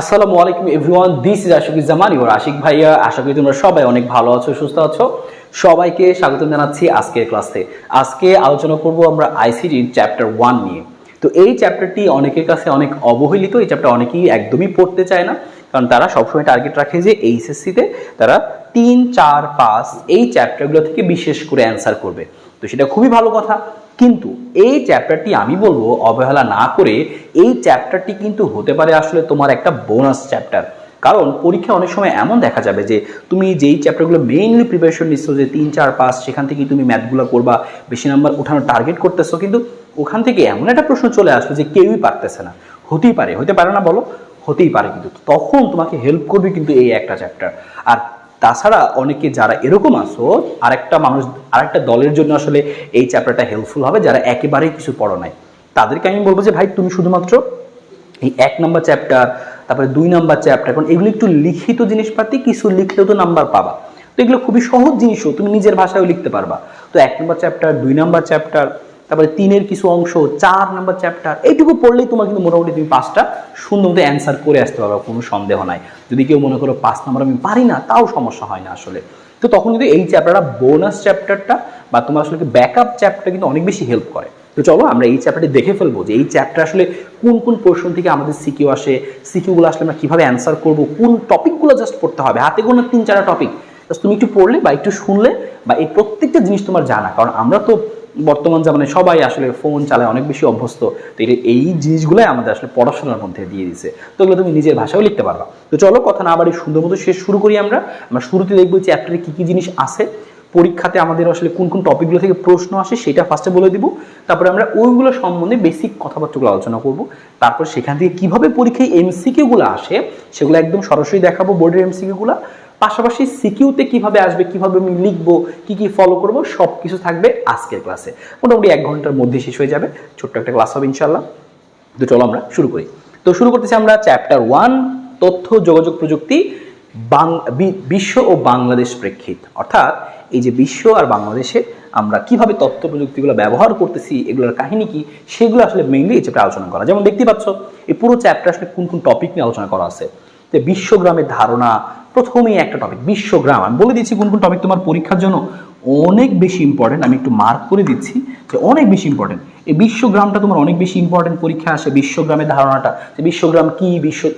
আসসালামু আলাইকুম everyone, this is Ashikuzzaman your Ashik ভাইয়া। আশা করি তোমরা সবাই অনেক ভালো আছো, সুস্থ আছো। সবাইকে স্বাগতম জানাচ্ছি আজকের ক্লাসে। আজকে আলোচনা করব আমরা আইসিটির চ্যাপ্টার 1 নিয়ে। তো এই চ্যাপ্টারটি অনেকের কাছে অনেক অবহেলিত, এই চ্যাপ্টার অনেকেই একদমই পড়তে চায় না, কারণ তারা সবসময় টার্গেট রাখে যে এইচএসসিতে তারা 3, 4, 5 এই চ্যাপ্টারগুলো থেকে বিশেষ করে অ্যান্সার করবে। তো সেটা খুবই ভালো কথা, কিন্তু এই চ্যাপ্টারটি আমি বলবো অবহেলা না করে এই চ্যাপ্টারটি কিন্তু হতে পারে আসলে তোমার একটা বোনাস চ্যাপ্টার। কারণ পরীক্ষা অনেক সময় এমন দেখা যাবে যে তুমি যেই চ্যাপ্টারগুলো মেইনলি প্রিপারেশন নিচ্ছ, যে 3, 4, 5 সেখান থেকে তুমি ম্যাথগুলো করবা, বেশি নাম্বার উঠানোর টার্গেট করতেছো, কিন্তু ওখান থেকে এমন একটা প্রশ্ন চলে আসবে যে কেউই পারতেছে না। হতেই পারে, হতে পারে না বলো, হতেই পারে, কিন্তু তখন তোমাকে হেল্প করবে কিন্তু এই একটা চ্যাপ্টার। আর তাছাড়া অনেকে যারা এরকম আসো, আরেকটা দলের জন্য আসলে এই চ্যাপ্টারটা হেল্পফুল হবে, যারা একেবারেই কিছু পড়ো নাই। তাদেরকে আমি বলবো যে ভাই তুমি শুধুমাত্র এই 1 নাম্বার চ্যাপ্টার, তারপরে 2 নাম্বার চ্যাপ্টার, কারণ এগুলো একটু লিখিত জিনিসপাতি, কিছু লিখলেও তো নাম্বার পাবা। তো এগুলো খুবই সহজ জিনিসও, তুমি নিজের ভাষায়ও লিখতে পারবা। তো 1 নাম্বার চ্যাপ্টার, 2 নাম্বার চ্যাপ্টার, তারপরে 3-এর কিছু অংশ, 4 নাম্বার চ্যাপ্টার, এইটুকু পড়লেই তোমার কিন্তু মোটামুটি তুমি 5টা সুন্দর মতো অ্যান্সার করে আসতে পারবা, কোনো সন্দেহ নাই। যদি কেউ মনে করো 5 নাম্বার আমি পারি না, তাও সমস্যা হয় না আসলে। তো তখন কিন্তু এই চ্যাপ্টারটা, বোনাস চ্যাপ্টারটা বা তোমার আসলে ব্যাকআপ চ্যাপ্টার কিন্তু অনেক বেশি হেল্প করে। তো চলো আমরা এই চ্যাপ্টারটি দেখে ফেলবো যে এই চ্যাপ্টার আসলে কোন কোন পোর্শন থেকে আমাদের সিকিউ আসে, সিকিউগুলো আসলে আমরা কিভাবে অ্যান্সার করবো, কোন টপিকগুলো জাস্ট পড়তে হবে, হাতে কোনো 3-4টা টপিক জাস্ট তুমি একটু পড়লে বা একটু শুনলে, বা এই প্রত্যেকটা জিনিস তোমার জানা। কারণ আমরা তো বর্তমান জামানায় সবাই আসলে ফোন চালায়, অনেক বেশি অভ্যস্ত। তো এই জিনিসগুলোই আমাদের আসলে পড়াশোনার মধ্যে দিয়ে দিচ্ছে। তো এগুলো তুমি নিজের ভাষাও লিখতে পারবা। তো চলো কথা না বাড়ি সুন্দর মতো শেষ শুরু করি। আমরা শুরুতে দেখবো চ্যাপ্টারে কি কি জিনিস আছে, পরীক্ষাতে আমাদের আসলে কোন কোন টপিকগুলো থেকে প্রশ্ন আসে সেটা ফার্স্টে বলে দিব। তারপরে আমরা ওইগুলো সম্বন্ধে বেসিক কথাবার্তাগুলো আলোচনা করব। তারপর সেখান থেকে কিভাবে পরীক্ষায় এমসিকিউগুলো আসে সেগুলো একদম সরাসরি দেখাবো, বোর্ডের এমসিকিউগুলো। পাশাপাশি সিকিউতে কিভাবে আসবে, কিভাবে আমি লিখবো, কি কি ফলো করবো, সব কিছু থাকবে আজকের ক্লাসে। মোটামুটি 1 ঘন্টার মধ্যে শেষ হয়ে যাবে, ছোট্ট একটা ক্লাস হবে ইনশাল্লাহ। তো চলো আমরা শুরু করি। তো শুরু করতেছি আমরা চ্যাপ্টার 1, তথ্য যোগাযোগ প্রযুক্তি, বিশ্ব ও বাংলাদেশ প্রেক্ষিত। অর্থাৎ এই যে বিশ্ব আর বাংলাদেশে আমরা কিভাবে তথ্য প্রযুক্তিগুলো ব্যবহার করতেছি, এগুলোর কাহিনী কি, সেগুলো আসলে মেইনলি এই চ্যাপ্টারে আলোচনা করা। যেমন দেখতে পাচ্ছ এই পুরো চ্যাপ্টার আসলে কোন কোন টপিক নিয়ে আলোচনা করা আছে। তো বিশ্বগ্রামের ধারণা প্রথমেই একটা টপিক, বিশ্বগ্রাম। আমি বলে দিচ্ছি কোন কোন টপিক তোমার পরীক্ষার জন্য অনেক বেশি ইম্পর্টেন্ট, আমি একটু মার্ক করে দিচ্ছি যে অনেক বেশি ইম্পর্টেন্ট। এই বিশ্বগ্রামটা তোমার অনেক বেশি ইম্পর্টেন্ট, পরীক্ষা আসে বিশ্বগ্রামের ধারণাটা, যে বিশ্বগ্রাম কি,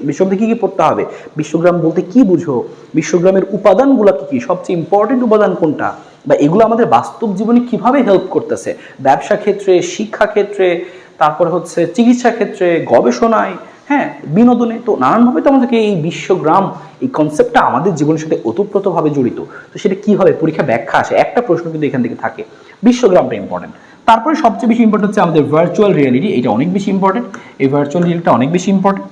বিশ্বগ্রামে কি কি পড়তে হবে, বিশ্বগ্রাম বলতে কি বুঝো, বিশ্বগ্রামের উপাদানগুলো কি কি, সবচেয়ে ইম্পর্টেন্ট উপাদান কোনটা, বা এগুলো আমাদের বাস্তব জীবনে কিভাবে হেল্প করতেছে, ব্যবসা ক্ষেত্রে, শিক্ষা ক্ষেত্রে, তারপরে হচ্ছে চিকিৎসা ক্ষেত্রে, গবেষণায়, হ্যাঁ, বিনোদনে। তো নানানভাবে তো আমাদেরকে এই বিশ্বগ্রাম, এই কনসেপ্টটা আমাদের জীবনের সাথে ওতপ্রোতভাবে জড়িত। তো সেটা কিভাবে পরীক্ষা ব্যাখ্যা আসে, একটা প্রশ্ন কিন্তু এখান থেকে থাকে। বিশ্বগ্রামটা ইম্পর্টেন্ট। তারপরে সবচেয়ে বেশি ইম্পর্টেন্ট হচ্ছে আমাদের ভার্চুয়াল রিয়েলিটি, এটা অনেক বেশি ইম্পর্টেন্ট। এই ভার্চুয়াল রিয়েলিটিটা অনেক বেশি ইম্পর্টেন্ট,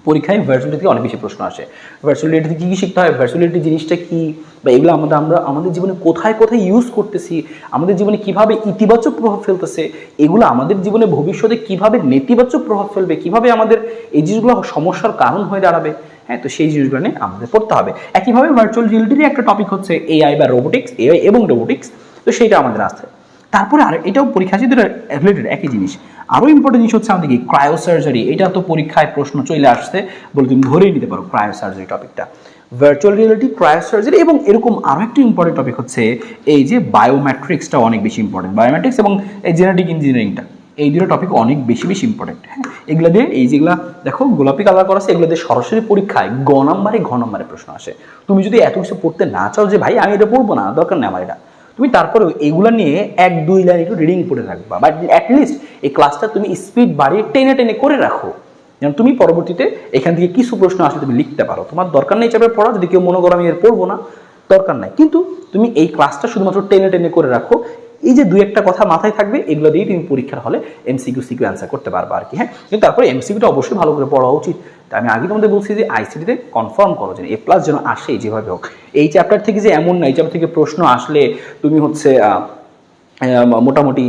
পরীক্ষায় ভার্চুয়ালিটি থেকে অনেক বেশি প্রশ্ন আসে। ভার্চুয়ালিটি থেকে কী কী শিখতে হয়, ভার্চুয়ালিটি জিনিসটা কি, বা এগুলো আমরা আমাদের জীবনে কোথায় কোথায় ইউজ করতেছি, আমাদের জীবনে কিভাবে ইতিবাচক প্রভাব ফেলতেছে, এগুলো আমাদের জীবনে ভবিষ্যতে কিভাবে নেতিবাচক প্রভাব ফেলবে, কিভাবে আমাদের এই জিনিসগুলো সমস্যার কারণ হয়ে দাঁড়াবে। হ্যাঁ, তো সেই জিনিসগুলো নিয়ে আমাদের পড়তে হবে। একইভাবে ভার্চুয়াল রিয়েলিটির একটা টপিক হচ্ছে এআই বা রোবোটিক্স, এআই এবং রোবোটিক্স। তো সেইটা আমাদের আসছে। তারপরে আর এটাও পরীক্ষা আছে, দুটো রিলেটেড একই জিনিস। আরও ইম্পর্টেন্ট জিনিস হচ্ছে আমাদের কি, ক্রায়োসার্জারি। এটা তো পরীক্ষায় প্রশ্ন চলে আসছে, বলে তুমি ধরেই নিতে পারো ক্রায়োসার্জারি টপিকটা। ভার্চুয়াল রিয়েলিটি, ক্রায়োসার্জারি, এবং এরকম আরও একটা ইম্পর্টেন্ট টপিক হচ্ছে এই যে বায়োমেট্রিক্সটা অনেক বেশি ইম্পর্টেন্ট। বায়োমেট্রিক্স এবং এই জেনেটিক ইঞ্জিনিয়ারিংটা, এই দুটো টপিক অনেক বেশি বেশি ইম্পর্টেন্ট। হ্যাঁ, এগুলো দিয়ে, এই যেগুলো দেখো গোলাপি কালার করা আছে, এগুলো দিয়ে সরাসরি পরীক্ষায় ঘ নাম্বারে প্রশ্ন আসে। তুমি যদি এত কিছু পড়তে না চাও যে ভাই আমি এটা পড়বো না, দরকার নেই আমার এটা, তুমি তারপরেও এগুলো নিয়ে 1-2 লাইন একটু রিডিং পড়ে রাখবা, বা অ্যাটলিস্ট এই ক্লাসটা তুমি স্পিড বাড়িয়ে টেনে টেনে করে রাখো, যেন তুমি পরবর্তীতে এখান থেকে কিছু প্রশ্ন আসলে তুমি লিখতে পারো। তোমার দরকার নেই চ্যাপ্টার পড়া, যদি কেউ মনে করো আমি এর পড়বো না, দরকার নাই, কিন্তু তুমি এই ক্লাসটা শুধুমাত্র টেনে টেনে করে রাখো। এই যে 2-1টা কথা মাথায় থাকবে, এগুলো দিয়ে তুমি পরীক্ষার হলে সিকিউ অ্যান্সার করতে পারবা আর কি। হ্যাঁ, কিন্তু তারপরে এমসিকিউটা অবশ্যই ভালো করে পড়া উচিত। তাই আমি আগে তোমাদের বলছি যে আইসিটিতে কনফার্ম করো যে A+ যেন আসে যেভাবে হোক। এই চ্যাপ্টার থেকে যে এমন না, এই চ্যাপ্টার থেকে প্রশ্ন আসলে তুমি হচ্ছে মোটামুটি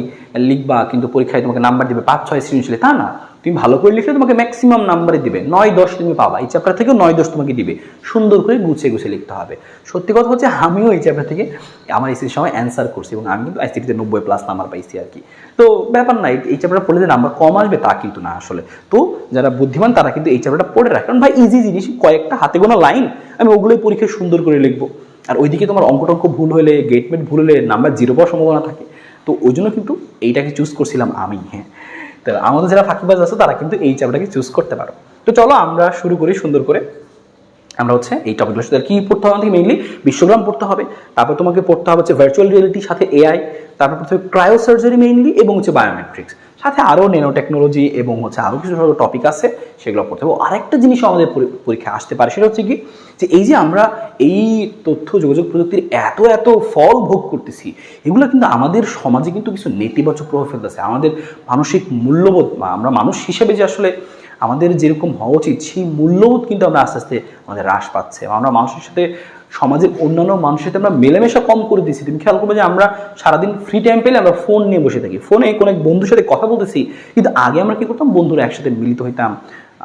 লিখবা, কিন্তু পরীক্ষায় তোমাকে নাম্বার দেবে 5-6 সৃজনশীলে, তা না। তুমি ভালো করে লিখলে তোমাকে ম্যাক্সিমাম নাম্বারে দিবে, 9-10 তুমি পাবা, এই চ্যাপ্টার থেকেও 9-10 তোমাকে দিবে। সুন্দর করে গুছিয়ে গুছিয়ে লিখতে হবে। সত্যি কথা হচ্ছে আমিও এই চ্যাপ্টার থেকে আমার এসির সময় অ্যান্সার করছি এবং আমি কিন্তু আইসিটিতে 90+ নাম্বার পাইছি আর কি। তো ব্যাপার না, এই চ্যাপ্টার পড়লে যে নাম্বার কম আসবে তা কিন্তু না আসলে। তো যারা বুদ্ধিমান তারা কিন্তু এই চ্যাপ্টারটা পড়ে রাখে, কারণ ভাই ইজি জিনিস, কয়েকটা হাতে গোনা লাইন, আমি ওগুলোই পরীক্ষায় সুন্দর করে লিখবো। আর ওইদিকে তোমার অঙ্ক ভুল হলে, গেটমেট ভুল হলে নাম্বার 0 পাওয়ার সম্ভাবনা থাকে। তো ওই জন্য কিন্তু এইটাকে চুজ করছিলাম আমি। হ্যাঁ, তো আমাদের যারা ফাঁকিবাজ আছে তারা কিন্তু এই চ্যাপ্টারটাকে চুজ করতে পারো। তো চলো আমরা শুরু করি সুন্দর করে। আমরা হচ্ছে এই টপিকগুলোর সাথে কি পড়তে হবে আমাদেরকে, মেইনলি বিশ্বগ্রাম পড়তে হবে, তারপর তোমাকে পড়তে হবে হচ্ছে ভার্চুয়াল রিয়েলিটির সাথে এআই, তারপর পড়তে হবে ক্রায়োসার্জারি মেইনলি, এবং হচ্ছে বায়োমেট্রিক্স, সাথে আরও ন্যানো টেকনোলজি এবং হচ্ছে আরও কিছু টপিক আছে সেগুলো পড়তে হবে। আরেকটা জিনিসও আমাদের পরীক্ষায় আসতে পারে, সেটা হচ্ছে কি যে এই যে আমরা এই তথ্য যোগাযোগ প্রযুক্তির এত এত ফল ভোগ করতেছি, এগুলো কিন্তু আমাদের সমাজে কিন্তু কিছু নেতিবাচক প্রভাব ফেলতেছে। আমাদের মানসিক মূল্যবোধ বা আমরা মানুষ হিসেবে যে আসলে আমাদের যেরকম হওয়া উচিত সেই মূল্যবোধ কিন্তু আমরা আস্তে আস্তে আমাদের হ্রাস পাচ্ছে। আমরা মানুষের সাথে, সমাজের অন্যান্য মানুষের সাথে আমরা মেলামেশা কম করে দিচ্ছি। তুমি খেয়াল করবে যে আমরা সারাদিন ফ্রি টাইম পেলে আমরা ফোন নিয়ে বসে থাকি, ফোনে কোনো এক বন্ধুর সাথে কথা বলতেছি, কিন্তু আগে আমরা কি করতাম, বন্ধুরা একসাথে মিলিত হইতাম,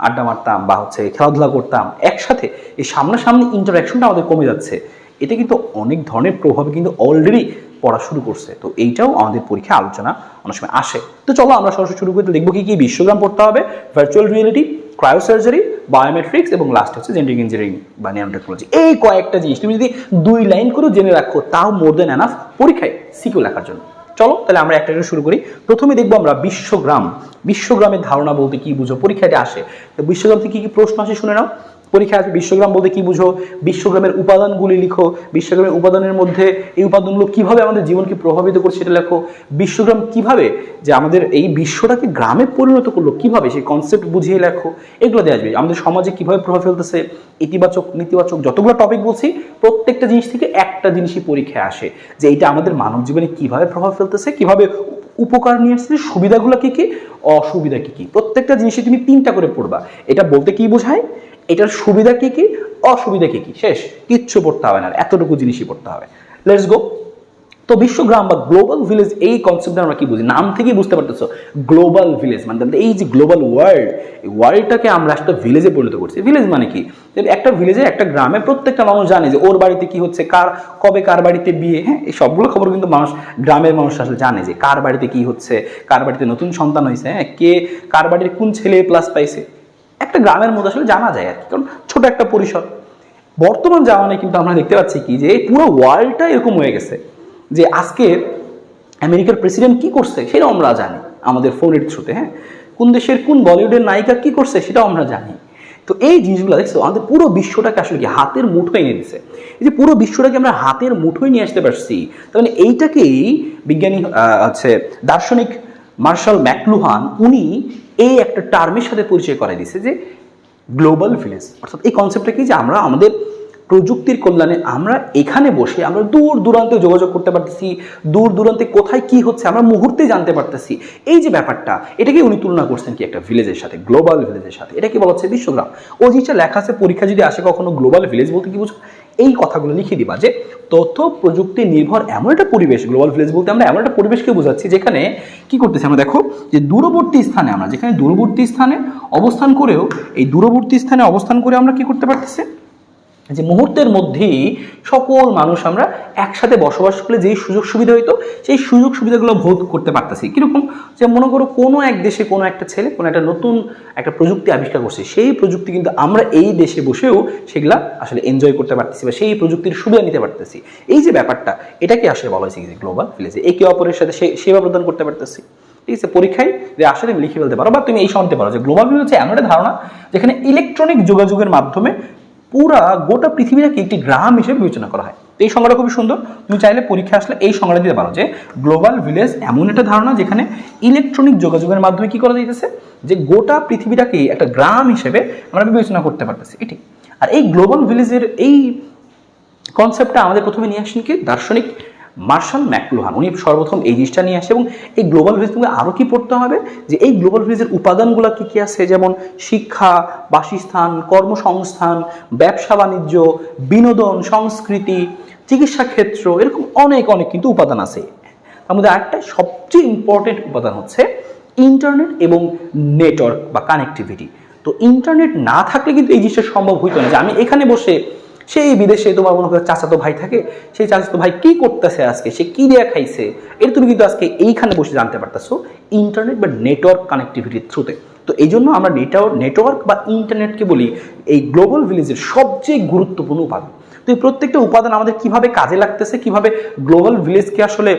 আড্ডা মারতাম বা হচ্ছে খেলাধুলা করতাম একসাথে। এই সামনাসামনি ইন্টারাকশনটা আমাদের কমে যাচ্ছে। এটা কিন্তু অনেক ধরনের প্রভাব কিন্তু অলরেডি পড়া শুরু করছে। তো এইটাও আমাদের পরীক্ষায় আলোচনা অনেক সময় আসে। তো চলো আমরা সরাসরি শুরু করতে দেখবো কি কি বিশ্বগ্রাম পড়তে হবে, ভার্চুয়াল রিয়েলিটি, ক্রায়োসার্জারি, বায়োমেট্রিক্স এবং লাস্ট হচ্ছে জেনেটিক ইঞ্জিনিয়ারিং বা ন্যানো টেকনোলজি। এই কয়েকটা জিনিস তুমি যদি 2 লাইন করে জেনে রাখো তাও মোর দেন এনাফ পরীক্ষায় সিকিউ লেখার জন্য। চলো তাহলে আমরা একটা শুরু করি। প্রথমে দেখবো আমরা বিশ্বগ্রাম। বিশ্বগ্রামের ধারণা বলতে কি বুঝো, পরীক্ষাতে আসে। তো বিশ্বগ্রাম থেকে কি কি প্রশ্ন আসে শুনে নাও। পরীক্ষা আসবে বিশ্বগ্রাম বলতে কি বুঝো, বিশ্বগ্রামের উপাদানগুলি লিখো, বিশ্বগ্রামের উপাদানের মধ্যে এই উপাদানগুলো কিভাবে আমাদের জীবনকে প্রভাবিত করছে সেটা লেখো, বিশ্বগ্রাম কিভাবে যে আমাদের এই বিশ্বটাকে গ্রামে পরিণত করলো কিভাবে সেই কনসেপ্ট বুঝিয়ে লেখো। এগুলো দেওয়া আসবে। আমাদের সমাজে কিভাবে প্রভাব ফেলতেছে, ইতিবাচক নেতিবাচক যতগুলো টপিক বলছি প্রত্যেকটা জিনিস থেকে একটা জিনিসই পরীক্ষায় আসে, যে এইটা আমাদের মানব জীবনে কিভাবে প্রভাব ফেলতেছে, কিভাবে উপকার নিয়ে আসছে, সুবিধাগুলো কি কি, অসুবিধা কি কি। প্রত্যেকটা জিনিসে তুমি 3টা করে পড়বা। এটা বলতে কি বোঝায়, এটার সুবিধা কি কি, অসুবিধা কি কি, শেষ। কিচ্ছু পড়তে হবে না, এতটুকু জিনিসই পড়তে হবে। Let's go. তো বিশ্বগ্রাম বা গ্লোবাল ভিলেজ, এই কনসেপ্টটা আমরা কি বুঝি, নাম থেকেই বুঝতে পারতেছো গ্লোবাল ভিলেজ মানে এই যে গ্লোবাল ওয়ার্ল্ড, এই ওয়ার্ল্ডটাকে আমরা একটা ভিলেজে পরিণত করছি। ভিলেজ মানে কি, একটা ভিলেজে একটা গ্রামে প্রত্যেকটা মানুষ জানে যে ওর বাড়িতে কি হচ্ছে, কবে কার বাড়িতে বিয়ে, হ্যাঁ এই সবগুলো খবর কিন্তু মানুষ, গ্রামের মানুষ আসলে জানে যে কার বাড়িতে কি হচ্ছে, কার বাড়িতে নতুন সন্তান হয়েছে, হ্যাঁ কে কার বাড়ির কোন ছেলে প্লাস পাইছে, একটা গ্রামের মধ্যে আসলে জানা যায় আর কি, কারণ ছোট একটা পরিসর। বর্তমান জামানায় কিন্তু আমরা দেখতে পাচ্ছি কি যে পুরো ওয়ার্ল্ডটা এরকম হয়ে গেছে যে আজকে আমেরিকার প্রেসিডেন্ট কি করছে সেটাও আমরা জানি আমাদের ফোনের থ্রুতে। হ্যাঁ, কোন দেশের কোন বলিউডের নায়িকা কি করছে সেটাও আমরা জানি। তো এই জিনিসগুলো দেখছো আমাদের পুরো বিশ্বটাকে আসলে কি হাতের মুঠোয় এনে দিচ্ছে। এই যে পুরো বিশ্বটাকে আমরা হাতের মুঠোয় নিয়ে আসতে পারছি, তাহলে এইটাকেই বিজ্ঞানী হচ্ছে দার্শনিক মার্শাল ম্যাকলুহান, উনি এই একটা টার্মের সাথে পরিচয় করে দিছে যে গ্লোবাল ভিলেজ। অর্থাৎ এই কনসেপ্টটা কি যে আমরা আমাদের প্রযুক্তির কল্যাণে আমরা এখানে বসে আমরা দূর দূরান্তে যোগাযোগ করতে পারতেছি, দূর দূরান্তে কোথায় কি হচ্ছে আমরা মুহূর্তে জানতে পারতেছি। এই যে ব্যাপারটা, এটাকে উনি তুলনা করছেন কি একটা ভিলেজের সাথে, গ্লোবাল ভিলেজের সাথে। এটাকে বলা হচ্ছে বিশ্বগ্রাম। ও জিনিসটা লেখা আছে, পরীক্ষা যদি আসে কখনো গ্লোবাল ভিলেজ বলতে কি বুঝো, এই কথাগুলো লিখে দিবা যে তথ্য প্রযুক্তি নির্ভর এমন একটা পরিবেশ। গ্লোবাল ভিলেজ বলতে আমরা এমন একটা পরিবেশকে বোঝাচ্ছি যেখানে কি করতেছি আমরা, দেখো যে দূরবর্তী স্থানে, আমরা যেখানে দূরবর্তী স্থানে অবস্থান করেও, এই দূরবর্তী স্থানে অবস্থান করে আমরা কি করতে পারতেছি, যে মুহূর্তের মধ্যেই সকল মানুষ আমরা একসাথে বসবাস করলে যেই সুযোগ সুবিধা হইতো সেই সুযোগ সুবিধাগুলো ভোগ করতে পারতেছি। কিরকম, যে মনে করো কোনো এক দেশে কোনো একটা ছেলে কোনো একটা নতুন একটা প্রযুক্তি আবিষ্কার করছে, সেই প্রযুক্তি কিন্তু আমরা এই দেশে বসেও সেগুলা আসলে এনজয় করতে পারতেছি বা সেই প্রযুক্তির সুবিধা নিতে পারতেছি। এই যে ব্যাপারটা, এটাকে আসলে বলা হয়েছে যে গ্লোবাল ভিলেজে একে অপরের সাথে সেবা প্রদান করতে পারতেছি। ঠিক আছে, পরীক্ষায় যে আসলে লিখে ফেলতে পারো বা তুমি এই শুনতে পারো যে গ্লোবাল ভিলেজ হচ্ছে এমন একটা ধারণা যেখানে ইলেকট্রনিক যোগাযোগের মাধ্যমে পুরা গোটা পৃথিবীটাকে একটি গ্রাম হিসেবে বিবেচনা করা হয়। এই সংজ্ঞাটা খুবই সুন্দর, তুমি চাইলে পরীক্ষা আসলে এই সংজ্ঞাটা দিতে পারো যে গ্লোবাল ভিলেজ এমন একটা ধারণা যেখানে ইলেকট্রনিক যোগাযোগের মাধ্যমে কি করা যাইতেছে, যে গোটা পৃথিবীটাকে একটা গ্রাম হিসেবে আমরা বিবেচনা করতে পারতেছি এটি। আর এই গ্লোবাল ভিলেজের এই কনসেপ্টটা আমাদের প্রথমে নিয়ে আসেন কি দার্শনিক মার্শাল ম্যাকলুহান। উনি সর্বপ্রথম এই জিনিসটা নিয়ে আসে। এবং এই গ্লোবাল ভিলেজ তুমি আরও কি পড়তে হবে, যে এই গ্লোবাল ভিলেজের উপাদানগুলো কি কি আছে, যেমন শিক্ষা, বাসস্থান, কর্মসংস্থান, ব্যবসা বাণিজ্য, বিনোদন, সংস্কৃতি, চিকিৎসা ক্ষেত্র, এরকম অনেক অনেক কিন্তু উপাদান আছে। তার মধ্যে একটা সবচেয়ে ইম্পর্টেন্ট উপাদান হচ্ছে ইন্টারনেট এবং নেটওয়ার্ক বা কানেক্টিভিটি। তো ইন্টারনেট না থাকলে কিন্তু এই জিনিসটা সম্ভব হইতো না যে আমি এখানে বসে সেই বিদেশে তোমার মনে করো চাচাতো ভাই থাকে, সেই চাচাতো ভাই কি করতেছে আজকে, সে কি দেয়া খাইছে, এটা তুমি কিন্তু আজকে এইখানে বসে জানতে পারতেছো ইন্টারনেট বা নেটওয়ার্ক কানেক্টিভিটির থ্রুতে। তো এই জন্য আমরা নেটওয়ার্ক বা ইন্টারনেটকে বলি এই গ্লোবাল ভিলেজের সবচেয়ে গুরুত্বপূর্ণ উপাদান। তো এই প্রত্যেকটা উপাদান আমাদের কিভাবে কাজে লাগতেছে, কিভাবে গ্লোবাল ভিলেজকে আসলে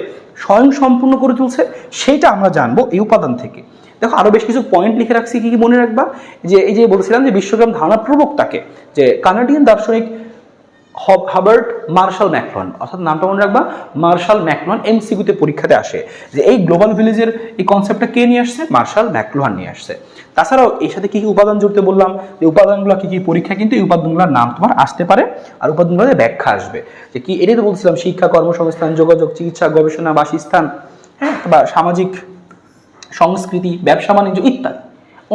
স্বয়ংসম্পূর্ণ করে তুলছে, সেইটা আমরা জানবো এই উপাদান থেকে। দেখো আরো বেশ কিছু পয়েন্ট লিখে রাখছি, কি কি মনে রাখবা, যে এই যে বলছিলাম যে বিশ্বগ্রাম ধারণা প্রবক্তাকে, যে কানাডিয়ান দার্শনিক হাবার্ট মার্শাল ম্যাকলুহান, অর্থাৎ নামটা মনে রাখবা, মার্শাল ম্যাকলুহান এমসিকিউতে পরীক্ষাতে আসে, যে এই গ্লোবাল ভিলেজের এই কনসেপ্টটা কে নিয়ে আসছে, মার্শাল ম্যাকলুহান নিয়ে আসছে। তাছাড়াও এর সাথে কি কি উপাদান জড়িত বললাম, যে উপাদানগুলো কি কি পরীক্ষা কিন্তু এই উপাদানগুলোর নাম তোমার আসতে পারে, আর উপাদানগুলোর ব্যাখ্যা আসবে, যে কি এটাই তো বলছিলাম শিক্ষা, কর্মসংস্থান, যোগাযোগ, চিকিৎসা, গবেষণা, বাসস্থান, হ্যাঁ, বা সামাজিক সংস্কৃতি, ব্যবসা বাণিজ্য ইত্যাদি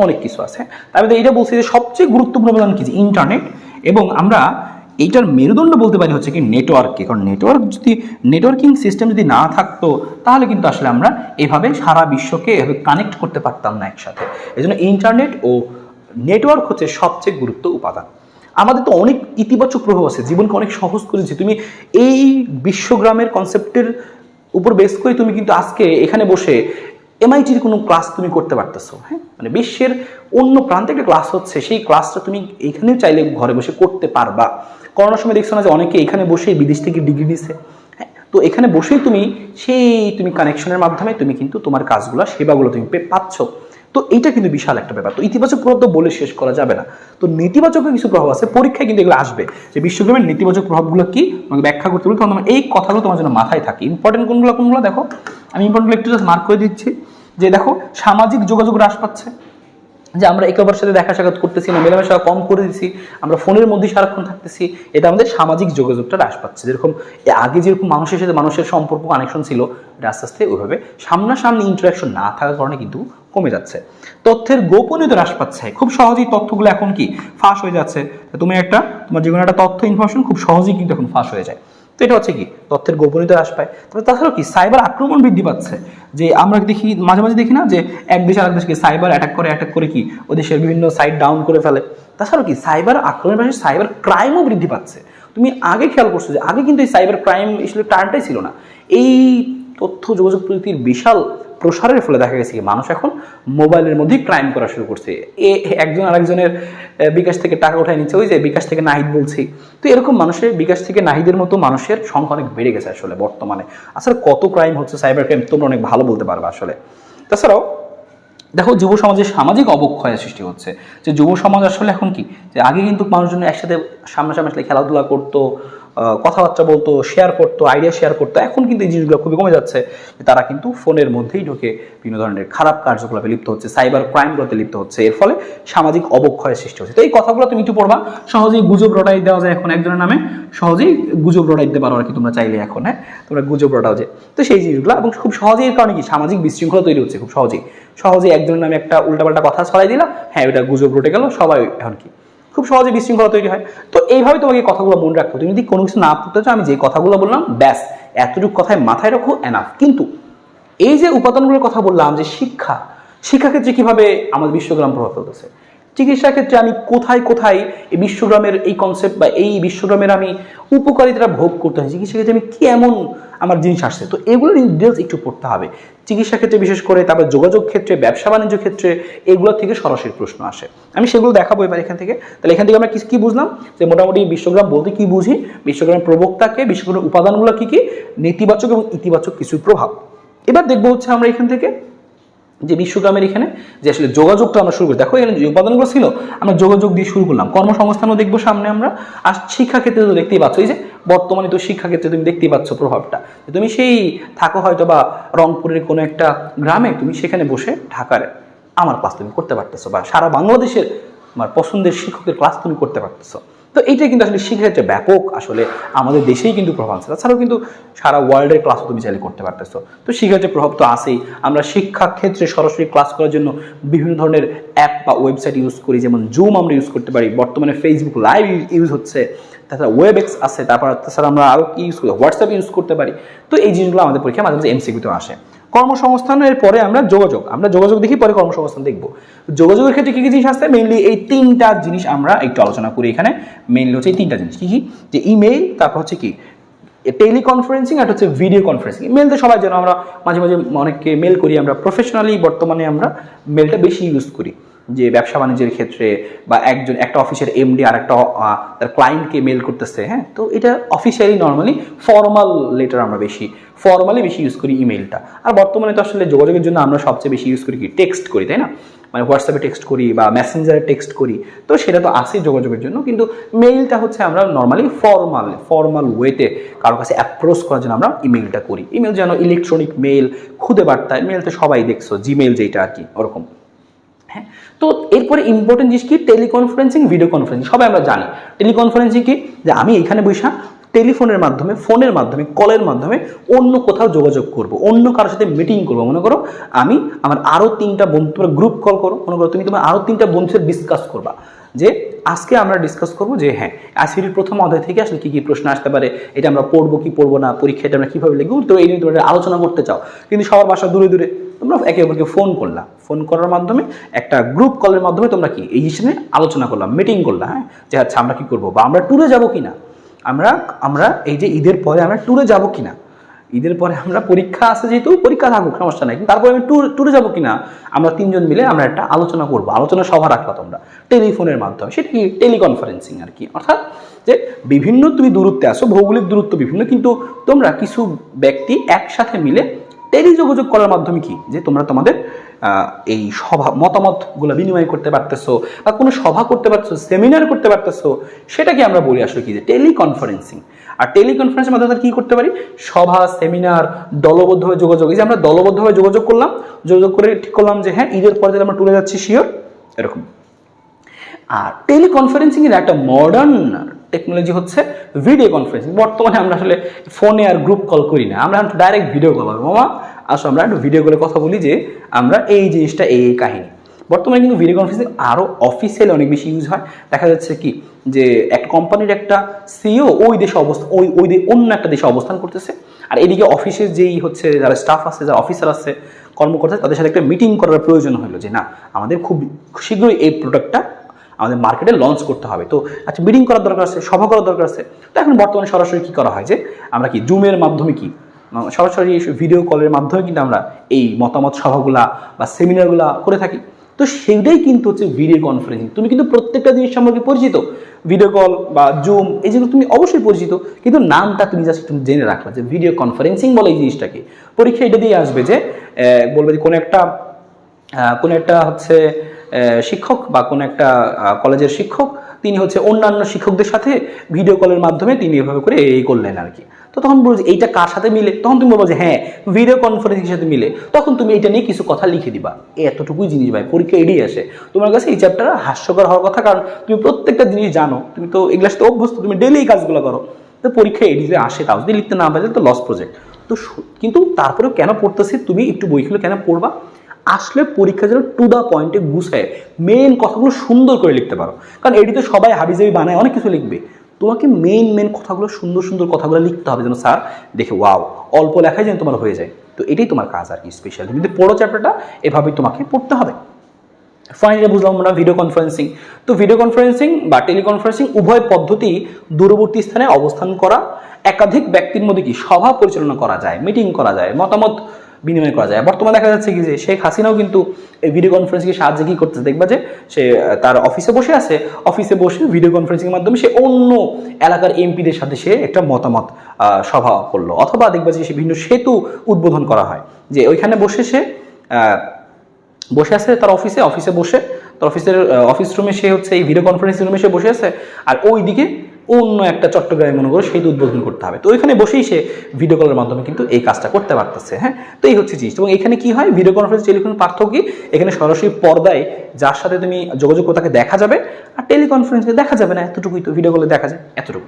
অনেক কিছু আছে। তার মধ্যে এটা বলছি যে সবচেয়ে গুরুত্বপূর্ণ উপাদান কি, ইন্টারনেট, এবং আমরা এইটার মেরুদণ্ড বলতে পারি হচ্ছে কি নেটওয়ার্ককে, কারণ নেটওয়ার্কিং সিস্টেম যদি না থাকতো তাহলে কিন্তু আসলে আমরা এভাবে সারা বিশ্বকে এভাবে কানেক্ট করতে পারতাম না একসাথে। এই জন্য ইন্টারনেট ও নেটওয়ার্ক হচ্ছে সবচেয়ে গুরুত্ব উপাদান। আমাদের তো অনেক ইতিবাচক প্রভাব আছে, জীবনকে অনেক সহজ করেছে। তুমি এই বিশ্বগ্রামের কনসেপ্টের উপর বেস করে তুমি কিন্তু আজকে এখানে বসে এমআইটির কোনো ক্লাস তুমি করতে পারতেছো, হ্যাঁ, মানে বিশ্বের অন্য প্রান্তে একটা ক্লাস হচ্ছে, সেই ক্লাসটা তুমি এখানেও চাইলে ঘরে বসে করতে পারবা। করোনার সময় দেখছো না যে অনেকে এখানে বসে বিদেশ থেকে ডিগ্রি নিছে, হ্যাঁ, তো এখানে বসেই তুমি কানেকশনের মাধ্যমে তুমি কিন্তু তোমার কাজগুলো, সেবাগুলো তুমি পাচ্ছ। তো এইটা কিন্তু বিশাল একটা ব্যাপার। তো ইতিবাচক প্রভাব তো বলে শেষ করা যাবে না, তো নেতিবাচক কিছু প্রভাব আছে, পরীক্ষায় কিন্তু এগুলো আসবে, যে বিশ্বগ্রামের নেতিবাচক প্রভাবগুলো কি তোমাকে ব্যাখ্যা করতে বলি, তখন তোমার এই কথাগুলো তোমার জন্য মাথায় থাকে। ইম্পর্টেন্ট কোনগুলো দেখো, আমি ইম্পর্টেন্ট একটু জাস্ট মার্ক করে দিচ্ছি, যে দেখো সামাজিক যোগাযোগ হ্রাস পাচ্ছে, যে আমরা একে অপরের সাথে দেখা সাক্ষাৎ করতেছি না, মেলামেশা কম করে দিচ্ছি, আমরা ফোনের মধ্যে সারাক্ষণ থাকতেছি, এটা আমাদের সামাজিক যোগাযোগটা হ্রাস পাচ্ছে। যেরকম আগে যেরকম মানুষের সাথে মানুষের সম্পর্ক কানেকশন ছিল, এটা আস্তে আস্তে ওইভাবে সামনাসামনি ইন্টারাকশন না থাকার কারণে কিন্তু কমে যাচ্ছে। তথ্যের গোপনীয়তা হ্রাস পাচ্ছে, খুব সহজেই তথ্যগুলো এখন কি ফাঁস হয়ে যাচ্ছে। তোমার যে কোনো একটা তথ্য ইনফরমেশন খুব সহজেই কিন্তু এখন ফাঁস হয়ে যায়। তো এটা হচ্ছে কি তথ্যের গোপনীয়তা হ্রাস পায়। তবে তাছাড়াও কি সাইবার আক্রমণ বৃদ্ধি পাচ্ছে, যে আমরা দেখি মাঝে মাঝে দেখি না যে এক দেশ আরেক দেশকে সাইবার অ্যাটাক করে কি ও দেশের বিভিন্ন সাইট ডাউন করে ফেলে। তাছাড়াও কি সাইবার আক্রমণের পাশে সাইবার ক্রাইমও বৃদ্ধি পাচ্ছে। তুমি আগে খেয়াল করছো যে আগে কিন্তু এই সাইবার ক্রাইম আসলে টার্মটাই ছিল না। এই তথ্য যোগাযোগ প্রযুক্তির বিশাল প্রসারের ফলে দেখা গেছে কি মানুষ এখন মোবাইলের মধ্যেই ক্রাইম করা শুরু করছে। একজন আরেকজনের বিকাশ থেকে টাকা উঠায় নিচ্ছে, ওই যে বিকাশ থেকে নাহিদ বলছি। তো এরকম মানুষের বিকাশ থেকে নাহিদের মতো মানুষের সংখ্যা অনেক বেড়ে গেছে আসলে বর্তমানে। আসলে কত ক্রাইম হচ্ছে, সাইবার ক্রাইম, তোমরা অনেক ভালো বলতে পারবে আসলে। তাছাড়াও দেখো যুব সমাজে সামাজিক অবক্ষয়ের সৃষ্টি হচ্ছে, যে যুব সমাজ আসলে এখন কি, যে আগে কিন্তু মানুষজন একসাথে সামনাসামনি আসলে খেলাধুলা করতো, কথাবার্তা বলতো, শেয়ার করতো, আইডিয়া শেয়ার করতো। এখন কিন্তু এই জিনিসগুলো খুবই কমে যাচ্ছে, তারা কিন্তু ফোনের মধ্যেই ঢুকে বিভিন্ন ধরনের খারাপ কার্যকলাপে লিপ্ত হচ্ছে, সাইবার ক্রাইমগুলোতে লিপ্ত হচ্ছে। এর ফলে সামাজিক অবক্ষয়ের সৃষ্টি হচ্ছে। তো এই কথাগুলো তুমি একটু পড়বা, সহজেই গুজব রটাই দেওয়া যায় এখন একজনের নামে, সহজেই গুজব রটাই দিতে পারো আর কি তোমরা চাইলে এখন, হ্যাঁ, তোমরা গুজব রটাও যে। তো সেই জিনিসগুলো এবং খুব সহজেই এর কারণে কি সামাজিক বিশৃঙ্খলা তৈরি হচ্ছে, খুব সহজেই একজনের নামে একটা উল্টাপাল্টা কথা ছড়াই দিলাম, হ্যাঁ ওটা গুজব রটে গেল, সবাই এখন কি খুব সহজে বিশৃঙ্খলা তৈরি হয়। তো এইভাবে তোমাকে কথাগুলো মনে রাখতে, তুমি যদি কোনো কিছু না পড়তে চাও, আমি যে কথাগুলো বললাম ব্যাস এতটুকু কথায় মাথায় রাখো, এনাফ। কিন্তু এই যে উপাদানগুলোর কথা বললাম, যে শিক্ষাক্ষেত্রে কিভাবে আমাদের বিশ্বগ্রাম প্রভাব ফেলতেছে, চিকিৎসা ক্ষেত্রে আমি কোথায় এই বিশ্বগ্রামের এই কনসেপ্ট বা এই বিশ্বগ্রামের আমি উপকারিতা ভোগ করতে হয়, চিকিৎসা ক্ষেত্রে আমি কি এমন আমার জিনিস আসছে, তো এগুলো ডিটেলস একটু পড়তে হবে চিকিৎসা ক্ষেত্রে বিশেষ করে। তারপর যোগাযোগ ক্ষেত্রে, ব্যবসা বাণিজ্য ক্ষেত্রে, এগুলো থেকে সরাসরি প্রশ্ন আসে, আমি সেগুলো দেখাবো এবার এখান থেকে। তাহলে এখান থেকে আমরা কি বুঝলাম, যে মোটামুটি বিশ্বগ্রাম বলতে কি বুঝি, বিশ্বগ্রামের প্রবক্তাকে, বিশ্বগ্রামের উপাদানগুলো কি নেতিবাচক এবং ইতিবাচক কিছু প্রভাব। এবার দেখবো হচ্ছে আমরা এখান থেকে যে বিশ্বগ্রামের এখানে যে আসলে যোগাযোগটা আমরা শুরু করি। দেখো এখানে যে উপাদানগুলো ছিল আমরা যোগাযোগ দিয়ে শুরু করলাম, কর্মসংস্থানও দেখবো সামনে আমরা, আর শিক্ষাক্ষেত্রে তো দেখতেই পাচ্ছ, এই যে বর্তমানে তো শিক্ষাক্ষেত্রে তুমি দেখতেই পাচ্ছ প্রভাবটা। তুমি সেই থাকো হয়তো বা রংপুরের কোনো একটা গ্রামে, তুমি সেখানে বসে ঢাকার আমার ক্লাস তুমি করতে পারতেছো, বা সারা বাংলাদেশের আমার পছন্দের শিক্ষকের ক্লাস তুমি করতে পারতেছো। তো এইটা কিন্তু আসলে শিক্ষাক্ষেত্রে ব্যাপক আসলে আমাদের দেশেই কিন্তু প্রভাব আছে। তাছাড়াও কিন্তু সারা ওয়ার্ল্ডের ক্লাসও তুমি চাইলে করতে পারতেছো। তো শিক্ষাক্ষেত্রে প্রভাব তো আছেই। আমরা শিক্ষাক্ষেত্রে সরাসরি ক্লাস করার জন্য বিভিন্ন ধরনের অ্যাপ বা ওয়েবসাইট ইউজ করি, যেমন জুম আমরা ইউজ করতে পারি, বর্তমানে ফেসবুক লাইভ ইউজ হচ্ছে, তাছাড়া ওয়েবএক্স আছে, তাছাড়া আমরা আরও কি ইউজ করি, হোয়াটসঅ্যাপ ইউজ করতে পারি। তো এই জিনিসগুলো আমাদের পরীক্ষায় মাঝে মাঝে এমসিকিউতেও আসে। কর্মসংস্থানের পরে আমরা যোগাযোগ দেখি, পরে কর্মসংস্থান দেখব। যোগাযোগের ক্ষেত্রে কি কি জিনিস আসছে, মেইনলি এই তিনটা জিনিস আমরা একটু আলোচনা করি এখানে। মেইনলি হচ্ছে এই তিনটা জিনিস, কি কি, যে ইমেইল, তারপর হচ্ছে কি টেলিকনফারেন্সিং, আর হচ্ছে ভিডিও কনফারেন্সিং। মেল তো সবাই জানো, আমরা মাঝে মাঝে অনেককে মেল করি, আমরা প্রফেশনালি বর্তমানে আমরা মেলটা বেশি ইউজ করি, যে ব্যবসা বাণিজ্যের ক্ষেত্রে বা একটা অফিসের এমডি আর একটা তার ক্লায়েন্টকে মেল করতেছে, হ্যাঁ, তো এটা অফিসিয়ালি নর্মালি ফর্মাল লেটার আমরা ফর্মালি বেশি ইউজ করি ইমেলটা। আর বর্তমানে তো আসলে যোগাযোগের জন্য আমরা সবচেয়ে বেশি ইউজ করি কি, টেক্সট করি, তাই না, মানে হোয়াটসঅ্যাপে টেক্সট করি বা মেসেঞ্জারে টেক্সট করি, তো সেটা তো আসেই যোগাযোগের জন্য। কিন্তু মেইলটা হচ্ছে আমরা নর্মালি ফর্মাল ওয়েতে কারো কাছে অ্যাপ্রোচ করার জন্য আমরা ইমেইলটা করি। ইমেল যেন ইলেকট্রনিক মেল, খুদে বার্তায় মেল তো সবাই দেখছো, জিমেইল যেটা আর কি ওরকম, হ্যাঁ। তো এরপরে ইম্পর্টেন্ট জিনিস কি, টেলিকনফারেন্সিং, ভিডিও কনফারেন্সিং। সবাই আমরা জানি টেলিকনফারেন্সিং কি, যে আমি এখানে বসে টেলিফোনের মাধ্যমে, ফোনের মাধ্যমে, কলের মাধ্যমে অন্য কোথাও যোগাযোগ করব, অন্য কারোর সাথে মিটিং করবো। মনে করো আমি আমার আরও 3টা বন্ধু, তোমরা গ্রুপ কল করো, মনে করো তুমি তোমার আরও 3টা বন্ধুর সাথে ডিসকাস করবা, যে আজকে আমরা ডিসকাস করবো যে হ্যাঁ আইসিটির প্রথম অধ্যায় থেকে আসলে কী কী প্রশ্ন আসতে পারে, এটা আমরা পড়বো কি পড়বো না, পরীক্ষাটা আমরা কীভাবে লিখবো, তো এই নিয়ে তোমরা আলোচনা করতে চাও, কিন্তু সবার বাসা দূরে দূরে, তোমরা একে অপরকে ফোন করলা, ফোন করার মাধ্যমে একটা গ্রুপ কলের মাধ্যমে তোমরা কি এই হিসেবে আলোচনা করলাম, মিটিং করলাম, হ্যাঁ, যে আচ্ছা আমরা কী করবো, বা আমরা ট্যুরে যাবো কিনা, আমরা এই যে ঈদের পরে আমরা ট্যুরে যাবো কিনা, ঈদের পরে আমরা পরীক্ষা আছে, যেহেতু পরীক্ষা থাকুক সমস্যা নাই, কিন্তু তারপরে আমি ট্যুরে যাবো কিনা, আমরা 3জন মিলে আমরা একটা আলোচনা করবো, আলোচনা সভা রাখলা তোমরা টেলিফোনের মাধ্যমে, সেটা কি টেলিকনফারেন্সিং আর কি। অর্থাৎ যে বিভিন্ন তুমি দূরত্বে আসো, ভৌগোলিক দূরত্ব বিভিন্ন, কিন্তু তোমরা কিছু ব্যক্তি একসাথে মিলে টেলিযোগাযোগ করার মাধ্যমে কি, যে তোমরা তোমাদের এই মতামতগুলো বিনিময় করতে পারতেছো, বা কোনো সভা করতে পারতেছো, সেমিনার করতে পারতেছো, সেটাকে আমরা বলি আসলে কি, যে টেলিকনফারেন্সিং। আর টেলিকনফারেন্সের মাধ্যমে কি করতে পারি, সভা, সেমিনার, দলবদ্ধভাবে যোগাযোগ। এই যে আমরা দলবদ্ধভাবে যোগাযোগ করে ঠিক করলাম যে হ্যাঁ ঈদের পরে আমরা ট্যুরে যাচ্ছি শিওর, এরকম। আর টেলিকনফারেন্সিং এর একটা মডার্ন টেকনোলজি হচ্ছে ভিডিও কনফারেন্সিং। বর্তমানে আমরা আসলে ফোনে আর গ্রুপ কল করি না, আমরা ডাইরেক্ট ভিডিও কল করবো। মামা আসো আমরা একটু ভিডিও কলে কথা বলি, যে আমরা এই জিনিসটা, এই কাহিনী। বর্তমানে কিন্তু ভিডিও কনফারেন্সিং আরও অফিসিয়ালি অনেক বেশি ইউজ হয়। দেখা যাচ্ছে কি, যে একটা কোম্পানির একটা সিইও ওই দেশে অন্য একটা দেশে অবস্থান করতেছে, আর এদিকে অফিসের যেই হচ্ছে যারা স্টাফ আছে, যারা অফিসার আছে, কর্মকর্তা, তাদের সাথে একটা মিটিং করার প্রয়োজন হলো, যে না আমাদের খুব শীঘ্রই এই প্রোডাক্টটা আমাদের মার্কেটে লঞ্চ করতে হবে, তো আচ্ছা মিটিং করার দরকার আছে, সভা করার দরকার আছে। তো এখন বর্তমানে সরাসরি কী করা হয়, যে আমরা কি জুমের মাধ্যমে কি সরাসরি ভিডিও কলের মাধ্যমে কিন্তু আমরা এই মতামত সভাগুলা বা সেমিনারগুলা করে থাকি। তো সেইটাই কিন্তু হচ্ছে ভিডিও কনফারেন্সিং। তুমি কিন্তু প্রত্যেকটা জিনিস সম্পর্কে পরিচিত, ভিডিও কল বা জুম, এই যেগুলো তুমি অবশ্যই পরিচিত, কিন্তু নামটা তুমি জাস্ট তুমি জেনে রাখলা যে ভিডিও কনফারেন্সিং বলে এই জিনিসটাকে। পরীক্ষা এটা দিয়ে আসবে, যে বলবে যে কোনো একটা হচ্ছে শিক্ষক বা কোনো একটা কলেজের শিক্ষক, তিনি হচ্ছে অন্যান্য শিক্ষকদের সাথে ভিডিও কলের মাধ্যমে তিনি এভাবে করে এই করলেন আর কি। তো তখন বলবো যে এইটা কার সাথে মিলে, তখন তুমি বলবো যে হ্যাঁ ভিডিও কনফারেন্সিং সাথে মিলে, তখন তুমি এটা নিয়ে কিছু কথা লিখে দিবা। এতটুকুই জিনিস ভাই, পরীক্ষা এড়িয়ে আসে তোমার কাছে এই চ্যাপ্টার হাস্যকর হওয়ার কথা, কারণ তুমি প্রত্যেকটা জিনিস জানো, তুমি তো এগুলোর সাথে অভ্যস্ত, তুমি ডেলি এই কাজগুলো করো। তো পরীক্ষা এড়িয়ে আসে, তাও যদি লিখতে না পারে তো লস প্রজেক্ট। তো কিন্তু তারপরেও কেন পড়তেছি, তুমি একটু বইগুলো কেন পড়বা, আসলে পরীক্ষা যেন টু দ্য পয়েন্টে গুছায় মেন কথাগুলো সুন্দর করে লিখতে পারো। কারণ এটি তো সবাই হাবিজাবি বানায়, অনেক কিছু লিখবে, তোমাকে মেন কথাগুলো সুন্দর কথাগুলো লিখতে হবে, যেন স্যার দেখে ওয়াও, অল্প লেখায় যেন তোমার হয়ে যায়। তো এটাই তোমার কাজ আর কি, স্পেশাল তুমি যদি পড়ো চ্যাপ্টারটা এভাবেই তোমাকে পড়তে হবে। ফাইনালি বুঝলাম আমরা ভিডিও কনফারেন্সিং। তো ভিডিও কনফারেন্সিং বা টেলিকনফারেন্সিং উভয় পদ্ধতি দূরবর্তী স্থানে অবস্থান করা, একাধিক ব্যক্তির মধ্যে কি সভা পরিচালনা করা যায়, মিটিং করা যায়, মতামত বিনিময় করা যায়। বর্তমানে দেখা যাচ্ছে কি, যে শেখ হাসিনাও কিন্তু এই ভিডিও কনফারেন্সিংয়ের সাহায্যে কি করতেছে, দেখবা যে সে তার অফিসে বসে ভিডিও কনফারেন্সিংয়ের মাধ্যমে সে অন্য এলাকার এমপিদের সাথে সে একটা মতামত সভা করলো, অথবা দেখবা যে সে বিভিন্ন সেতু উদ্বোধন করা হয়, যে ওইখানে বসে সে বসে আছে তার অফিসে বসে, তার অফিস রুমে সে হচ্ছে এই ভিডিও কনফারেন্সিং রুমে সে বসে আছে, আর ওই দিকে অন্য একটা চট্টগ্রামে মনে করো সেতু উদ্বোধন করতে হবে, তো ওইখানে বসেই সে ভিডিও কলের মাধ্যমে কিন্তু এই কাজটা করতে পারতেছে। হ্যাঁ, তো এই হচ্ছে জিনিস। এবং এখানে কি হয়, ভিডিও কনফারেন্স টেলিফোন পার্থক্য কি, এখানে সরাসরি পর্দায় যার সাথে তুমি যোগাযোগ করে তাকে দেখা যাবে, আর টেলিকনফারেন্সে দেখা যাবে না, এতটুকুই তো ভিডিও কলে দেখা যায়, এতটুকু।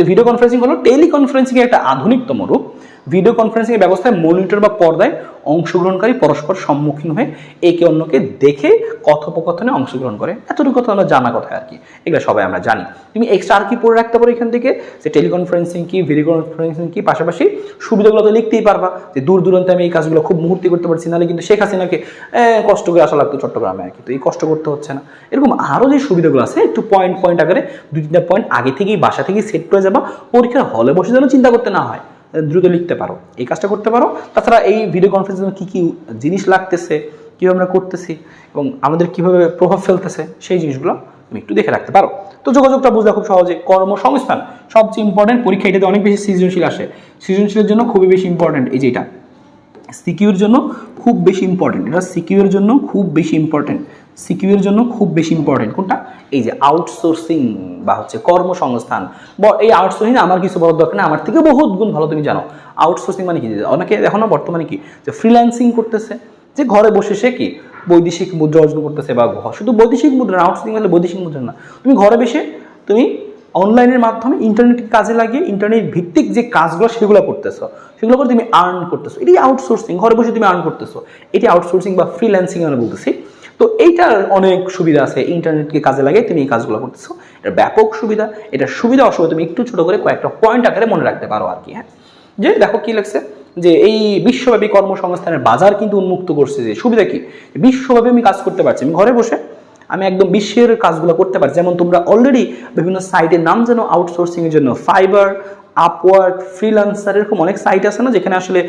ভিডিও কনফারেন্সিং হলো টেলিকনফারেন্সিং এর একটা আধুনিকতম রূপ, ভিডিও কনফারেন্সিং এর ব্যবস্থায় মনিটর বা পর্দায় অংশগ্রহণকারী পরস্পর সম্মুখীন হয়ে একে অন্যকে দেখে কথোপকথনে অংশগ্রহণ করে। এতটুকু কথা আমরা জানা কথা আর কি, এগুলো সবাই আমরা জানি। তুমি এক্সট্রা আর কি পড়ে রাখতে পারো এখান থেকে, যে টেলিকনফারেন্সিং কি, ভিডিও কনফারেন্সিং কি, পাশাপাশি সুবিধাগুলো তো লিখতেই পারবা, যে দূর দূরান্তে আমি এই কাজগুলো খুব মুহূর্তে করতে পারছি, নাহলে কিন্তু শেখ হাসিনাকে কষ্ট করে আসা লাগতো চট্টগ্রামে আর কি, তো এই কষ্ট করতে হচ্ছে না। এরকম আরও যে সুবিধাগুলো আছে একটু পয়েন্ট পয়েন্ট আকারে 2-3টা পয়েন্ট আগে থেকেই বাসা থেকেই সেট করে যাবা, পরীক্ষার হলে বসে যেন চিন্তা করতে না হয়, দ্রুত লিখতে পারো, এই কাজটা করতে পারো। তাছাড়া এই ভিডিও কনফারেন্সের কী কী জিনিস লাগতেছে, কীভাবে আমরা করতেছি এবং আমাদের কীভাবে প্রভাব ফেলতেছে, সেই জিনিসগুলো তুমি একটু দেখে রাখতে পারো। তো যোগাযোগটা বুঝলে খুব সহজে। কর্মসংস্থান সবচেয়ে ইম্পর্টেন্ট, পরীক্ষা এটাতে অনেক বেশি সৃজনশীল আসে, সৃজনশীলের জন্য খুবই বেশি ইম্পর্টেন্ট। এই যে এটা সিকিউর জন্য খুব বেশি ইম্পর্টেন্ট, এটা সিকিউর জন্য খুব বেশি ইম্পর্টেন্ট, সিকিউর জন্য খুব বেশি ইম্পর্টেন্ট। কোনটা? এই যে আউটসোর্সিং বা হচ্ছে কর্মসংস্থান। এই আউটসোর্সিং আমার কিছু বলার দরকার না, আমার থেকে বহুত গুণ ভালো তুমি জানো। আউটসোর্সিং মানে কি? অনেকে এখনো বর্তমানে কি যে ফ্রিল্যান্সিং করতেছে, যে ঘরে বসে সে কি বৈদেশিক মুদ্রা অর্জন করতেছে, বা শুধু বৈদেশিক মুদ্রা না, আউটসোর্সিং মানে বৈদেশিক মুদ্রা না, তুমি ঘরে বসে তুমি অনলাইনের মাধ্যমে ইন্টারনেট কাজে লাগিয়ে ইন্টারনেট ভিত্তিক যে কাজগুলো সেগুলো করতেছো, সেগুলো করে তুমি আর্ন করতেছো, এটি আউটসোর্সিং। ঘরে বসে তুমি আর্ন করতেছো, এটি আউটসোর্সিং বা ফ্রিল্যান্সিং আমরা বলতেছি। তো এইটার অনেক সুবিধা আছে, ইন্টারনেটকে কাজে লাগিয়ে তুমি এই কাজগুলো করতেছো, এটা ব্যাপক সুবিধা। এটার সুবিধা অসুবিধা তুমি একটু ছোট করে কয়েকটা পয়েন্ট আকারে মনে রাখতে পারো আর কি। হ্যাঁ, যে দেখো কি লাগছে, যে এই বিশ্বব্যাপী কর্মসংস্থানের বাজার কিন্তু উন্মুক্ত করছে। যে সুবিধা কি, বিশ্বব্যাপী আমি কাজ করতে পারছি, আমি ঘরে বসে আমি একদম বিশ্বের কাজগুলো করতে পারছি। যেমন তোমরা অলরেডি বিভিন্ন সাইটের নাম জানো আউটসোর্সিং এর জন্য, ফাইবার, আপওয়ার্ক, ফ্রিল্যান্সার, এরকম অনেক সাইট আছে না, যেখানে আসলে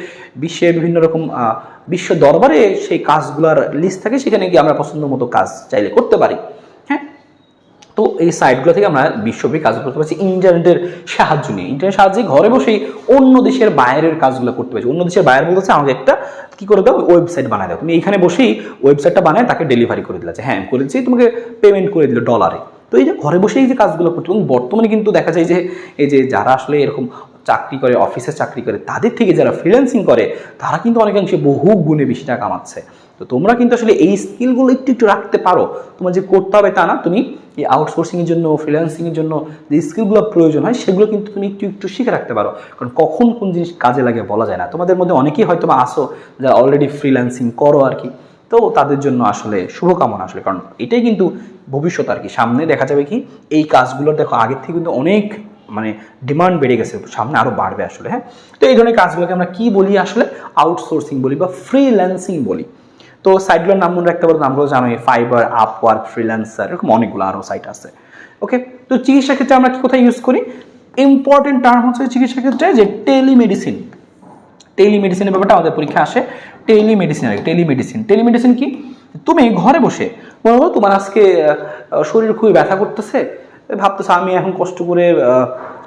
বিশ্বের বিভিন্ন রকম বিশ্ব দরবারে সেই কাজগুলোর লিস্ট থাকে, সেখানে গিয়ে আমরা পছন্দ মতো কাজ চাইলে করতে পারি। হ্যাঁ, তো এই সাইটগুলো থেকে আমরা বিশ্বব্যাপী কাজ করতে পারছি ইন্টারনেটের সাহায্য নিয়ে। ইন্টারনেটের সাহায্যে ঘরে বসেই অন্য দেশের বাইরের কাজগুলো করতে পারছি। অন্য দেশের বাইরে বলতেছে আমাকে একটা কি করে দাও, ওয়েবসাইট বানায় দাও। তুমি এইখানে বসেই ওয়েবসাইটটা বানায় তাকে ডেলিভারি করে দিলা, যে হ্যাঁ আমি করেছি, তোমাকে পেমেন্ট করে দিল ডলারে। তো এই যে ঘরে বসেই এই যে কাজগুলো করতে, এবং বর্তমানে কিন্তু দেখা যায় যে এই যে যারা আসলে এরকম চাকরি করে, অফিসে চাকরি করে, তাদের থেকে যারা ফ্রিল্যান্সিং করে তারা কিন্তু অনেকাংশে বহু গুণে বেশি টাকা কামাচ্ছে। তো তোমরা কিন্তু আসলে এই স্কিলগুলো একটু একটু রাখতে পারো, তোমার যে করতে হবে তা না, তুমি এই আউটসোর্সিংয়ের জন্য, ফ্রিল্যান্সিংয়ের জন্য যে স্কিলগুলো প্রয়োজন হয় সেগুলো কিন্তু তুমি একটু একটু শিখে রাখতে পারো। কারণ কখন কোন জিনিস কাজে লাগে বলা যায় না। তোমাদের মধ্যে অনেকেই হয়তো বা আসো যারা অলরেডি ফ্রিল্যান্সিং করো আর কি, তো তাদের জন্য আসলে শুভকামনা আসলে, কারণ এটাই কিন্তু ভবিষ্যৎ আর কি। সামনে দেখা যাবে কি এই কাজগুলোর দেখো আগের থেকে কিন্তু অনেক মানে ডিমান্ড বেড়ে গেছে, সামনে আরও বাড়বে আসলে। হ্যাঁ, তো এই ধরনের কাজগুলোকে আমরা কি বলি আসলে, আউটসোর্সিং বলি বা ফ্রিল্যান্সিং বলি। তো সাইটগুলোর নাম মনে রাখতে পারো, নামগুলো জানোই, ফাইবার, আপওয়ার্ক, ফ্রিল্যান্সার, এরকম অনেকগুলো আরও সাইট আছে। ওকে, তো চিকিৎসা ক্ষেত্রে আমরা কি কোথায় ইউজ করি? ইম্পর্টেন্ট টার্ম হচ্ছে চিকিৎসা ক্ষেত্রে যে টেলিমেডিসিন। টেলিমেডিসিনের ব্যাপারটা আমাদের পরীক্ষা আসে। টেলিমেডিসিন আর কি, টেলিমেডিসিন। টেলিমেডিসিন কি? তুমি ঘরে বসে মনে করো তোমার আজকে শরীর খুবই ব্যথা করতেছে, ভাবতেছো আমি এখন কষ্ট করে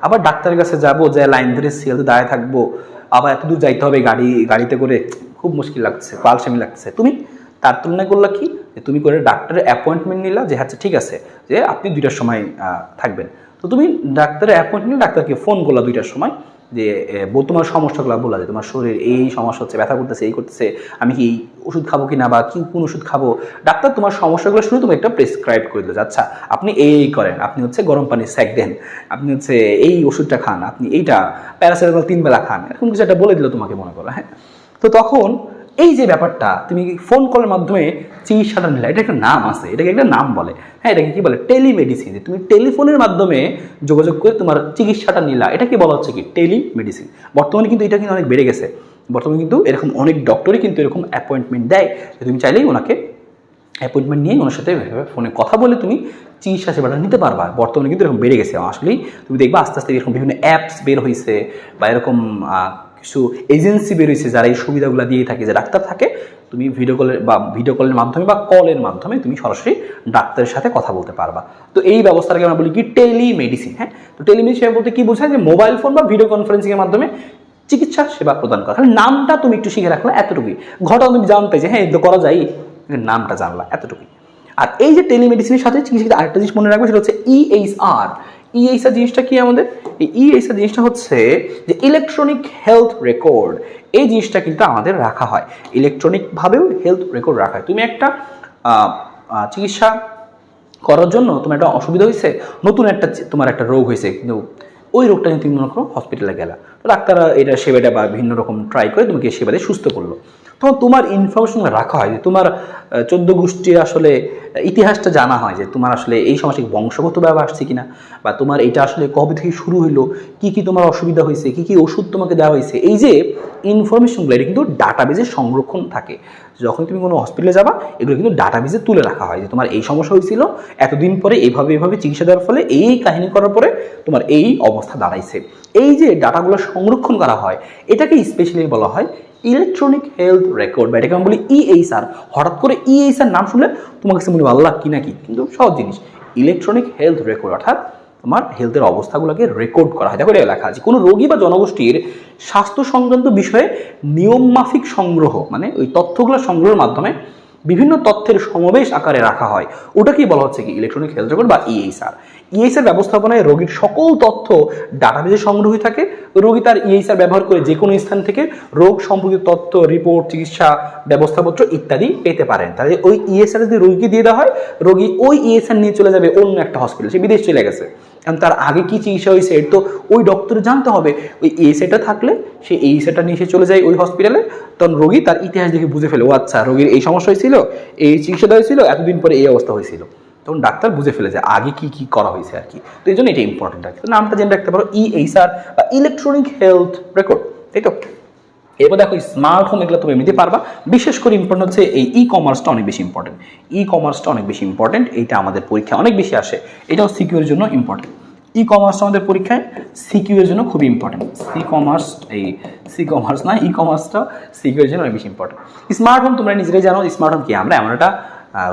আবার ডাক্তারের কাছে যাবো, যে লাইন ধরে সিএলতে দাঁড়িয়ে থাকবো, আবার এত দূর যাইতে হবে গাড়িতে করে, খুব মুশকিল লাগছে, পালসামি লাগছে। তুমি তার তুলনায় করলা কি, যে তুমি করে ডাক্তারের অ্যাপয়েন্টমেন্ট নিলা, যে আচ্ছা ঠিক আছে যে আপনি 2টার সময় থাকবেন। তো তুমি ডাক্তারের অ্যাপয়েন্টমেন্ট, ডাক্তারকে ফোন করলা 2টার সময়, যে তোমার সমস্যাগুলো বলা যায়, তোমার শরীর এই সমস্যা হচ্ছে, ব্যথা করতেছে, এই করতেছে, আমি কি ওষুধ খাবো কি না, বা কি কোন ওষুধ খাবো। ডাক্তার তোমার সমস্যাগুলো শুনে তুমি একটা প্রেসক্রাইব করে দিল, আচ্ছা আপনি এই করেন, আপনি হচ্ছে গরম পানি সেক দেন, আপনি হচ্ছে এই ওষুধটা খান, আপনি এইটা প্যারাসিটামল 3 বেলা খান, এরকম কিছু একটা বলে দিল তোমাকে মনে করো। হ্যাঁ, তো তখন এই যে ব্যাপারটা তুমি ফোন কলের মাধ্যমে চিকিৎসাটা নিলে, এটা একটা নাম আছে, এটাকে একটা নাম বলে। হ্যাঁ, এটাকে কি বলে? টেলিমেডিসিন। তুমি টেলিফোনের মাধ্যমে যোগাযোগ করে তোমার চিকিৎসাটা নিলা, এটাকে বলা হচ্ছে কি টেলিমেডিসিন। বর্তমানে কিন্তু এটা কিন্তু অনেক বেড়ে গেছে। বর্তমানে কিন্তু এরকম অনেক ডক্টরই কিন্তু এরকম অ্যাপয়েন্টমেন্ট দেয়, যে তুমি চাইলেই ওনাকে অ্যাপয়েন্টমেন্ট নিয়ে ওনার সাথে ফোনে কথা বলে তুমি চিকিৎসা সেবাটা নিতে পারবা। বর্তমানে কিন্তু এরকম বেড়ে গেছে। আসলেই তুমি দেখবা আস্তে আস্তে এরকম বিভিন্ন অ্যাপস বের হয়েছে, বা এরকম কিছু এজেন্সি বেরিয়েছে যারা এই সুবিধাগুলো দিয়ে থাকে, যে ডাক্তার থাকে, তুমি ভিডিও কলের মাধ্যমে বা কলের মাধ্যমে তুমি সরাসরি ডাক্তারের সাথে কথা বলতে পারবা। তো এই ব্যবস্থাটাকে আমরা বলি কি টেলিমেডিসিন। হ্যাঁ, তো টেলিমেডিসিন বলতে কি বোঝায়, যে মোবাইল ফোন বা ভিডিও কনফারেন্সিং এর মাধ্যমে চিকিৎসা সেবা প্রদান করা। খালি নামটা তুমি একটু শিখে রাখলে এতটুকুই, ঘটনা তুমি জানতে যে হ্যাঁ এটা করা যায়, নামটা জানলা এতটুকুই। আর এই যে টেলিমেডিসিনের সাথে চিকিৎসা আরেকটা জিনিস মনে রাখবে, সেটা হচ্ছে EHR। EHR জিনিসটা কি আমাদের? এই EHR জিনিসটা হচ্ছে যে ইলেকট্রনিক হেলথ রেকর্ড। এই জিনিসটা কিন্তু আমাদের রাখা হয়, ইলেকট্রনিকভাবেও হেলথ রেকর্ড রাখা হয়। তুমি একটা চিকিৎসা করার জন্য তোমার একটা অসুবিধা হয়েছে, নতুন একটা তোমার একটা রোগ হয়েছে, কিন্তু ওই রোগটা নিয়ে তুমি মনে করো হসপিটালে গেলা, তো ডাক্তাররা এটা সেবাটা বা বিভিন্ন রকম ট্রাই করে তোমাকে সেবা দিয়ে সুস্থ করলো। তখন তোমার ইনফরমেশন রাখা হয় যে তোমার 14 গোষ্ঠীর আসলে ইতিহাসটা জানা হয়, যে তোমার আসলে এই সমস্যা বংশগতভাবে আসছে কিনা, বা তোমার এটা আসলে কবে থেকে শুরু হইলো, কি কি তোমার অসুবিধা হয়েছে, কি কি ওষুধ তোমাকে দেওয়া হয়েছে। এই যে ইনফরমেশনগুলো এটা কিন্তু ডাটাবেজে সংরক্ষণ থাকে। যখন তুমি কোনো হসপিটালে যাবা এগুলো কিন্তু ডাটাবেজে তুলে রাখা হয় যে তোমার এই সমস্যা হয়েছিল, এতদিন পরে এইভাবে এইভাবে চিকিৎসা দেওয়ার ফলে এই কাহিনী করার পরে তোমার এই অবস্থা দাঁড়াইছে। এই যে ডাটাগুলো সংরক্ষণ করা হয় এটাকে স্পেশালি বলা হয় ইলেকট্রনিক হেলথ রেকর্ড, বা এটাকে আমি বলি ইএইচআর। হঠাৎ করে ইএইচআর নাম শুনলে তোমার কাছে মনে হয় আল্লাহ কি নাকি, কিন্তু সহজ জিনিস। ইলেকট্রনিক হেলথ রেকর্ড অর্থাৎ তোমার হেলথের অবস্থাগুলোকে রেকর্ড করা হয়। দেখো এটা লেখা আছে কোনো রোগী বা জনগোষ্ঠীর স্বাস্থ্য সংক্রান্ত বিষয়ে নিয়মমাফিক সংগ্রহ, মানে ওই তথ্যগুলো সংগ্রহের মাধ্যমে বিভিন্ন তথ্যের সমাবেশ আকারে রাখা হয়, ওটাকেই বলা হচ্ছে কি ইলেকট্রনিক হেলথ রেকর্ড বা ইএইচআর। ইএইচআর ব্যবস্থাপনায় রোগীর সকল তথ্য ডাটাবেজে সংগ্রহ হয়ে থাকে। রোগী তার ইএইচআর ব্যবহার করে যে কোনো স্থান থেকে রোগ সম্পর্কিত তথ্য, রিপোর্ট, চিকিৎসা ব্যবস্থাপত্র ইত্যাদি পেতে পারেন। তাহলে ওই ইএইচআর যদি রোগীকে দিয়ে দেওয়া হয়, রোগী ওই ইএইচআর নিয়ে চলে যাবে অন্য একটা হসপিটাল, সে বিদেশ চলে গেছে, কারণ তার আগে কি চিকিৎসা হয়েছে এর তো ওই ডক্টরে জানতে হবে। ওই ইএইচআরটা থাকলে সে ইএইচআরটা নিয়ে সে চলে যায় ওই হসপিটালে, তখন রোগী তার ইতিহাস দেখে বুঝে ফেলে ও আচ্ছা রোগীর এই সমস্যা হয়েছিল, এই চিকিৎসা দেওয়া হয়েছিল, এতদিন পরে এই অবস্থা হয়েছিল, তখন ডাক্তার বুঝে ফেলে যে আগে কি কি করা হয়েছে আর কি। তো এই জন্য এটা ইম্পর্টেন্ট আর কি। তো নামটা জেনে রাখতে পারো ইএইচআর বা ইলেকট্রনিক হেলথ রেকর্ড, তাই তো। এরপর দেখো স্মার্ট হোম, এগুলো তুমি এমনিতে পারবা। বিশেষ করে ইম্পর্টেন্ট হচ্ছে এই কমার্সটা অনেক বেশি ইম্পর্টেন্ট। কমার্সটা অনেক বেশি ইম্পর্টেন্ট, এইটা আমাদের পরীক্ষায় অনেক বেশি আসে, এটাও সিকিউর জন্য ইম্পর্টেন্ট। কমার্সটা আমাদের পরীক্ষায় সিকিউর জন্য খুবই ইম্পর্টেন্ট। কমার্স না, কমার্সটা সিকিউর জন্য অনেক বেশি ইম্পর্টেন্ট। স্মার্ট হোম তোমরা নিজেরাই জানো স্মার্ট হোম কি, আমরা এমন একটা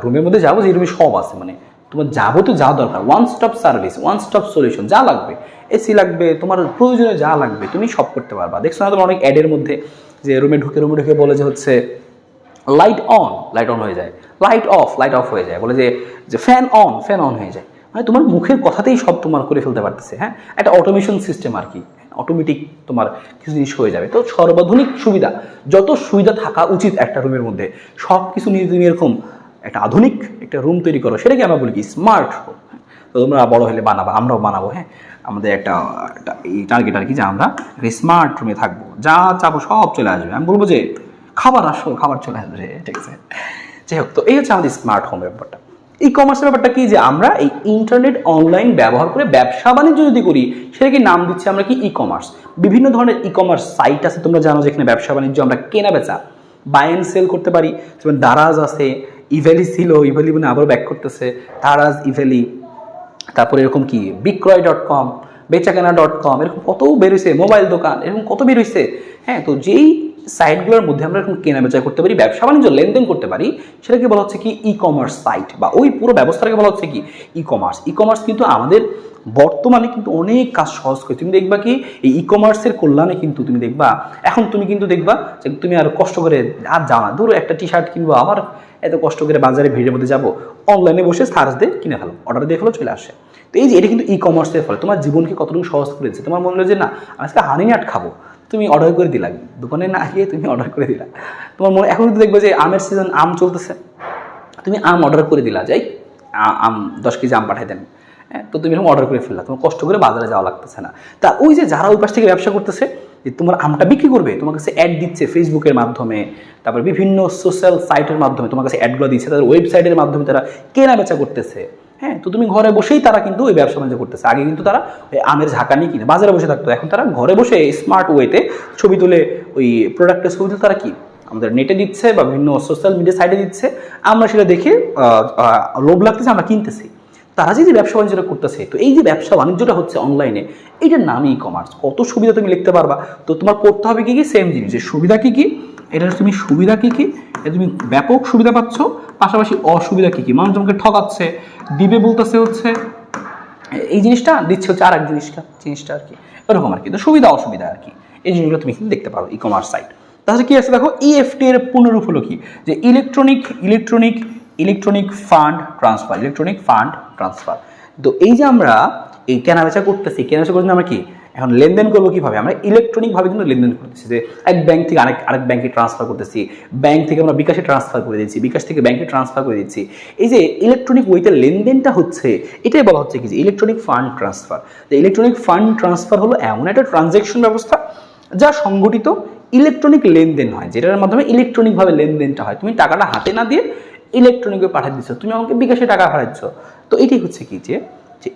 রুমের মধ্যে যাবো যে রুমে সব আছে, মানে তোমার যাবো যা দরকার, one stop service, one stop solution, যা লাগবে, এসি লাগবে, তোমার প্রয়োজনে যা লাগবে তুমি সব করতে পারবা। দেখছো না তোমার অনেক অ্যাডের মধ্যে যে রুমে ঢুকে বলে যে হচ্ছে লাইট অন হয়ে যায়, লাইট অফ হয়ে যায়, বলে যে ফ্যান অন হয়ে যায়, মানে তোমার মুখের কথাতেই সব তোমার করে ফেলতে পারতেছে। হ্যাঁ, একটা অটোমেশন সিস্টেম আর কি, অটোমেটিক তোমার কিছু জিনিস হয়ে যাবে। তো সর্বাধুনিক সুবিধা, যত সুবিধা থাকা উচিত একটা রুমের মধ্যে, সব কিছু নিয়ে তুমি এরকম একটা আধুনিক একটা রুম তৈরি করো, সেটাকে আমরা বলি কি স্মার্ট হোম। তো তোমরা বড় হলে বানাবা, আমরাও বানাবো। হ্যাঁ, আমাদের একটা এই টার্গেট আর কি যে আমরা স্মার্ট রুমে থাকবো, যা চাবো সব চলে আসবে। আমি বলবো যে খাবার চলে আসবে, ঠিক আছে। যাই হোক, তো এই হচ্ছে আমাদের স্মার্ট হোম ব্যাপারটা। কমার্সের ব্যাপারটা কি, যে আমরা এই ইন্টারনেট অনলাইন ব্যবহার করে ব্যবসা বাণিজ্য যদি করি সেটাকে নাম দিচ্ছি আমরা কি কমার্স। বিভিন্ন ধরনের কমার্স সাইট আছে তোমরা জানো, যেখানে ব্যবসা বাণিজ্য আমরা কেনা বেচা, বাই অ্যান্ড সেল করতে পারি। যেমন দারাজ আছে, ইভ্যালি ছিল, ইভ্যালি মানে আবার ব্যাক করতেছে, দারাজ, ইভ্যালি, তারপরে এরকম কি বিক্রয়.com, বেচাকেনা.com, এরকম কত বেরোইছে, মোবাইল দোকান এরকম কত বেরোইছে। হ্যাঁ, তো যেই সাইটগুলোর মধ্যে আমরা এরকম কেনা বেচা করতে পারি, ব্যবসা বাণিজ্য লেনদেন করতে পারি, সেটাকে বলা হচ্ছে কি কমার্স সাইট, বা ওই পুরো ব্যবস্থাটাকে বলা হচ্ছে কি কমার্স। কমার্স কিন্তু আমাদের বর্তমানে কিন্তু অনেক কাজ সহজ করে। তুমি দেখবা কি এই কমার্সের কল্যাণে কিন্তু তুমি দেখবা, এখন তুমি কিন্তু দেখবা যে তুমি আর কষ্ট করে আর যাও না, ধরো একটা টি শার্ট কিনবো, আবার এত কষ্ট করে বাজারে ভিড়ের মধ্যে যাবো, অনলাইনে বসে সার্চ দিয়ে কিনে ফেলো, অর্ডার দিয়ে ফেলো, চলে আসে। তো এই যে এটা কিন্তু কমার্সের ফলে তোমার জীবনকে কতটুকু সহজ করেছে। তোমার মনে হলো যে না আজকে হানিনাট খাবো, তুমি অর্ডার করে দিলা, দোকানে না গিয়ে তুমি অর্ডার করে দিলা। তোমার মনে এখন কিন্তু দেখবে যে আমের সিজন, আম চলতেছে, তুমি আম অর্ডার করে দিলা, যাই আম 10 কেজি আম পাঠাই দেন। হ্যাঁ, তো তুমি এরকম অর্ডার করে ফেললা, তোমার কষ্ট করে বাজারে যাওয়া লাগতেছে না। তা ওই যে যারা ওই পাশ থেকে ব্যবসা করতেছে, যে তোমার আমটা বিক্রি করবে, তোমার কাছে অ্যাড দিচ্ছে ফেসবুকের মাধ্যমে, তারপর বিভিন্ন সোশ্যাল সাইটের মাধ্যমে তোমার কাছে অ্যাডগুলো দিচ্ছে, তাদের ওয়েবসাইটের মাধ্যমে তারা কেনা বেচা করতেছে। হ্যাঁ, তো তুমি ঘরে বসেই তারা কিন্তু ওই ব্যবসা বাণিজ্য করতেছে। আগে কিন্তু তারা আমের ঝাঁকা নিয়ে কিনে বাজারে বসে থাকতো, এখন তারা ঘরে বসে স্মার্ট ওয়েতে ছবি তুলে ওই প্রোডাক্টের ছবি তুলে তারা কি আমাদের নেটে দিচ্ছে বা বিভিন্ন সোশ্যাল মিডিয়া সাইটে দিচ্ছে, আমরা সেটা দেখে লোভ লাগতেছে, আমরা কিনতেছি। তারা যে ব্যবসা বাণিজ্যটা করতেছে, তো এই যে ব্যবসা বাণিজ্যটা হচ্ছে অনলাইনে, এইটার নামই কমার্স। কত সুবিধা তুমি লিখতে পারবা। তো তোমার পড়তে হবে কি সেম জিনিস, যে সুবিধা কি এটা তুমি সুবিধা কি তুমি ব্যাপক সুবিধা পাচ্ছ, পাশাপাশি অসুবিধা কি মানুষ তোমাকে ঠকাচ্ছে, দিবে বলতেছে হচ্ছে এই জিনিসটা, দিচ্ছে হচ্ছে আর এক জিনিসটা আর কি, এরকম আর কি। তো সুবিধা অসুবিধা আর কি, এই জিনিসগুলো তুমি কিন্তু দেখতে পারো কমার্স সাইট। তাহলে কি আছে দেখো, ইএফটি এর পূর্ণরূপ হলো কি, যে ইলেকট্রনিক ফান্ড ট্রান্সফার। তো এই যে আমরা এই কেনাবেচা করতেছি, কেনাবেচা করতে আমরা কি এখন লেনদেন করবো কিভাবে, আমরা ইলেকট্রনিকভাবে কিন্তু লেনদেন করতেছি, যে এক ব্যাংক থেকে আরেক ব্যাংকে ট্রান্সফার করতেছি, ব্যাংক থেকে আমরা বিকাশে ট্রান্সফার করে দিচ্ছি, বিকাশ থেকে ব্যাংকে ট্রান্সফার করে দিচ্ছি। এই যে ইলেকট্রনিক ওয়েতে লেনদেনটা হচ্ছে, এটাই বলা হচ্ছে কি যে ইলেকট্রনিক ফান্ড ট্রান্সফার। যে ইলেকট্রনিক ফান্ড ট্রান্সফার হলো এমন একটা ট্রানজ্যাকশন ব্যবস্থা যা সংগঠিত ইলেকট্রনিক লেনদেন হয়, যেটার মাধ্যমে ইলেকট্রনিকভাবে লেনদেনটা হয়। তুমি টাকাটা হাতে না দিয়ে ইলেকট্রনিকভাবে পাঠিয়ে দিচ্ছ, তুমি আমাকে বিকাশে টাকা পাঠাচ্ছ। তো এটাই হচ্ছে কি যে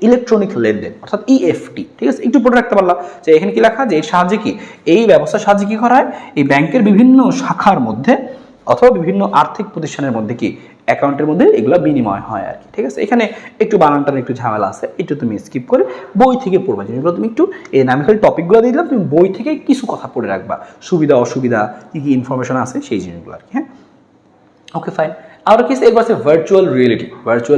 ইলেকট্রনিক লেনদেন অর্থাৎ ইএফটি। ঠিক আছে, একটু পড়ে রাখতে পারলাম যে এখানে কি লেখা, যে এর সাহায্যে কি, এই ব্যবস্থার সাহায্যে কি করা হয়, এই ব্যাংকের বিভিন্ন শাখার মধ্যে অথবা বিভিন্ন আর্থিক প্রতিষ্ঠানের মধ্যে কি অ্যাকাউন্টের মধ্যে এগুলো বিনিময় হয় আর কি। ঠিক আছে, এখানে একটু বানানটার একটু ঝামেলা আছে, একটু তুমি স্কিপ করে বই থেকে পড়বা, যেগুলো তুমি একটু এই নামে খালি টপিকগুলো দিয়ে দিলাম, তুমি বই থেকে কিছু কথা পড়ে রাখবা, সুবিধা অসুবিধা কী কী ইনফরমেশন আছে সেই জিনিসগুলো আর কি। হ্যাঁ, ওকে ফাইন। আবার কি এরপর আছে ভার্চুয়াল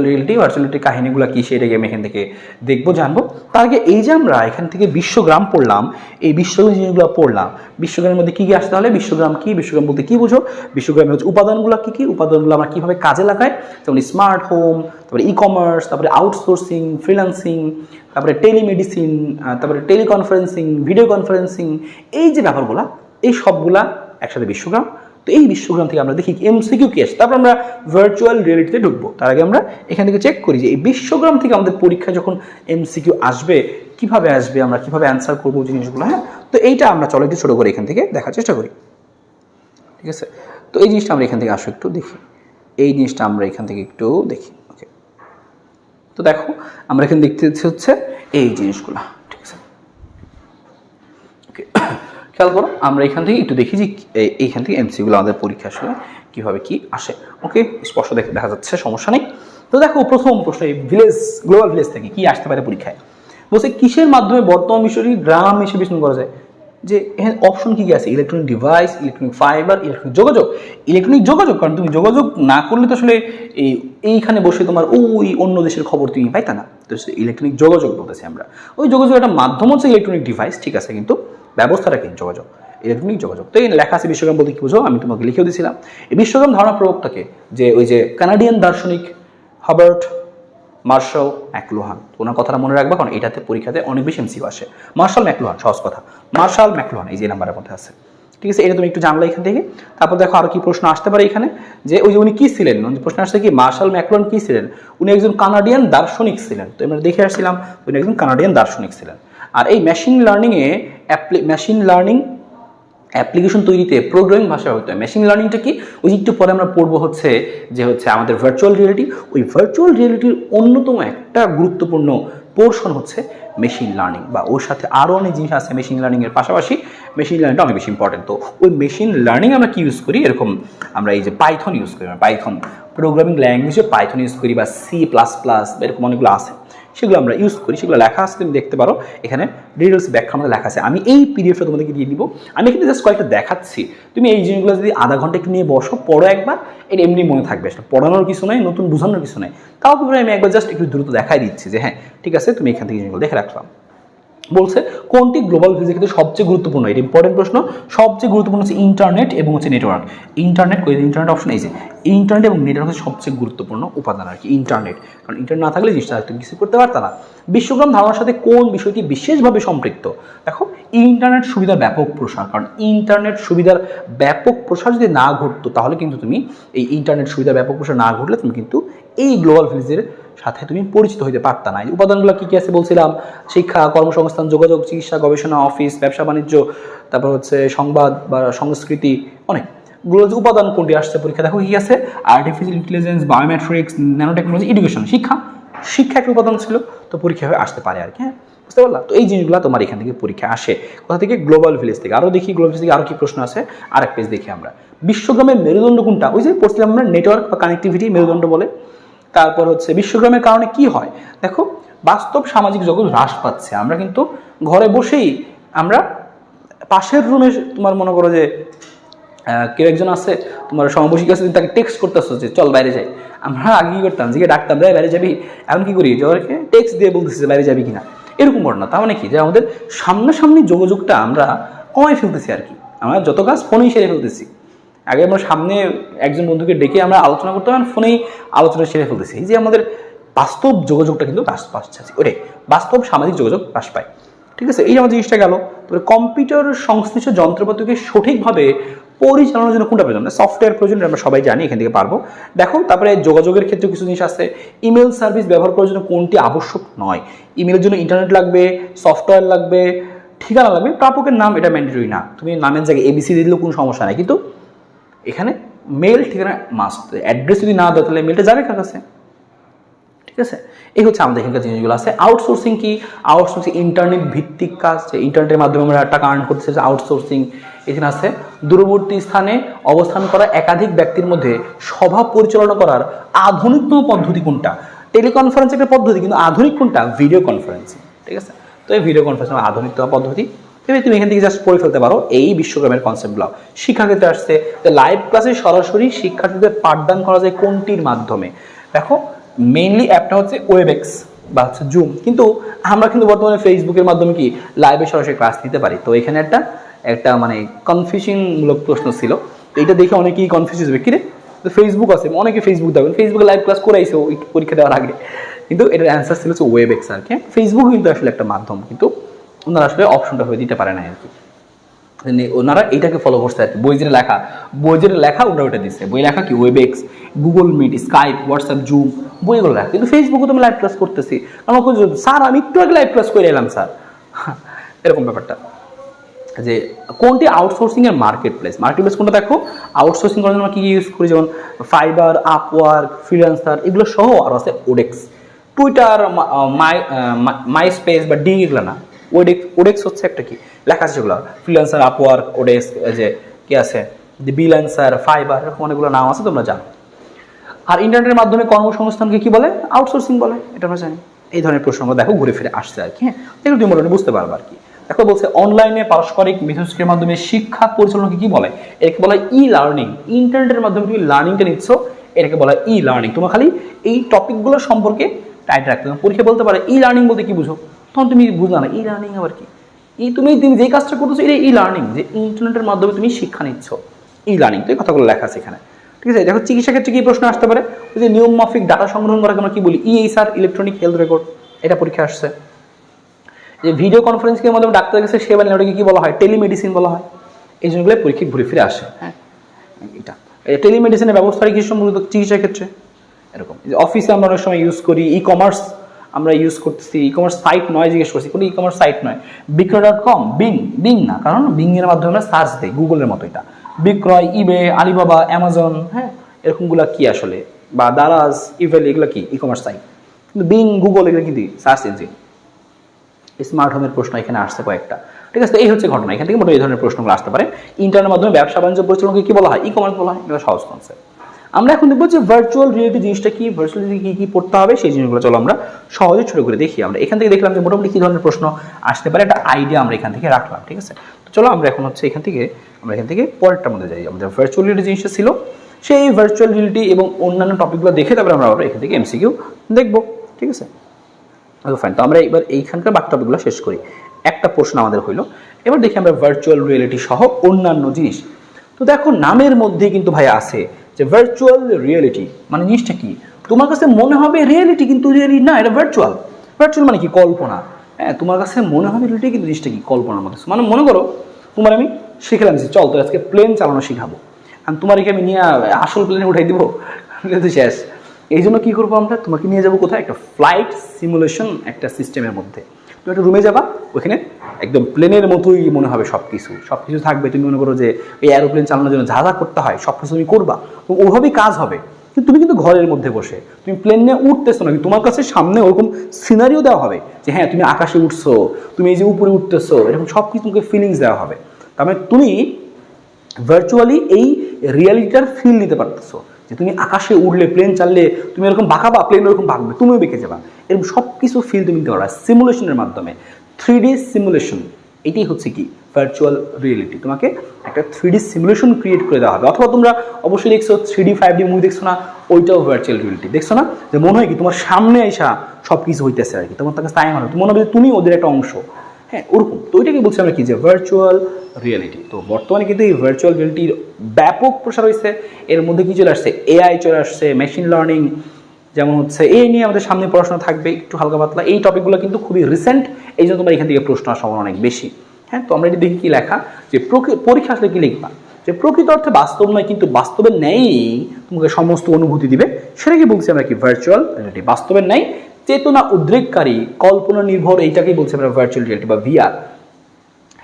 রিয়েলিটি কাহিনীগুলো কি সেটাকে আমি এখান থেকে দেখবো, জানবো। তার আগে এই যে আমরা এখান থেকে বিশ্বগ্রাম পড়লাম, এই বিশ্বগ্রাম জিনিসগুলো পড়লাম, বিশ্বগ্রামের মধ্যে কী কী আসতে হলে, বিশ্বগ্রাম কি, বিশ্বগ্রাম বলতে কী বুঝো, বিশ্বগ্রামের হচ্ছে উপাদানগুলো কী কী, উপাদানগুলো আমরা কীভাবে কাজে লাগাই, যেমন স্মার্ট হোম, তারপরে ই কমার্স, তারপরে আউটসোর্সিং, ফ্রিল্যান্সিং, তারপরে টেলিমেডিসিন, তারপরে টেলিকনফারেন্সিং, ভিডিও কনফারেন্সিং, এই যে ব্যাপারগুলো এই সবগুলা একসাথে বিশ্বগ্রাম। তো এই বিশ্বগ্রাম থেকে আমরা দেখি এমসিকিউ কি আসে, তারপর আমরা ভার্চুয়াল রিয়েলিটিতে ঢুকবো। তার আগে আমরা এখান থেকে চেক করি যে এই বিশ্বগ্রাম থেকে আমাদের পরীক্ষায় যখন এমসিকিউ আসবে কিভাবে আসবে, আমরা কিভাবে অ্যান্সার করবো জিনিসগুলো। হ্যাঁ, তো এইটা আমরা চলো একটু ছোটো করে এখান থেকে দেখার চেষ্টা করি। ঠিক আছে, তো এই জিনিসটা আমরা এখান থেকে আসো একটু দেখি, এই জিনিসটা আমরা এখান থেকে একটু দেখি। ওকে, তো দেখো আমরা এখানে দেখতে হচ্ছে এই জিনিসগুলো। ঠিক আছে, ওকে, খেয়াল করো আমরা এখান থেকে একটু দেখি যে এইখান থেকে এমসিগুলো আমাদের পরীক্ষা আসলে কীভাবে কি আসে। ওকে, স্পষ্ট দেখা যাচ্ছে, সমস্যা নেই। তো দেখো প্রথম প্রশ্ন, এই গ্লোবাল ভিলেজ থেকে কি আসতে পারে পরীক্ষায়, বলছে কিসের মাধ্যমে বর্তমান বিষয়টি গ্রাম হিসেবে বিশ্লেষণ করা যায়। যে এখানে অপশন কী কী আছে, electronic device, electronic fibre, electronic যোগাযোগ, কারণ তুমি যোগাযোগ না করলে তো আসলে এইখানে বসে তোমার ওই অন্য দেশের খবর তুমি পাইতা না। তো ইলেকট্রনিক যোগাযোগ বলতেছি আমরা, ওই যোগাযোগ একটা মাধ্যম হচ্ছে ইলেকট্রনিক ডিভাইস। ঠিক আছে, কিন্তু ব্যবস্থাটা কি ইলেকট্রনিক যোগাযোগ। তো এই লেখা আছে বিশ্বগ্রাম বলতে কি বুঝো, আমি তোমাকে লিখেও দিয়েছিলাম। এই বিশ্বগ্রাম ধারণা প্রবক্তাকে যে ওই যে কানাডিয়ান দার্শনিক হাবার্ট মার্শাল ম্যাকলুহান। তো ওনার কথাটা মনে রাখবা, কারণ এটাতে পরীক্ষাতে অনেক বেশি এমসিকিউ আসে। মার্শাল ম্যাকলুহান, সহজ কথা, মার্শাল ম্যাকলুহান এই যে নাম্বারের মধ্যে আছে। ঠিক আছে, এটা তুমি একটু জানলা এখান থেকে। তারপর দেখো আরো কি প্রশ্ন আসতে পারে এখানে, যে ওই যে উনি কি ছিলেন, প্রশ্ন আসছে কি মার্শাল ম্যাকলুহান কি ছিলেন, উনি একজন কানাডিয়ান দার্শনিক ছিলেন। তো আমরা দেখে আসছিলাম উনি একজন কানাডিয়ান দার্শনিক ছিলেন। আর এই মেশিন লার্নিং অ্যাপ্লিকেশন তৈরিতে প্রোগ্রামিং ভাষা হতে হয়। মেশিন লার্নিংটা কি, ওই একটু পরে আমরা পড়বো হচ্ছে যে হচ্ছে আমাদের ভার্চুয়াল রিয়েলিটি। ওই ভার্চুয়াল রিয়েলিটির অন্যতম একটা গুরুত্বপূর্ণ পোর্শন হচ্ছে মেশিন লার্নিং, বা ওর সাথে আরও অনেক জিনিস আছে মেশিন লার্নিংয়ের পাশাপাশি। মেশিন লার্নিংটা অনেক বেশি ইম্পর্টেন্ট। তো ওই মেশিন লার্নিং আমরা কি ইউজ করি, এরকম আমরা এই যে পাইথন ইউজ করি, পাইথন প্রোগ্রামিং ল্যাঙ্গুয়েজে পাইথন ইউজ করি, বা C++ এরকম অনেকগুলো আছে, সেগুলো আমরা ইউজ করি। সেগুলো লেখা আছে, তুমি দেখতে পারো এখানে ডিটেলস ব্যাখ্যা আমাদের লেখা আছে। আমি এই পিডিএফটা তোমাদেরকে দিয়ে দিব, আমি এখানে জাস্ট কয়েকটা দেখাচ্ছি। তুমি এই জিনিসগুলো যদি আধা ঘন্টা একটু নিয়ে বসো, পড়ো একবার, এটা এমনি মনে থাকবে, সেটা পড়ানোর কিছু নয়, নতুন বোঝানোর কিছু নয়। তাও কি আমি একবার জাস্ট একটু দ্রুত দেখাই দিচ্ছি যে হ্যাঁ ঠিক আছে, তুমি এখান থেকে জিনিসগুলো দেখে রাখলাম। বলছে কোনটি গ্লোবাল ভিলেজের ক্ষেত্রে সবচেয়ে গুরুত্বপূর্ণ, এটা ইম্পর্টেন্ট প্রশ্ন। সবচেয়ে গুরুত্বপূর্ণ হচ্ছে ইন্টারনেট এবং হচ্ছে নেটওয়ার্ক। ইন্টারনেট অপশন এই যে ইন্টারনেট এবং নেটওয়ার্ক হচ্ছে সবচেয়ে গুরুত্বপূর্ণ উপাদান আর কি, ইন্টারনেট। কারণ ইন্টারনেট না থাকলে জিনিসটা তুমি কিছু করতে পারতা না। বিশ্বগ্রাম ধারণার সাথে কোন বিষয়টি বিশেষভাবে সম্পৃক্ত, দেখো ইন্টারনেট সুবিধার ব্যাপক প্রসার। কারণ ইন্টারনেট সুবিধার ব্যাপক প্রসার যদি না ঘটতো তাহলে কিন্তু তুমি এই ইন্টারনেট সুবিধার ব্যাপক প্রসার না ঘটলে তুমি কিন্তু এই গ্লোবাল ভিলেজের সাথে তুমি পরিচিত হইতে পারতা না। এই উপাদানগুলো কী কী আছে বলছিলাম, শিক্ষা, কর্মসংস্থান, যোগাযোগ, চিকিৎসা, গবেষণা, অফিস, ব্যবসা বাণিজ্য, তারপর হচ্ছে সংবাদ বা সংস্কৃতি, অনেকগুলো যে উপাদান কোনটি আসছে পরীক্ষা। দেখো কী আছে, artificial intelligence, biometrics, nano technology, education, শিক্ষা একটা উপাদান ছিল, তো পরীক্ষা হয়ে আসতে পারে আর কি। হ্যাঁ, বুঝতে পারলাম। তো এই জিনিসগুলো তোমার এখান থেকে পরীক্ষা আসে, কোথা থেকে, গ্লোবাল ভিলেজ থেকে। আরও দেখি গ্লোবাল ভিলেজ থেকে আরও কী প্রশ্ন আছে, আরেক পেজ দেখি আমরা। বিশ্বগ্রামের মেরুদণ্ড কোনটা, ওই যে পড়ছিলাম আমরা নেটওয়ার্ক বা কানেক্টিভিটি মেরুদণ্ড বলে। তারপর হচ্ছে বিশ্বগ্রামের কারণে কি হয়, দেখো বাস্তব সামাজিক জগৎ হ্রাস পাচ্ছে। আমরা কিন্তু ঘরে বসেই আমরা পাশের রুমে তোমার মনে করো যে কেউ একজন আছে তোমার সমবয়সী আছে, তাকে টেক্সট করতেছো যে চল বাইরে যাই। আমরা আগে কি করতাম, যে ডাকতাম রে বাইরে যাবি, এখন কি করি জোরকে টেক্সট দিয়ে বলতেছি বাইরে যাবি কিনা, এরকম ঘটনা। তার মানে কি যে আমাদের সামনাসামনি যোগাযোগটা আমরা কমাই ফেলতেছি আর কি, আমরা যত কাজ ফোনেই সেরে ফেলতেছি। আগে আমরা সামনে একজন বন্ধুকে ডেকে আমরা আলোচনা করতে হবে, ফোনেই আলোচনা সেরে ফেলতেছি। এই যে আমাদের বাস্তব যোগাযোগটা কিন্তু হ্রাস পাচ্ছে, ওটাই বাস্তব সামাজিক যোগাযোগ হ্রাস পায়। ঠিক আছে, এই আমার জিনিসটা গেল। তবে কম্পিউটার সংশ্লিষ্ট যন্ত্রপাতিকে সঠিকভাবে পরিচালনার জন্য কোনটা প্রয়োজন? সফটওয়্যার প্রয়োজন, আমরা সবাই জানি, এখান থেকে পারবো। দেখো, তারপরে যোগাযোগের ক্ষেত্রে কিছু জিনিস আছে। ইমেল সার্ভিস ব্যবহার করার জন্য কোনটি আবশ্যক নয়? ইমেলের জন্য ইন্টারনেট লাগবে, সফটওয়্যার লাগবে, ঠিকানা লাগবে, প্রাপকের নাম এটা ম্যান্ডেটরি না, তুমি নামের জায়গায় এবিসি দিলেও কোনো সমস্যা নাই, কিন্তু এখানে মেল ঠিকানা মাস্ট। অ্যাড্রেস যদি না দেয় তাহলে মেলটা যাবে কার কাছে? ঠিক আছে, এই হচ্ছে আমাদের এখানকার জিনিসগুলো আছে। আউটসোর্সিং কি? আউটসোর্সিং ইন্টারনেট ভিত্তিক কাজ, ইন্টারনেটের মাধ্যমে আমরা টাকা আর্ন করতে চাই, আউটসোর্সিং। এখানে আছে দূরবর্তী স্থানে অবস্থান করা একাধিক ব্যক্তির মধ্যে সভা পরিচালনা করার আধুনিকতম পদ্ধতি কোনটা? টেলিকনফারেন্স একটা পদ্ধতি, কিন্তু আধুনিক কোনটা? Video conferencing. ঠিক আছে, তো এই ভিডিও কনফারেন্সিং আধুনিকতম পদ্ধতি। তুমি এখান থেকে জাস্ট পড়ে ফেলতে পারো এই বিশ্বক্রমের কনসেপ্টগুলো। শিক্ষাক্ষেত্রে আসছে লাইভ ক্লাসে সরাসরি শিক্ষার্থীদের পাঠদান করা যায় কোনটির মাধ্যমে? দেখো, মেইনলি অ্যাপটা হচ্ছে ওয়েবএক্স বা হচ্ছে জুম, কিন্তু আমরা কিন্তু বর্তমানে ফেসবুকের মাধ্যমে কি লাইভে সরাসরি ক্লাস নিতে পারি। তো এখানে একটা মানে কনফিউশনমূলক প্রশ্ন ছিল, এইটা দেখে অনেকেই কনফিউজ হবে, কিরে ফেসবুক আছে, অনেকে ফেসবুক দেখবেন, ফেসবুকে লাইভ ক্লাস করাইছে পরীক্ষা দেওয়ার আগে, কিন্তু এটার অ্যান্সার ছিল হচ্ছে ওয়েবএক্স আর কি। ফেসবুক কিন্তু আসলে একটা মাধ্যম, কিন্তু ওনারা আসলে অপশনটা হয়ে দিতে পারে না আর কি। ওনারা এইটাকে ফলো করছে আর কি। বই যেটা লেখা ওটা ওটা দিচ্ছে। বই লেখা কি? Webex, Google Meet, Skype, WhatsApp, Zoom, বইগুলো লেখা। কিন্তু ফেসবুকে তো আমি লাইভ ক্লাস করতেছি, আমাকে স্যার আমি একটু আগে লাইভ ক্লাস করে এলাম স্যার, এরকম ব্যাপারটা। যে কোনটি আউটসোর্সিং এর মার্কেট প্লেস কোনটা? দেখো, আউটসোর্সিং করার জন্য আমরা কি ইউজ করি, যেমন ফাইবার, আপওয়ার্ক, ফ্রিল্যান্সার, এগুলো সহ আরও আছে ওডেক্স, টুইটার, মাই স্পেস বা ডিং, এগুলো না। ওডেক্স হচ্ছে একটা কি লেখা আছে সেগুলো, ফ্রিল্যান্সার, আপওয়ার্ক, ওডেক্স, যে কি আছে বিলান্সার, ফাইবার, এরকম অনেকগুলো নাম আছে, তোমরা জানো। আর ইন্টারনেটের মাধ্যমে কর্মসংস্থানকে কি বলে? আউটসোর্সিং বলে, এটা আমরা জানি। এই ধরনের প্রশ্নগুলো দেখো ঘুরে ফিরে আসছে আর কি। হ্যাঁ, এগুলো তুমি মোটামুটি বুঝতে পারবে আর কি। দেখো বলছে অনলাইনে পারস্পরিক মিথস্ক্রিয়ার মাধ্যমে শিক্ষা পরিচালনাকে কি বলে? এটাকে বলা ই লার্নিং। ইন্টারনেটের মাধ্যমে তুমি লার্নিংটা নিচ্ছ, এটাকে বলা ই লার্নিং। তোমার খালি এই টপিকগুলো সম্পর্কে টাইট রাখতে হবে। পরীক্ষা বলতে পারে ই লার্নিং বলতে কি বুঝো, তখন তুমি বুঝলা না ই লার্নিং আবার কি। তুমি যে কাজটা করতেছো এটা ই লার্নিং, যে ইন্টারনেটের মাধ্যমে তুমি শিক্ষা নিচ্ছ, ই লার্নিং। তো এই কথাগুলো লেখা আছে এখানে। ঠিক আছে, দেখো চিকিৎসা ক্ষেত্রে কি প্রশ্ন আসতে পারে? ওই যে নিয়ম মাফিক ডাটা সংগ্রহ করাকে আমরা কি বলি? ইএইচআর, ইলেকট্রনিক হেলথ রেকর্ড, এটা পরীক্ষা আসছে। যে ভিডিও কনফারেন্সিং এর মাধ্যমে ডাক্তার কাছে সেবা নেওয়াটাকে কি বলা হয়? টেলিমেডিসিন বলা হয়। এই জিনিসগুলো পরীক্ষা ঘুরে ফিরে আসে। হ্যাঁ, এটা টেলিমেডিসিনের ব্যবস্থা কি সম্পর্কিত চিকিৎসা ক্ষেত্রে এরকম। যে অফিসে আমরা অনেক সময় ইউজ করি, ই কমার্স আমরা ইউজ করতেছি, ই কমার্স সাইট নয়, জিজ্ঞেস করছি কোনো ই কমার্স সাইট নয়। বিক্রয়.com, বিং না, কারণ বিং এর মাধ্যমে আমরা সার্চ দিই, গুগলের মতো এটা। বিক্রয়, ইবে, আলিবাবা, অ্যামাজন, হ্যাঁ এরকমগুলা কি আসলে, বা দারাজ, ইভেল, এগুলো কি ই কমার্স সাইট। কিন্তু বিং, গুগল এগুলো কিন্তু সার্চ ইঞ্জিন। স্মার্ট হোমের প্রশ্ন এখানে আসছে কয়েকটা। ঠিক আছে, এই হচ্ছে ঘটনা। এখান থেকে মোটামুটি এই ধরনের প্রশ্নগুলো আসতে পারে। ইন্টারনেটের মাধ্যমে ব্যবসা বাণিজ্য পরিচালনাকে কি বলা হয়? ই কমার্স বলা হয়। এটা সহজ কনসেপ্ট। আমরা এখন দেখবো যে ভার্চুয়াল রিয়েলিটি জিনিসটা কি, ভার্চুয়াল রিয়েলিটি কি পড়তে হবে, সেই জিনিসগুলো চলো আমরা সহজে ছোট করে দেখি। আমরা এখান থেকে দেখলাম যে মোটামুটি কি ধরনের প্রশ্ন আসতে পারে, একটা আইডিয়া আমরা এখান থেকে রাখলাম। ঠিক আছে, তো চলো আমরা এখন হচ্ছে এখান থেকে পরেরটার মধ্যে যাই। আমাদের ভার্চুয়াল রিয়েলিটি জিনিসটা ছিল, সেই ভার্চুয়াল রিয়েলিটি এবং অন্যান্য টপিকগুলো দেখে তারপরে আমরা এখান থেকে এমসিকিউ দেখবো। ঠিক আছে, ফাইন। তো আমরা এবার এইখানকার বাকি টপিকগুলো শেষ করি। একটা প্রশ্ন আমাদের হইলো, এবার দেখি আমরা ভার্চুয়াল রিয়েলিটি সহ অন্যান্য জিনিস। তো দেখো নামের মধ্যে কিন্তু ভাই আছে যে ভার্চুয়াল রিয়েলিটি, মানে জিনিসটা কি? তোমার কাছে মনে হবে রিয়েলিটি, কিন্তু রিয়েলিটি না, এটা ভার্চুয়াল। ভার্চুয়াল মানে কি? কল্পনা। হ্যাঁ, তোমার কাছে মনে হবে রিয়েলিটি, কিন্তু জিনিসটা কি? কল্পনার মধ্যে। মানে মনে করো তোমার আমি শিখলাম যে চল তো আজকে প্লেন চালানো শিখাবো, আর তোমার এখানে আমি নিয়ে আসল প্লেনে উঠাই দিব, তো শেষ। এই জন্য কী করবো আমরা? তোমাকে নিয়ে যাবো কোথায়? একটা ফ্লাইট সিমুলেশন একটা সিস্টেমের মধ্যে। তুমি একটা রুমে যাবা, ওইখানে একদম প্লেনের মতোই মনে হবে সব কিছু থাকবে। তুমি মনে করো যে এই এরোপ্লেন চালানোর জন্য যা যা করতে হয় সব কিছু তুমি করবা, তো ওইভাবেই কাজ হবে। কিন্তু তুমি কিন্তু ঘরের মধ্যে বসে, তুমি প্লেন নিয়ে উঠতেছো না, তোমার কাছে সামনে ওরকম সিনারিও দেওয়া হবে যে হ্যাঁ তুমি আকাশে উঠছো, তুমি এই যে উপরে উঠতেছো, এরকম সব কিছু তোমাকে ফিলিংস দেওয়া হবে। তার মানে তুমি ভার্চুয়ালি এই রিয়ালিটিটার ফিল নিতে পারতেছো, যে তুমি আকাশে উড়লে, প্লেন চাললে, তুমি এরকম বাঁকাবা, প্লেন ওরকম বাঁকবে, তুমিও বেঁকে যাবা। এরকম সব কিছু ফিল তুমি নিতে পারবা সিমুলেশনের মাধ্যমে। 3D সিমুলেশন, এটাই হচ্ছে কি ভার্চুয়াল রিয়েলিটি। তোমাকে একটা 3D সিমুলেশন ক্রিয়েট করে দেওয়া হবে। অথবা তোমরা অবশ্যই দেখছো 3D 5D মুভি দেখছো না, ওইটাও ভার্চুয়াল রিয়েলিটি। দেখছো না, যে মনে হয় কি তোমার সামনে এসা সব কিছু হইতেছে আর কি, তোমার কাছে তাই মনে হয়, মনে হবে যে তুমি ওদের একটা অংশ। হ্যাঁ, ওরকম। তো ওইটাকে বলছি আমরা কি, যে ভার্চুয়াল রিয়েলিটি। তো বর্তমানে কিন্তু এই ভার্চুয়াল রিয়েলিটির ব্যাপক প্রসার হয়েছে। এর মধ্যে কি চলে আসছে? এআই চলে আসছে, মেশিন লার্নিং, যেমন হচ্ছে এই নিয়ে আমাদের সামনে পড়াশোনা থাকবে একটু হালকা পাতলা, এই টপিকগুলো কিন্তু খুবই রিসেন্ট, এই জন্য তোমার এখান থেকে প্রশ্ন আসার সম্ভাবনা অনেক বেশি। হ্যাঁ, তো আমরা এটি দেখি কি লেখা, যে পরীক্ষা আসলে কি লিখবা, যে প্রকৃত অর্থে বাস্তব নয় কিন্তু বাস্তবের ন্যায়ই তোমাকে সমস্ত অনুভূতি দিবে, সেটা কি বলছি আমরা কি ভার্চুয়াল রিয়েলিটি। বাস্তবের ন্যায় চেতনা উদ্রেককারী কল্পনা নির্ভর, এইটাকেই বলছি আমরা ভার্চুয়াল রিয়েলিটি বা ভিআর।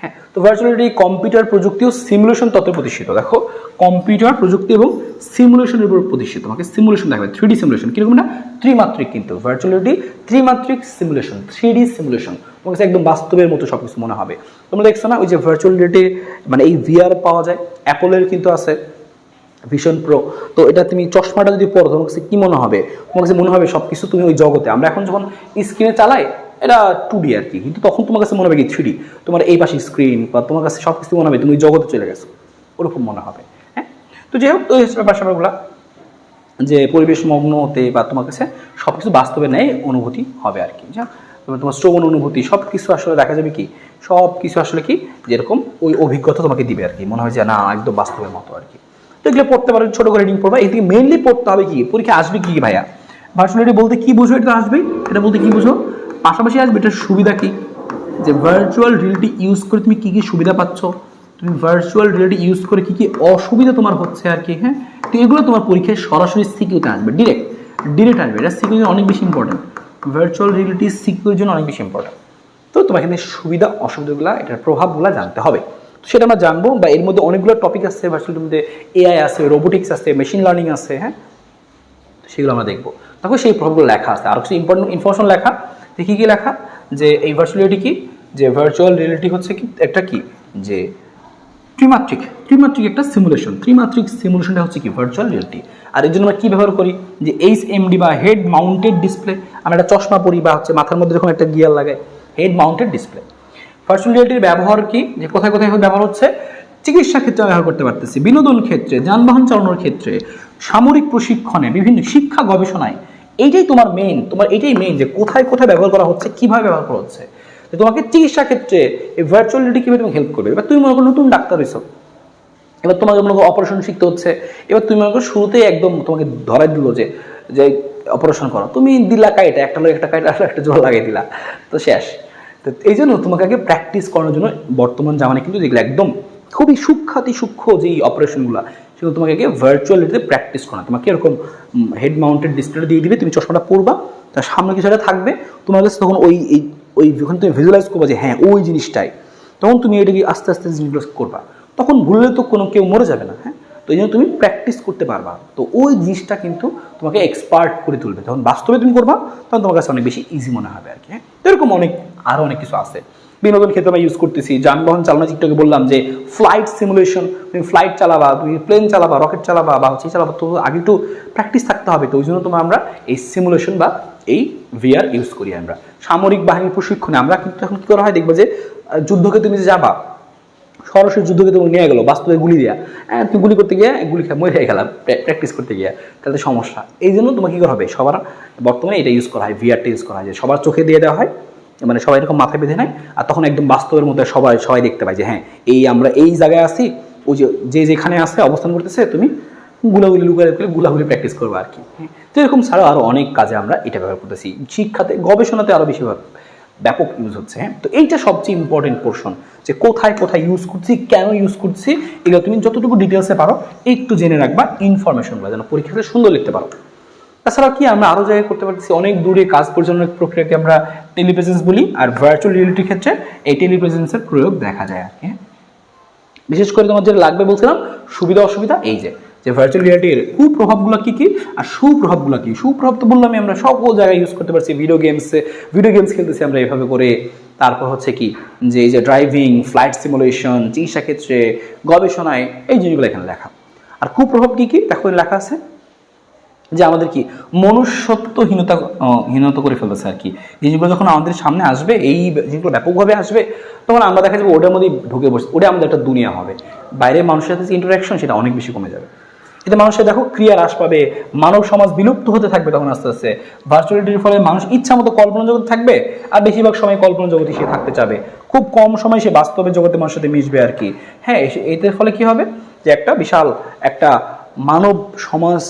হ্যাঁ, তো ভার্চুয়াল রিয়েলিটি কম্পিউটার প্রযুক্তি ও সিমুলেশন তত্ত্বে প্রতিষ্ঠিত। দেখো, কম্পিউটার প্রযুক্তি এবং সিমুলেশনের উপর প্রতিষ্ঠিত। তোমাকে সিমুলেশন দেখাবে, 3D সিমুলেশন, কিরকম না, ত্রিমাত্রিক, কিন্তু ভার্চুয়াল রিয়েলিটি ত্রিমাত্রিক সিমুলেশন, 3D সিমুলেশন, তোমার কাছে একদম বাস্তবের মতো সবকিছু মনে হবে। তোমরা দেখছো না ওই যে ভার্চুয়াল রিয়েলিটি মানে এই ভিআর পাওয়া যায়, অ্যাপলের কিন্তু আছে ভিশন প্রো। তো এটা তুমি চশমাটা যদি পরো তোমার কাছে কি মনে হবে, তোমার কাছে মনে হবে সবকিছু তুমি ওই জগতে। আমরা এখন যখন স্ক্রিনে চালাই এটা 2D আর কি, কিন্তু তখন তোমার কাছে মনে হবে কি 3D, তোমার এই পাশে স্ক্রিন বা তোমার কাছে সব কিছু মনে হবে তুমি জগতে চলে গেছো, ওরকম মনে হবে। হ্যাঁ, তো যাই হোক, ওই ব্যাপারগুলো যে পরিবেশ মগ্ন হতে বা তোমার কাছে সব কিছু বাস্তবে নেয় অনুভূতি হবে আর কি। তোমার শ্রবণ অনুভূতি সব কিছু আসলে দেখা যাবে কি, সব কিছু আসলে কি যেরকম ওই অভিজ্ঞতা তোমাকে দিবে আর কি, মনে হয় যে না একদম বাস্তবের মতো আর কি। তো এগুলো পড়তে পারো, ছোটো করে রিডিং পড়বা। এই থেকে মেনলি পড়তে হবে কি, পরীক্ষা আসবে কি ভাইয়া, ভার্চুয়ালিটি বলতে কি বুঝো, এটা আসবে, এটা বলতে কি বুঝো, পাশাপাশি আসবে এটার সুবিধা কি, যে ভার্চুয়াল রিয়েলিটি ইউজ করে তুমি কি কি সুবিধা পাচ্ছ, তুমি ভার্চুয়াল রিয়েলিটি ইউজ করে কি কি অসুবিধা তোমার হচ্ছে আর কি। হ্যাঁ, তো এগুলো তোমার পরীক্ষায় সরাসরি সিকিউতে আসবে, ডিরেক্ট আসবে। এটা সিকিউর অনেক বেশি ইম্পর্টেন্ট, ভার্চুয়াল রিয়েলিটি সিকিউর জন্য অনেক বেশি ইম্পর্টেন্ট। তো তোমার এখানে সুবিধা অসুবিধাগুলো, এটার প্রভাবগুলো জানতে হবে, তো সেটা আমরা জানবো। বা এর মধ্যে অনেকগুলো টপিক আছে ভার্চুয়ালিটির মধ্যে, এআই আছে, রোবোটিক্স আছে, মেশিন লার্নিং আছে। হ্যাঁ, সেগুলো আমরা দেখবো। তারপর সেই প্রভাবগুলো লেখা আছে, আরও কিছু ইম্পর্টেন্ট ইনফরমেশন লেখা। দেখি কি লেখা, যে এই ভার্চুয়াল রিয়েলিটি কি, যে ভার্চুয়াল রিয়েলিটি হচ্ছে কি একটা কি, যে ত্রিমাত্রিক একটা সিমুলেশন, ত্রিমাত্রিক সিমুলেশনটা হচ্ছে কি ভার্চুয়াল রিয়েলিটি। আর এর জন্য আমরা কি ব্যবহার করি, যে HMD বা হেড মাউন্টেড ডিসপ্লে, আমরা একটা চশমা পরি বা হচ্ছে মাথার মধ্যে যখন একটা গিয়ার লাগাই, হেড মাউন্টেড ডিসপ্লে। ভার্চুয়াল রিয়েলিটির ব্যবহার কি, যে কোথায় কোথায় ব্যবহার হচ্ছে, চিকিৎসা ক্ষেত্রে ব্যবহার করতে পারতেছি, বিনোদন ক্ষেত্রে, যানবাহন চালানোর ক্ষেত্রে, সামরিক প্রশিক্ষণে, বিভিন্ন শিক্ষা গবেষণায়। এইটাই তোমার মেইন, তোমার এটাই মেইন, যে কোথায় কোথায় ব্যবহার করা হচ্ছে, কিভাবে ব্যবহার করা হচ্ছে। তো তোমাকে চিকিৎসা ক্ষেত্রে এই ভার্চুয়াল রিয়েলিটি কীভাবে তুমি হেল্প করবে। এবার তুমি মনে করো নতুন ডাক্তার হইছো, এবার তোমাকে মনে করো অপারেশন শিখতে হচ্ছে, এবার তুমি মনে করো শুরুতেই একদম তোমাকে ধরাই দিল যে যে অপারেশন করো, তুমি দিলা কাইটা, একটা লোক একটা কাইটা একটা জোড়া লাগিয়ে দিলা, তো শেষ। তো এই জন্য তোমাকে আগে প্র্যাকটিস করানোর জন্য বর্তমান জামানায় কিন্তু যেগুলো একদম খুবই সূক্ষ্ম যেই অপারেশনগুলো, সেগুলো তোমাকে আগে ভার্চুয়াল রিয়েলিটিতে প্র্যাকটিস করা। তোমাকে এরকম হেড মাউন্টেড ডিসপ্লে দিয়ে দিবে, তুমি চশমাটা পরবা, তার সামনে কিছু একটা থাকবে, তোমার কাছে তখন ওই যখন তুমি ভিজুয়ালাইজ করবা যে হ্যাঁ ওই জিনিসটাই, তখন তুমি এটাকে আস্তে আস্তে জিনিসগুলো করবা, তখন ভুললে তো কেউ মরে যাবে না। হ্যাঁ, তো এই জন্য তুমি প্র্যাকটিস করতে পারবা, তো ওই জিনিসটা কিন্তু তোমাকে এক্সপার্ট করে তুলবে। যখন বাস্তবে তুমি করবা তখন তোমার কাছে অনেক বেশি ইজি মনে হবে আর কি। হ্যাঁ, তো এরকম আরও অনেক কিছু আছে। বিনোদন ক্ষেত্রে আমরা ইউজ করতেছি, যানবাহন চালানো, একটু বললাম যে ফ্লাইট সিমুলেশন, তুমি ফ্লাইট চালাবা, তুমি প্লেন চালাবা, রকেট চালাবা বা হচ্ছে চালাবা, তো আগে একটু প্র্যাকটিস থাকতে হবে। তো ওই জন্য তোমার আমরা এই সিমুলেশন বা এই ভিআর ইউজ করি আমরা। সামরিক বাহিনীর প্রশিক্ষণে আমরা কিন্তু এখন কী করা হয়, দেখবো যে যুদ্ধকে তুমি যে যাবা, সরাসরি যুদ্ধকে তুমি নিয়ে গেলো বাস্তবে গুলি দেওয়া, তুমি গুলি করতে গিয়ে গুলি খেয়ে মরে গেলাম প্র্যাকটিস করতে গিয়ে, তাহলে সমস্যা। এই জন্য তোমাকে কী করা হবে, সবার বর্তমানে এটা ইউজ করা হয়, ভিআরটা ইউজ করা হয়, যে সবার চোখে দিয়ে দেওয়া হয়, মানে সবাই এরকম মাথায় বেঁধে নেয়, আর তখন একদম বাস্তবের মধ্যে সবাই দেখতে পায় যে হ্যাঁ আমরা এই জায়গায় আছি, ওই যে যেখানে আসে অবস্থান করতেছে, তুমি গুলাগুলি প্র্যাকটিস করবো আর কি। তো এরকম ছাড়াও আরও অনেক কাজে আমরা এটা ব্যবহার করতেছি, শিক্ষাতে, গবেষণাতে আরও বেশি ব্যাপক ইউজ হচ্ছে। হ্যাঁ, তো এইটা সবচেয়ে ইম্পর্টেন্ট পোর্শন, যে কোথায় কোথায় ইউজ করছি, কেন ইউজ করছি, এগুলো তুমি যতটুকু ডিটেলসে পারো একটু জেনে রাখবা, ইনফরমেশনগুলো যেন পরীক্ষাতে সুন্দর লিখতে পারো। তাছাড়া কি আমরা আরও জায়গায় করতে পারতেছি, অনেক দূরে কাজ পরিচালনার প্রক্রিয়াকে আমরা টেলিপ্রেজেন্স বলি, আর ভার্চুয়াল রিয়েলিটির ক্ষেত্রে এই টেলিপ্রেজেন্সের প্রয়োগ দেখা যায় আর কি। বিশেষ করে তোমার যেটা লাগবে বলছিলাম সুবিধা অসুবিধা, এই যে ভার্চুয়াল রিয়েলিটির কুপ্রভাবগুলো কী কী আর সুপ্রভাবগুলো কী। সুপ্রভাব তো বললাম আমরা সকল জায়গায় ইউজ করতে পারছি, ভিডিও গেমস খেলতেছি আমরা এভাবে করে। তারপর হচ্ছে কি, যে এই যে ড্রাইভিং, ফ্লাইট সিমুলেশন, চিকিৎসা ক্ষেত্রে, গবেষণায়, এই জিনিসগুলো এখানে লেখা। আর কুপ্রভাব কী কী দেখো লেখা আছে, যে আমাদের কি মনুষ্যত্বহীনতা করে ফেলতেছে আর কি। জিনিসগুলো যখন আমাদের সামনে আসবে, এই জিনিসগুলো ব্যাপকভাবে আসবে, তখন আমরা দেখা যাবে ওটার মধ্যেই ঢুকে বসে, ওটা আমাদের একটা দুনিয়া হবে। বাইরে মানুষের সাথে যে ইন্টারাকশন, সেটা অনেক বেশি কমে যাবে। এতে মানুষের দেখো ক্রিয়া হ্রাস পাবে, মানব সমাজ বিলুপ্ত হতে থাকবে তখন আস্তে আস্তে। ভার্চুয়ালিটির ফলে মানুষ ইচ্ছা মতো কল্পনা জগতে থাকবে, আর বেশিরভাগ সময় কল্পনা জগতে সে থাকতে চাবে, খুব কম সময় সে বাস্তবের জগতে মানুষের সাথে মিশবে আর কি। হ্যাঁ, এতে ফলে কি হবে, যে একটা বিশাল একটা মানব সমাজ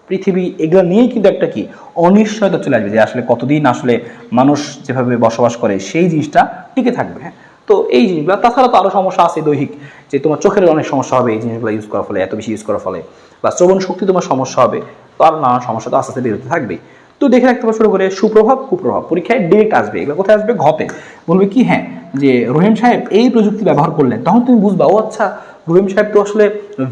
পৃথিবী, এগুলো নিয়েই কিন্তু একটা কি অনিশ্চয়তা চলে আসবে যে আসলে কতদিন আসলে মানুষ যেভাবে বসবাস করে সেই জিনিসটা টিকে থাকবে। হ্যাঁ, তো এই জিনিসগুলো, তাছাড়া তো আরও সমস্যা আছে দৈহিক, যে তোমার চোখের অনেক সমস্যা হবে এই জিনিসগুলো ইউজ করার ফলে, এত বেশি ইউজ করার ফলে, বা শ্রবণ শক্তি তোমার সমস্যা হবে, তো আরও নানান সমস্যা তো আস্তে আস্তে বেরোতে থাকবেই। তো দেখে রাখতে পারো শুরু করে সুপ্রভাব কুপ্রভাব পরীক্ষায় ডিরেক্ট আসবে। এগুলো কোথায় আসবে? ঘতে। বলবে কি, হ্যাঁ যে রহিম সাহেব এই প্রযুক্তি ব্যবহার করলেন, তখন তুমি বুঝবা ও আচ্ছা রহিম সাহেব তো আসলে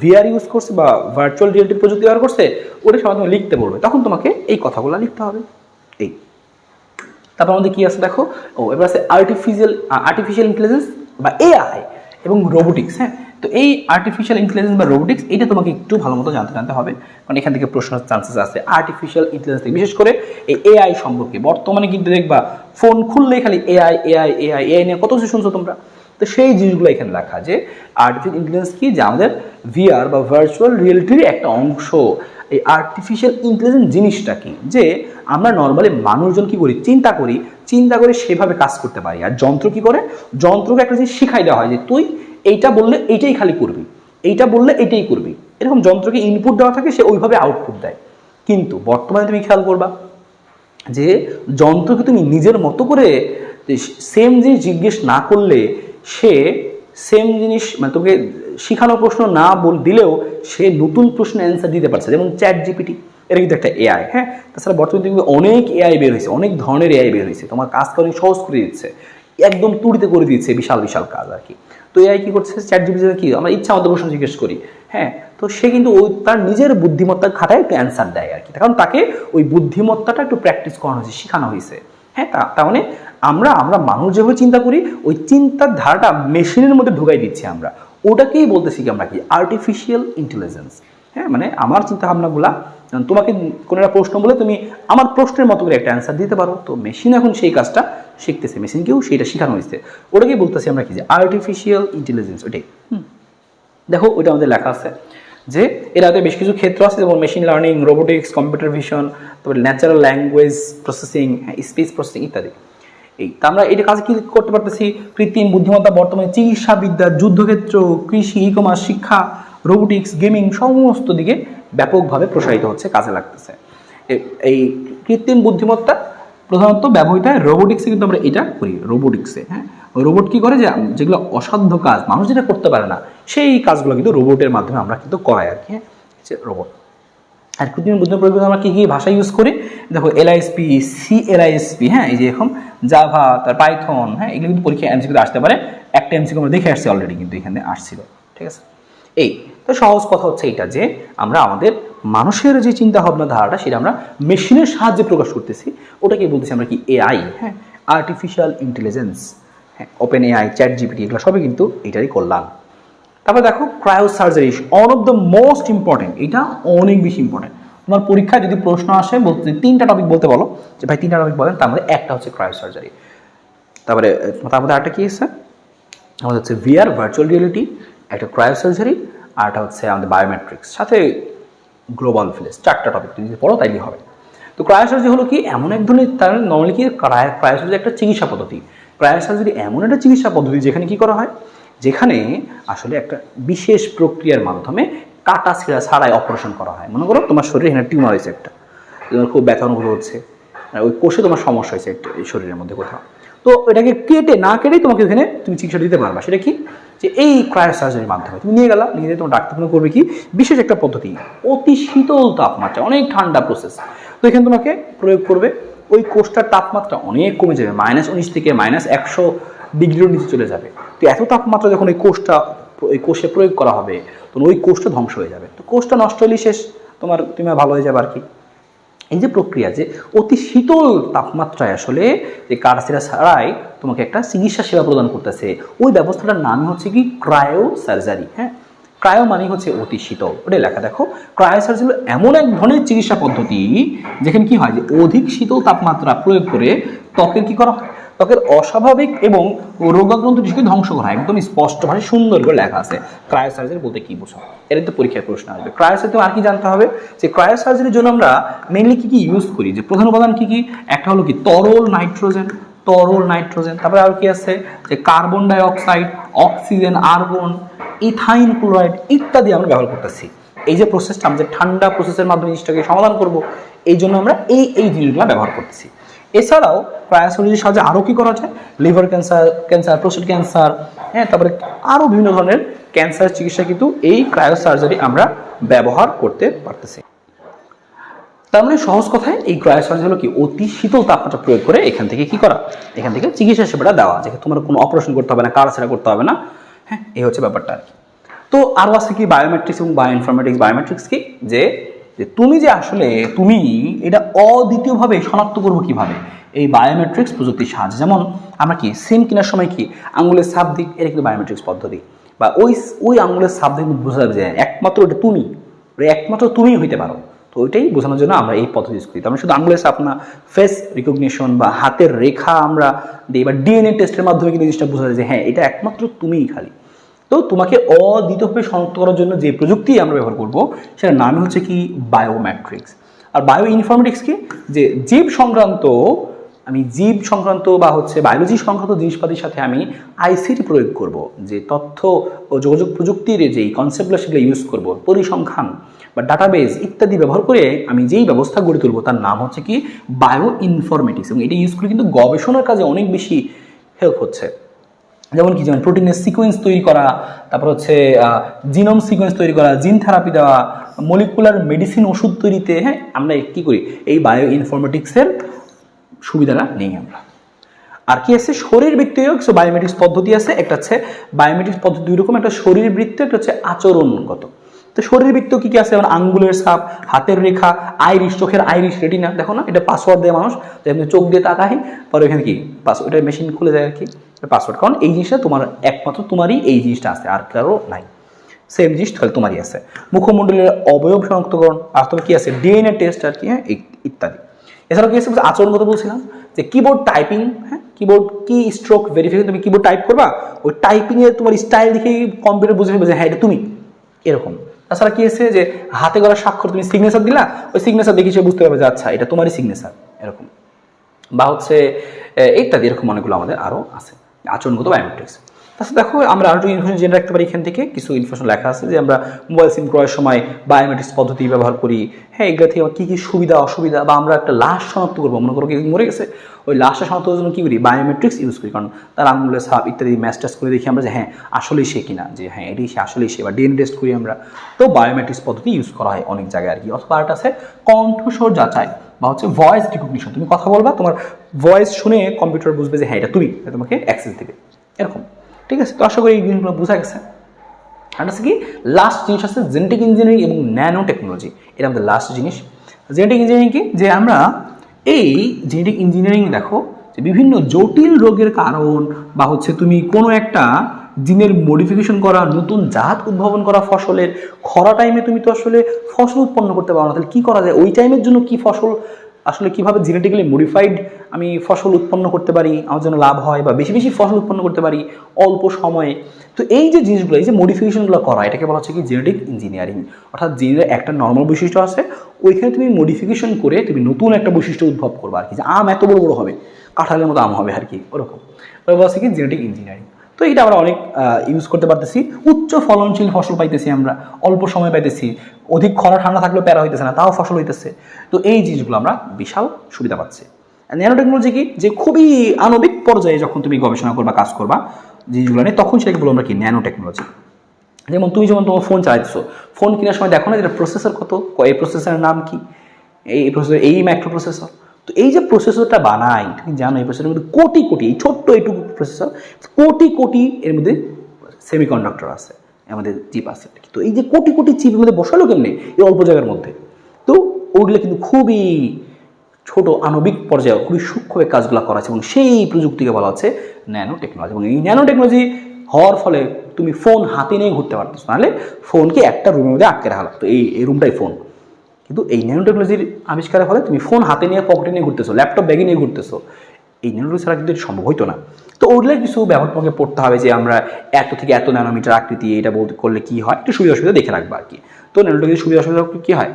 ভিআর ইউজ করছে বা ভার্চুয়াল রিয়েলিটির প্রযুক্তি ব্যবহার করছে, ওটা সময় তুমি লিখতে বলবে, তখন তোমাকে এই কথাগুলো লিখতে হবে। এই তারপর আমাদের কি আছে দেখো, এবার আছে আর্টিফিশিয়াল ইন্টেলিজেন্স বা এআই এবং রোবোটিক্স। হ্যাঁ, তো এই আর্টিফিশিয়াল ইন্টেলিজেন্স বা রোবোটিক্স এটা তোমাকে একটু ভালো মতো জানতে হবে, কারণ এখান থেকে প্রশ্নের চান্সেস আছে আর্টিফিশিয়াল ইন্টেলিজেন্স থেকে, বিশেষ করে এই এআই সম্পর্কে। বর্তমানে কিন্তু দেখবা ফোন খুললেই খালি এআই এআই এআই এআই নিয়ে কত কিছু শুনছো তোমরা। তো সেই জিনিসগুলো এখানে লেখা যে আর্টিফিশিয়াল ইন্টেলিজেন্স কি, যে আমাদের ভিআর বা ভার্চুয়াল রিয়েলিটির একটা অংশ। এই আর্টিফিশিয়াল ইন্টেলিজেন্স জিনিসটা কি, যে আমরা নর্মালি মানুষজন কি করি, চিন্তা করে সেভাবে কাজ করতে পারি। আর যন্ত্র কি করে, যন্ত্রকে একটা জিনিস শিখাই দেওয়া হয় যে তুই এইটা বললে এইটাই খালি করবি, এইটা বললে এটাই করবি, এরকম যন্ত্রকে ইনপুট দেওয়া থাকে, সে ওইভাবে আউটপুট দেয়। কিন্তু বর্তমানে তুমি খেয়াল করবা যে যন্ত্রকে তুমি নিজের মতো করে সেম জিনিস জিজ্ঞেস না করলে সে সেম জিনিস, মানে তোকে শিখানো প্রশ্ন না দিলেও সে নতুন প্রশ্নের অ্যান্সার দিতে পারছে, যেমন চ্যাট জিপিটি, এটা কিন্তু একটা এআই। হ্যাঁ, তাছাড়া বর্তমানে কিন্তু অনেক এআই বের হয়েছে, অনেক ধরনের এআই বের হয়েছে, তোমার কাজকে অনেক সহজ করে দিচ্ছে, একদম তুড়িতে করে দিচ্ছে বিশাল বিশাল কাজ আর কি। তো এআই কি করছে, চ্যাট জিপিটি কি আমরা ইচ্ছা মতো প্রশ্ন জিজ্ঞেস করি, হ্যাঁ, তো সে কিন্তু ওই তার নিজের বুদ্ধিমত্তা খাটায় একটু অ্যান্সার দেয় আর কি, কারণ তাকে ওই বুদ্ধিমত্তাটা একটু প্র্যাকটিস করানো হয়েছে, শেখানো হয়েছে। হ্যাঁ, তার মানে আমরা মানুষ যেভাবে চিন্তা করি ওই চিন্তার ধারাটা মেশিনের মধ্যে ঢুকাই দিচ্ছি আমরা, ওটাকেই বলতেছি কি আমরা কি আর্টিফিশিয়াল ইন্টেলিজেন্স। হ্যাঁ, মানে আমার চিন্তা ভাবনাগুলা, তোমাকে কোনো একটা প্রশ্ন বলে তুমি আমার প্রশ্নের মতো করে একটা অ্যান্সার দিতে পারো, তো মেশিন এখন সেই কাজটা শিখতেছে, মেশিনকেও সেইটা শেখানো হয়েছে, ওটাকেই বলতেছি আমরা কি যে আর্টিফিশিয়াল ইন্টেলিজেন্স। ওটাই দেখো, ওইটা আমাদের লেখা আছে যে এরাতে বেশ কিছু ক্ষেত্র আছে, যেমন machine learning, robotics, computer vision, তারপরে natural language processing, speech processing ইত্যাদি। তা আমরা এটা কাজে কি করতে পারতেছি, কৃত্রিম বুদ্ধিমত্তা বর্তমানে চিকিৎসাবিদ্যা, যুদ্ধক্ষেত্র, কৃষি, ই কমার্স, শিক্ষা, রোবোটিক্স, গেমিং সমস্ত দিকে ব্যাপকভাবে প্রসারিত হচ্ছে, কাজে লাগতেছে। এই কৃত্রিম বুদ্ধিমত্তা প্রধানত ব্যবহৃত হয় রোবোটিক্সে, কিন্তু আমরা এটা করি রোবোটিক্সে। হ্যাঁ, রোবট কি করে, যে যেগুলো অসাধ্য কাজ মানুষ যেটা করতে পারে না সেই কাজগুলো কিন্তু রোবটের মাধ্যমে আমরা কিন্তু করাই আর কি। হ্যাঁ, রোবট। আর কৃত্রিম বুদ্ধিমত্তা আমরা কি কি ভাষা ইউজ করি, দেখো এলআইএসপি, সিএলআইএসপি, হ্যাঁ, এই যে এখন জাভা, তার পাইথন, হ্যাঁ, এগুলো কিন্তু পরীক্ষা এমসিকিউতে আসতে পারে। একটা এমসিকিউ আমরা দেখে আসছি অলরেডি, কিন্তু এখানে আসছিল। ঠিক আছে, এই তো সহজ কথা হচ্ছে এটা যে আমরা আমাদের মানুষের যে চিন্তা ভাবনা ধারাটা সেটা আমরা মেশিনের সাহায্যে প্রকাশ করতেছি, ওটাকে বলতেছি আমরা কি এআই। হ্যাঁ, আর্টিফিশিয়াল ইন্টেলিজেন্স। হ্যাঁ, ওপেন এআই, চ্যাট জিপিটি, এগুলো সবই কিন্তু এটারই কল্যাণ। তারপর দেখো cryo surgery, one of the most important, এটা অনেক বেশি ইম্পর্টেন্ট। তোমার পরীক্ষায় যদি প্রশ্ন আসে, বলতে 3টা টপিক বলতে বলো যে ভাই 3টা টপিক বলেন, তার মধ্যে একটা হচ্ছে ক্রায়ো সার্জারি। তারপরে তার মধ্যে আরেকটা কি আছে, আমাদের হচ্ছে ভিআর ভার্চুয়াল রিয়েলিটি, একটা ক্রায়ো সার্জারি, আর একটা হচ্ছে আমাদের বায়োমেট্রিক্স, সাথে গ্লোবাল ভিলেজ। 4টা টপিক তুমি যদি পড়ো তাইলেই হবে। তো ক্রায়ো সার্জারি হলো কি, এমন এক ধরনের, তার নর্মালি কি ক্রায়ো সার্জারি একটা চিকিৎসা পদ্ধতি। ক্রায়ো সার্জারি এমন একটা চিকিৎসা পদ্ধতি যেখানে কি করা হয়, যেখানে আসলে একটা বিশেষ প্রক্রিয়ার মাধ্যমে কাটা ছিঁড়া ছাড়াই অপারেশন করা হয়। মনে করো তোমার শরীরে এখানে টিউমার হয়েছে একটা, তোমার খুব ব্যথা অনুভব হচ্ছে, ওই কোষে তোমার সমস্যা হয়েছে একটা এই শরীরের মধ্যে কোথাও, তো এটাকে কেটে না কেটেই তোমাকে ওখানে তুমি চিকিৎসা দিতে পারবা। সেটা কি, যে এই ক্রায়ো সার্জারির মাধ্যমে তুমি নিয়ে গেলা, নিয়ে তোমার ডাক্তার করবে কি বিশেষ একটা পদ্ধতি, অতি শীতল তাপমাত্রা, অনেক ঠান্ডা প্রসেস, তো এখানে তোমাকে প্রয়োগ করবে, ওই কোষটার তাপমাত্রা অনেক কমে যাবে, -19 থেকে -100 ডিগ্রির নিচে চলে যাবে। তো এত তাপমাত্রা যখন ওই কোষে প্রয়োগ করা হবে, তখন ওই কোষটা ধ্বংস হয়ে যাবে। তো কোষটা নষ্ট হলেই শেষ, তুমি ভালো হয়ে যাবে আর কি। এই যে প্রক্রিয়া, যে অতি শীতল তাপমাত্রায় আসলে যে কাটাছেঁড়া ছাড়াই তোমাকে একটা চিকিৎসা সেবা প্রদান করতেছে, ওই ব্যবস্থাটার নাম হচ্ছে কি ক্রায়ো সার্জারি। হ্যাঁ, ক্রায়ো মানে হচ্ছে অতি শীতল, ওটাই লেখা দেখো। ক্রায়ো সার্জারি হলো এমন এক ধরনের চিকিৎসা পদ্ধতি যেখানে কি হয়, যে অধিক শীতল তাপমাত্রা প্রয়োগ করে ত্বকের কি করা হয়, ত্বকের অস্বাভাবিক এবং রোগাক্রান্ত টিস্যুকে ধ্বংস করা হয়। একদম স্পষ্ট ভাষায় সুন্দর করে লেখা আছে ক্রায়ো সার্জারি বলতে কি বোঝো, এর তো পরীক্ষায় প্রশ্ন আসবে। ক্রায়ো সার্জারি আর কি জানতে হবে, যে ক্রায়ো সার্জারির জন্য আমরা মেইনলি কি কি ইউজ করি, যে প্রধান উপাদান কি কি, একটা হলো কি তরল নাইট্রোজেন, তারপরে আর কি আছে, যে carbon dioxide, oxygen, argon, ethyne chloride ইত্যাদি আমরা ব্যবহার করতেছি। এই যে প্রসেসটা, আমরা যে ঠান্ডা প্রসেসের মাধ্যমে জিনিসটাকে সমাধান করব, এই জন্য আমরা এই জিনিসগুলো ব্যবহার করতেছি। এছাড়াও ক্রায়োসার্জারির সাহায্যে আরও কি করা যায়, লিভার ক্যান্সার, প্রোস্টেট ক্যান্সার, হ্যাঁ, তারপরে আরও বিভিন্ন ধরনের ক্যান্সার চিকিৎসা কিন্তু এই ক্রায়োসার্জারি আমরা ব্যবহার করতে পারতেছি। তার মানে সহজ কথায় এই ক্রায়োসার্জারি হলো কি, অতি শীতল তাপমাত্রা প্রয়োগ করে এখান থেকে কি করা, এখান থেকে চিকিৎসা সেবাটা দেওয়া, যে তোমার কোনো অপারেশন করতে হবে না, কাটাছাড়া করতে হবে না। হ্যাঁ, এই হচ্ছে ব্যাপারটা আর কি। তো আরও আছে কি বায়োমেট্রিক্স এবং বায়োইনফরমেটিক্স। বায়োমেট্রিক্স কি, যে তুমি যে আসলে তুমি এটা অদ্বিতীয়ভাবে শনাক্ত করবো কিভাবে, এই বায়োমেট্রিক্স প্রযুক্তির সাহায্যে। যেমন আমরা কি সিম কেনার সময় কি আঙুলের ছাপ দিই, এটা কিন্তু বায়োমেট্রিক্স পদ্ধতি, বা ওই আঙুলের ছাপ দিয়ে বোঝা যাবে যে একমাত্র ওটা তুমি, একমাত্র তুমিই হইতে পারো। তো ওইটাই বোঝানোর জন্য আমরা এই পদ্ধতি ইউজ করি। তার মানে শুধু আঙুলের ছাপ না, ফেস রিকগনিশন বা হাতের রেখা আমরা দিই, বা ডিএনএ টেস্টের মাধ্যমে কিন্তু জিনিসটা বোঝা যায় যে হ্যাঁ এটা একমাত্র তুমিই খালি। তো তোমাকে অদ্বিতীয়ভাবে শনাক্ত করার জন্য যে প্রযুক্তি আমরা ব্যবহার করব সেটার নাম হচ্ছে কি বায়োমেট্রিক্স। আর বায়ো ইনফরমেটিক্স কি, যে জীব সংক্রান্ত বা হচ্ছে বায়োলজি সংক্রান্ত জিনিসপাতির সাথে আমি আইসিটি প্রয়োগ করব, যে তথ্য ও যোগাযোগ প্রযুক্তির যেই কনসেপ্টগুলো সেগুলো ইউজ করব, পরিসংখ্যান বা ডাটাবেস ইত্যাদি ব্যবহার করে আমি যেই ব্যবস্থা গড়ে তুলব তার নাম হচ্ছে কি বায়ো ইনফরমেটিক্স। এবং এটা ইউজ করে কিন্তু গবেষণার কাজে অনেক বেশি হেল্প হচ্ছে। যেমন প্রোটিনের সিকোয়েন্স তৈরি করা, তারপর হচ্ছে জিনোম সিকোয়েন্স তৈরি করা, জিন থেরাপি দেওয়া, মলিকুলার মেডিসিন ওষুধ তৈরিতে, হ্যাঁ, আমরা কি করি, এই বায়ো ইনফরমেটিক্সের সুবিধাটা নেই আমরা। আর কি আছে, শরীরবৃত্তীয় কিছু বায়োমেট্রিক্স পদ্ধতি আছে। একটা হচ্ছে বায়োমেট্রিক্স পদ্ধতি দুই রকম, একটা শরীরবৃত্ত, একটা হচ্ছে আচরণগত। তো শরীরবৃত্ত কি কি আছে, যেমন আঙ্গুলের ছাপ, হাতের রেখা, আইরিশ, চোখের আইরিশ, রেটিনা, দেখো না এটা পাসওয়ার্ড দেয় মানুষ, যেমন চোখ দিয়ে তাকাই, পরে এখানে কি পাসওয়ার্ড, এটা মেশিন খুলে যায় আর কি পাসওয়ার্ড, কারণ এই জিনিসটা তোমার একমাত্র তোমারই এই জিনিসটা আছে, আর কারো নাই, সেম জিনিস তাহলে তোমারই আছে। মুখমণ্ডলের অবয়ব শনাক্তকরণ, আর তোমার কি আছে ডিএনএ টেস্ট আর কি, হ্যাঁ, ইত্যাদি। এছাড়াও কি আছে আচরণগত বলছিলাম, যে কিবোর্ড টাইপিং, হ্যাঁ, কিবোর্ড কি স্ট্রোক ভেরিফিকেশন, তুমি কিবোর্ড টাইপ করবা, ওই টাইপিং এর তোমার স্টাইল দেখে কম্পিউটার বুঝে নেবে যে হ্যাঁ এটা তুমি, এরকম। তাছাড়া কি আছে, যে হাতে করা স্বাক্ষর, তুমি সিগনেচার দিলা, ওই সিগনেচার দেখে সে বুঝতে পারবে যে আচ্ছা এটা তোমারই সিগনেচার, এরকম। বা হচ্ছে ইত্যাদি, এরকম অনেকগুলো আমাদের আরও আছে আচরণগত বায়োমেট্রিক্স। তাছাড়া দেখো আমরা আরও ইনফরমেশন জেনে রাখতে পারি, এখান থেকে কিছু ইনফরমেশন লেখা আছে যে আমরা মোবাইল সিম ক্রয়ের সময় বায়োমেট্রিক্স পদ্ধতি ব্যবহার করি। হ্যাঁ, এগুলো থেকে কী কী সুবিধা অসুবিধা, বা আমরা একটা লাশ শনাক্ত করবো, মনে করো কি মরে গেছে, ওই লাশটা শনাক্ত করার জন্য কী করি, বায়োমেট্রিক্স ইউজ করি, কারণ তার আঙুলের ছাপ ইত্যাদি ম্যাচ টেস্ট করে দেখি আমরা যে হ্যাঁ আসলেই সে কিনা, যে হ্যাঁ এটাই সে, আসলেই সে, বা ডিএনএ টেস্ট করি আমরা। তো বায়োমেট্রিক্স পদ্ধতি ইউজ করা হয় অনেক জায়গায় আর কি। অথবা আরেকটা আছে কণ্ঠস্বর যাচাই, বা হচ্ছে ভয়েস রিকগনিশন, তুমি কথা বলবা, তোমার ভয়েস শুনে কম্পিউটার বুঝবে যে হ্যাঁ এটা তুমি, তোমাকে অ্যাক্সেস দেবে, এরকম। ঠিক আছে, তো আশা করি এই জিনিসগুলো বোঝা গেছে। আর আছে কি লাস্ট জিনিস আছে জেনেটিক ইঞ্জিনিয়ারিং এবং ন্যানো টেকনোলজি, এটা আমাদের লাস্ট জিনিস। জেনেটিক ইঞ্জিনিয়ারিং কি, যে আমরা এই জেনেটিক ইঞ্জিনিয়ারিং দেখো যে বিভিন্ন জটিল রোগের কারণ, বা হচ্ছে তুমি কোনো একটা জিনের মডিফিকেশন করা, নতুন জাত উদ্ভাবন করা ফসলের, খরা টাইমে তুমি তো আসলে ফসল উৎপন্ন করতে পারো না, তাহলে কী করা যায়, ওই টাইমের জন্য কি ফসল আসলে কীভাবে জেনেটিক্যালি মডিফাইড আমি ফসল উৎপন্ন করতে পারি, আমার জন্য লাভ হয়, বা বেশি বেশি ফসল উৎপন্ন করতে পারি অল্প সময়ে। তো এই যে জিনিসগুলো, এই যে মডিফিকেশনগুলো করা, এটাকে বলা হচ্ছে কি জেনেটিক ইঞ্জিনিয়ারিং। অর্থাৎ জিনের একটা নর্মাল বৈশিষ্ট্য আছে, ওইখানে তুমি মডিফিকেশন করে তুমি নতুন একটা বৈশিষ্ট্য উদ্ভব করবে আর কি, যে আম এত বড় বড় হবে, কাঁঠালের মতো আম হবে আর কি, ওরকম। ওটা বলা হচ্ছে কি জেনেটিক ইঞ্জিনিয়ারিং। তো এটা আমরা অনেক ইউজ করতে পারতেছি, উচ্চ ফলনশীল ফসল পাইতেছি আমরা, অল্প সময় পাইতেছি, অধিক খরা ঠান্ডা থাকলেও প্যারা হইতেছে না, তাও ফসল হইতেছে। তো এই জিনিসগুলো আমরা বিশাল সুবিধা পাচ্ছি। ন্যানো টেকনোলজি কি, যে খুবই আণবিক পর্যায়ে যখন তুমি গবেষণা করবা, কাজ করবা জিনিসগুলো নিয়ে, তখন সেটাকে বলবো আমরা কি ন্যানো টেকনোলজি। যেমন তুমি যেমন তোমার ফোন চালাইছো, ফোন কেনার সময় দেখো না যেটা প্রসেসর কত, এই প্রসেসরের নাম কি, এই প্রসেসর, এই মাইক্রো প্রসেসর। তো এই যে প্রসেসরটা বানাই, তুমি জানো এই প্রসেসরের মধ্যে কোটি কোটি, এই ছোট্ট এইটুকু প্রসেসর, কোটি কোটি এর মধ্যে সেমিকন্ডাক্টর আছে, আমাদের চিপ আছে। তো এই যে কোটি কোটি চিপের মধ্যে বসালো কেমনে এই অল্প জায়গার মধ্যে, তো ওগুলো কিন্তু খুবই ছোট আণবিক পর্যায়ে খুবই সূক্ষ্মভাবে কাজগুলো করা আছে, এবং সেই প্রযুক্তিকে বলা হচ্ছে ন্যানো টেকনোলজি। এবং এই ন্যানো টেকনোলজি হওয়ার ফলে তুমি ফোন হাতে নিয়ে ঘুরতে পারতেছো, নাহলে ফোনকে একটা রুমের মধ্যে আটকে রাখা লাগতো, এই রুমটাই ফোন। কিন্তু এই ন্যানো টেকনোলজির আবিষ্কারের ফলে তুমি ফোন হাতে নিয়ে পকেটে নিয়ে ঘুরতেছো, ল্যাপটপ ব্যাগে নিয়ে ঘুরতেছো, এই ন্যানো টেকনোলজি ছাড়া কিন্তু এটা সম্ভব হইতো না। তো ওগুলোর কিছু ব্যবহার তোমাকে পড়তে হবে, যে আমরা এত থেকে এত ন্যানোমিটার আকৃতি, এটা বলতে করলে কী হয়, একটু সুবিধা অসুবিধা দেখে রাখবো আর কি। তো ন্যানো টেকনোলজির সুবিধা অসুবিধা কী হয়,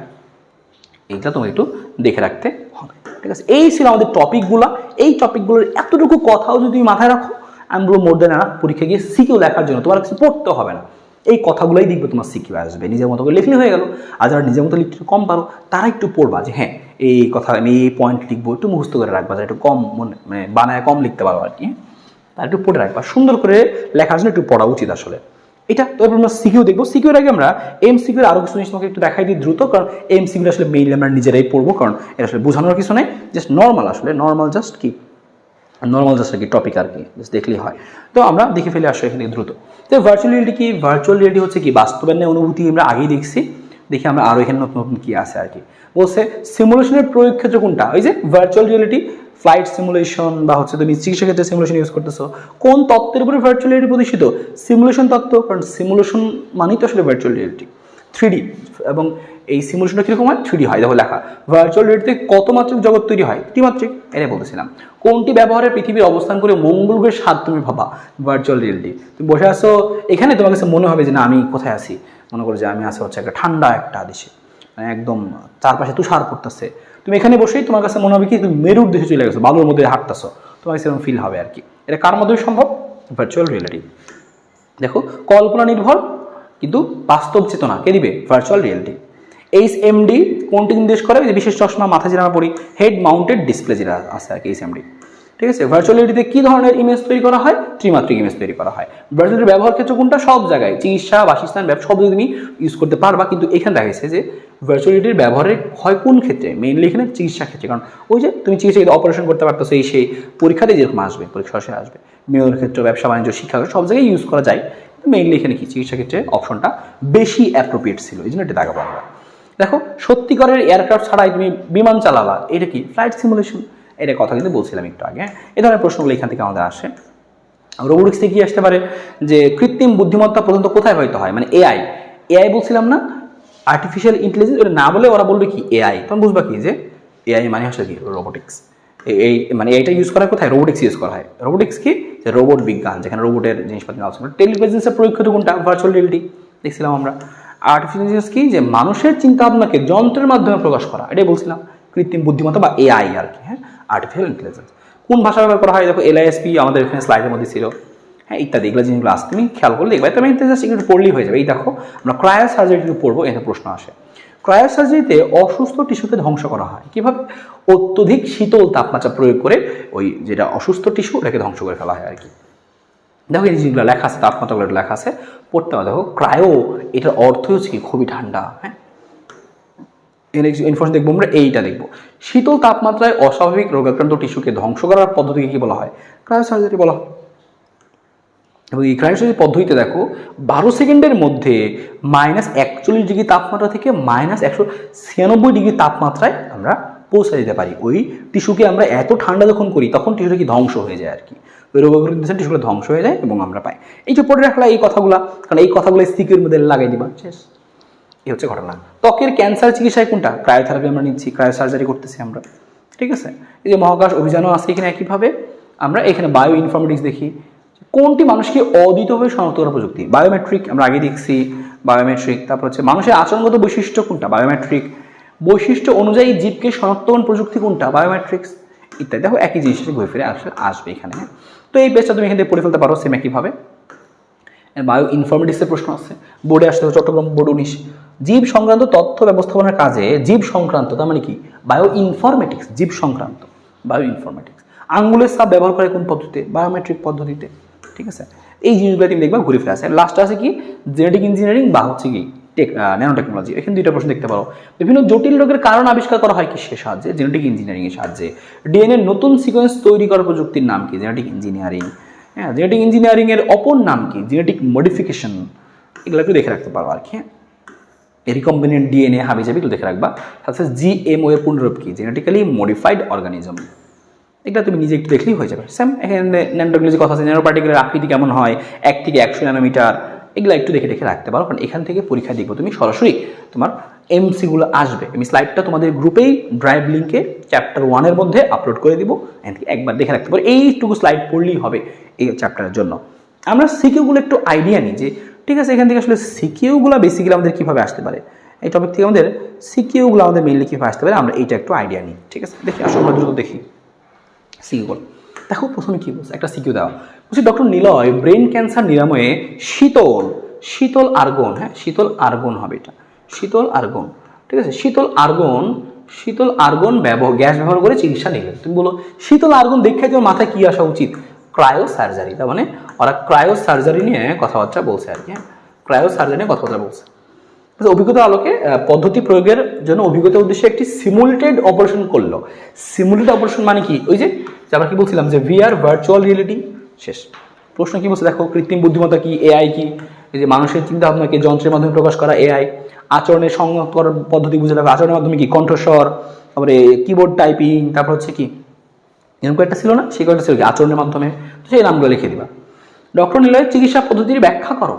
এইটা তোমাকে একটু দেখে রাখতে হবে। ঠিক আছে, এই ছিল আমাদের টপিকগুলো। এই টপিকগুলোর এতটুকু কথাও যদি তুমি মাথায় রাখো, আমি বলবো মোর দেন এনাফ পরীক্ষা গিয়ে সিকিউ লেখার জন্য তোমার কিছু পড়তে হবে না। এই কথাগুলোই দেখবে তোমার সিকিউ আসবে, নিজের মতো করে লিখলে হয়ে গেল। আর যারা নিজের মতো লিখতে কম পারো তারা একটু পড়বা যে হ্যাঁ এই কথা আমি এই পয়েন্ট লিখবো, একটু মুখস্থ করে রাখবা, যারা একটু কম মানে বানায় কম লিখতে পারো আর কি, তারা একটু পড়ে রাখবা। সুন্দর করে লেখার জন্য একটু পড়া উচিত আসলে এটা। তো এরপর আমরা সিকিউ দেখবো। সিকিউর আগে আমরা এমসিকিউর আরও কিছু জিনিস তোমাকে একটু দেখাই দিই দ্রুত, কারণ এমসিকিউ আসলে মেইনলি আমরা নিজেরাই পড়বো, কারণ এটা আসলে বোঝানোর কিছু নেই, জাস্ট নর্মাল আসলে নর্মাল জাস্ট কি নর্মাল জাস্ট আর কি টপিক আর কি, জাস্ট দেখলেই হয়। তো আমরা দেখে ফেলে আসলে এখানে দ্রুত। তো ভার্চুয়াল রিয়েলিটি কি? ভার্চুয়াল রিয়েলিটি হচ্ছে কি বাস্তবের ন্যায় অনুভূতি, আমরা আগেই দেখছি। দেখি আমরা আরও এখানে নতুন নতুন কী আছে আর কি। বলছে সিমুলেশনের প্রয়োগ ক্ষেত্র কোনটা? ওই যে ভার্চুয়াল রিয়েলিটি, ফ্লাইট সিমুলেশন বা হচ্ছে তুমি চিকিৎসা ক্ষেত্রে সিমুলেশন ইউজ করতেছো, কোন তত্ত্বের উপরে ভার্চুয়াল রিয়েলিটি প্রতিষ্ঠিত? সিমুলেশন তত্ত্ব, কারণ সিমুলেশন মানেই তো আসলে ভার্চুয়াল রিয়েলিটি 3D, এবং এই সিমুলেশনটা কীরকম হয়? 3D হয়। দেখো লেখা ভার্চুয়াল রিয়েলিটিতে কত মাত্রিক জগৎ তৈরি হয়? ত্রিমাত্রিক। এটাই বলতেছিলাম। কোনটি ব্যবহারে পৃথিবীর অবস্থান করে মঙ্গল গ্রহের স্বাদ তুমি ভাবা? Virtual reality. তুমি বসে আসো এখানে, তোমার কাছে মনে হবে যে না আমি কোথায় আছি, মনে করো যে আমি আছি হচ্ছে একটা ঠান্ডা একটা দেশে, মানে একদম চারপাশে তুষার পড়তেছে, তুমি এখানে বসেই তোমার কাছে মনে হবে কি তুমি মেরুর দেশে চলে গেছো, বালুর মধ্যে হাঁটতেছো, তোমার কাছে এরকম ফিল হবে আর কি। এটা কার মাধ্যমে সম্ভব? Virtual reality. দেখো কল্পনা নির্ভর কিন্তু বাস্তব চেতনা কে দিবে? Virtual reality. HMD কোনটি নির্দেশ করে? যে বিশেষ চশমা মাথায় যেটা আমরা পড়ি, হেড মাউন্টেড ডিসপ্লে যেটা আছে আর কি, HMD। ঠিক আছে। ভার্চুয়াল রিয়েলিটিতে কী ধরনের ইমেজ তৈরি করা হয়? ত্রিমাত্রিক ইমেজ তৈরি করা হয়। ভার্চুয়াল ব্যবহার ক্ষেত্র কোনটা? সব জায়গায়, চিকিৎসা, বাসস্থান, ব্যবসা, সব তুমি ইউজ করতে পারবা, কিন্তু এখানে দেখা গেছে যে ভার্চুয়াল রিয়েলিটির ব্যবহারের হয় কোন ক্ষেত্রে? মেইনলি এখানে চিকিৎসা ক্ষেত্রে, কারণ ওই যে তুমি চিকিৎসা অপারেশন করতে পারতেছো, এই সেই পরীক্ষাতে যেরকম আসবে, পরীক্ষা সরাসরি আসবে, বিনোদনের ক্ষেত্রে, ব্যবসা বাণিজ্য, শিক্ষা, সব জায়গায় ইউজ করা যায়। মেইনলি এখানে কি চিকিৎসা ক্ষেত্রে অপশনটা বেশি অ্যাপ্রোপ্রিয়েট ছিল, এই জন্য এটা দেখাবো আমরা। দেখো সত্যিকারের এয়ারক্রাফট ছাড়াই তুমি বিমান চালাবা, এটা কি? Flight simulation. এটা কথা কিন্তু বলছিলাম একটু আগে। এই ধরনের প্রশ্নগুলো এখান থেকে আমাদের আসে। রোবোটিক্স থেকে কি আসতে পারে? যে কৃত্রিম বুদ্ধিমত্তা পর্যন্ত কোথায় হয়তো হয়, মানে এআই বলছিলাম না, আর্টিফিশিয়াল ইন্টেলিজেন্স। ওটা না বলে ওরা বলবে কি এআই, তখন বুঝবা কি যে এআই মানে হচ্ছে কি রোবোটিক্স। এই মানে এইটা ইউজ করা কোথায়? রোবোটিক্স ইউজ করা হয়। রোবোটিক্স কি? যে রোবট বিজ্ঞান, যেখানে রোবটের জিনিসপাতি আলোচনা। টেলিপ্রেজেন্সের প্রয়োগ ক্ষেত্র কোনটা? ভার্চুয়াল রিয়েলিটি দেখছিলাম আমরা। আর্টিফিশিয়াল ইন্টেলিজেন্স কি? যে মানুষের চিন্তা ভাবনাকে যন্ত্রের মাধ্যমে প্রকাশ করা, এটাই বলছিলাম কৃত্রিম বুদ্ধিমত্তা বা এআই আর কি। হ্যাঁ, আর্টিফিশিয়াল ইন্টেলিজেন্স। কোন ভাষা ব্যবহার করা হয়? দেখো LISP আমাদের এখানে স্লাইডের মধ্যে ছিল, হ্যাঁ, ইত্যাদি। এগুলো জিনিসগুলো আসতে তুমি খেয়াল করলে দেখবে, তুমি জাস্ট একটু পড়লেই হয়ে যাবে। এই দেখো আমরা ক্রায়ো সার্জারি পড়বো, এখানে প্রশ্ন আসে। ক্রায়ো সার্জারিতে অসুস্থ টিস্যুকে ধ্বংস করা হয় কিভাবে? অত্যধিক শীতল তাপমাত্রা প্রয়োগ করে ওই যেটা অসুস্থ টিস্যু ওটাকে ধ্বংস করে ফেলা হয় আর কি। দেখো এই জিনিসগুলো লেখা আছে, তাপমাত্রাগুলো লেখা আছে, পড়তে হবে। দেখো ক্রায়ো, এটার অর্থ হচ্ছে কি খুবই ঠান্ডা। হ্যাঁ, ইনফরমেশন দেখবো আমরা, এইটা দেখবো। শীতল তাপমাত্রায় অস্বাভাবিক রোগাক্রান্ত টিস্যুকে ধ্বংস করার পদ্ধতিকে কি বলা হয়? ক্রায়ো সার্জারি বলা হয়। এবং এই ক্রায়ো সার্জারি পদ্ধতিতে দেখো 12 সেকেন্ডের মধ্যে -41 ডিগ্রি তাপমাত্রা থেকে -196 ডিগ্রি তাপমাত্রায় আমরা পৌঁছে দিতে পারি। ওই টিস্যুকে আমরা এত ঠান্ডা যখন করি তখন টিস্যুটা কি ধ্বংস হয়ে যায় আর কি। ওই রোগাক্রান্ত টিস্যুগুলো ধ্বংস হয়ে যায় এবং আমরা পাই। এই যে পড়ে রাখলা এই কথাগুলো, কারণ এই কথাগুলো স্টিকের মধ্যে লাগাই দিবা, শেষ। এই হচ্ছে ঘটনা। ত্বকের ক্যান্সার চিকিৎসায় কোনটা? ক্রায়োথেরাপি আমরা নিচ্ছি, ক্রায়ো সার্জারি করতেছি আমরা। ঠিক আছে। এই যে মহাকাশ অভিযানও আছে এখানে একইভাবে। আমরা এখানে বায়ো ইনফরমেটিক্স দেখি, কোনটি মানুষকে অদ্বিতীয়ভাবে শনাক্ত করার প্রযুক্তি? বায়োমেট্রিক আমরা আগে দেখছি, বায়োমেট্রিক। তারপর হচ্ছে মানুষের আচরণগত বৈশিষ্ট্য কোনটা? বায়োমেট্রিক। বৈশিষ্ট্য অনুযায়ী জীবকে শনাক্তকরণ প্রযুক্তি কোনটা? বায়োমেট্রিক্স ইত্যাদি। দেখো একই জিনিস ঘুরে ফিরে আসবে এখানে। তো এই পেজটা তুমি এখান থেকে পড়ে ফেলতে পারো সেম একইভাবে। বায়ো ইনফরমেটিক্সের প্রশ্ন আছে, বোর্ডে আসতে হবে, চট্টগ্রাম বোর্ড 19। জীব সংক্রান্ত তথ্য ব্যবস্থাপনার কাজে, জীব সংক্রান্ত তার মানে কি? বায়ো ইনফরমেটিক্স, জীব সংক্রান্ত বায়ো ইনফরমেটিক্স। আঙ্গুলের ছাপ ব্যবহার করে কোন পদ্ধতিতে? বায়োমেট্রিক পদ্ধতিতে। ঠিক আছে। এই জিনিসগুলো তুমি দেখবা ঘুরে ফিরে আসে। লাস্টে আছে কি? জেনেটিক ইঞ্জিনিয়ারিং বা হচ্ছে কি ন্যানো টেকনোলজি। এখানে দুইটা প্রশ্ন দেখতে পারো। বিভিন্ন জটিল রোগের কারণ আবিষ্কার করা হয় কিসের সাহায্যে? জেনেটিক ইঞ্জিনিয়ারিং এর সাহায্যে। ডিএনএ নতুন সিকোয়েন্স তৈরি করার প্রযুক্তির নাম কি? Genetic engineering. হ্যাঁ, জেনেটিক ইঞ্জিনিয়ারিং এর অপর নাম কি? Genetic modification. এগুলো একটু দেখে রাখতে পারো আর কি। রিকম্বিনেন্ট ডিএনএ হাবিজাবি এগুলো দেখে রাখবা। সাথে GMO এর পূর্ণরূপ কি? Genetically modified organism. এটা তুমি নিজে একটু দেখলেই হয়ে যাবে। সেম এখানে ন্যানো টেকনোলজি কথা আছে, ন্যানো পার্টিকেলের আকৃতি কেমন হয়, 1 থেকে 100 ন্যানোমিটার, এগুলো একটু দেখে রাখতে পারো, কারণ এখান থেকে পরীক্ষা দেখবো তুমি সরাসরি তোমার এমসিগুলো আসবে। আমি স্লাইডটা তোমাদের গ্রুপেই ড্রাইভ লিঙ্কে চ্যাপ্টার 1 এর মধ্যে আপলোড করে দিব, এখান থেকে একবার দেখে রাখতে পারো। এইটুকু স্লাইড পড়লেই হবে এই চ্যাপ্টারের জন্য। আমরা সিকিউগুলো একটু আইডিয়া নিই যে ঠিক আছে এখান থেকে আসলে সিকিউগুলো বেসিক্যালি আমাদের কীভাবে আসতে পারে, এই টপিক থেকে আমাদের সিকিউগুলো আমাদের মেইনলি কীভাবে আসতে পারে আমরা এইটা একটু আইডিয়া নিই। ঠিক আছে, দেখি আসলে আমরা দ্রুত দেখি সিকিউ। দেখো প্রথমে কী বলছে, একটা সিকিউ দেওয়া বলছি, ডক্টর নিলয় ব্রেন ক্যান্সার নিরাময়ে শীতল শীতল আর্গন, হ্যাঁ শীতল আর্গন হবে এটা, শীতল আর্গন, ঠিক আছে। শীতল আর্গন গ্যাস ব্যবহার করে চিকিৎসা নিবে। তুমি বলো শীতল আর্গন দেখে তোমার মাথায় কি আসা উচিত? Cryo surgery. তার মানে ওরা ক্রায়ো সার্জারি নিয়ে কথাবার্তা বলছে আর কি, হ্যাঁ ক্রায়ো সার্জারি নিয়ে কথাবার্তা বলছে। অভিজ্ঞতা আলোকে পদ্ধতি প্রয়োগের জন্য অভিজ্ঞতার উদ্দেশ্যে একটি সিমুলেটেড অপারেশন করলো। সিমুলেটেড অপারেশন মানে কি? ওই যে আমরা কি বলছিলাম যে ভিআর, ভার্চুয়াল রিয়েলিটি। শেষ প্রশ্ন কি বলছে দেখো, কৃত্রিম বুদ্ধিমত্তা কি, এআই কি? এই যে মানুষের চিন্তা ভাবনাকে যন্ত্রের মাধ্যমে প্রকাশ করা এআই। আচরণের সংযত করার পদ্ধতি বুঝে রাখা, আচরণের মাধ্যমে কি কণ্ঠস্বর, তারপরে কিবোর্ড টাইপিং, তারপর হচ্ছে কি এরকম একটা ছিল না, সেই কয়েকটা ছিল কি আচরণের মাধ্যমে, তো সেই নামগুলো লিখে দিবা। ডক্টর নিলয়ের চিকিৎসা পদ্ধতির ব্যাখ্যা করো।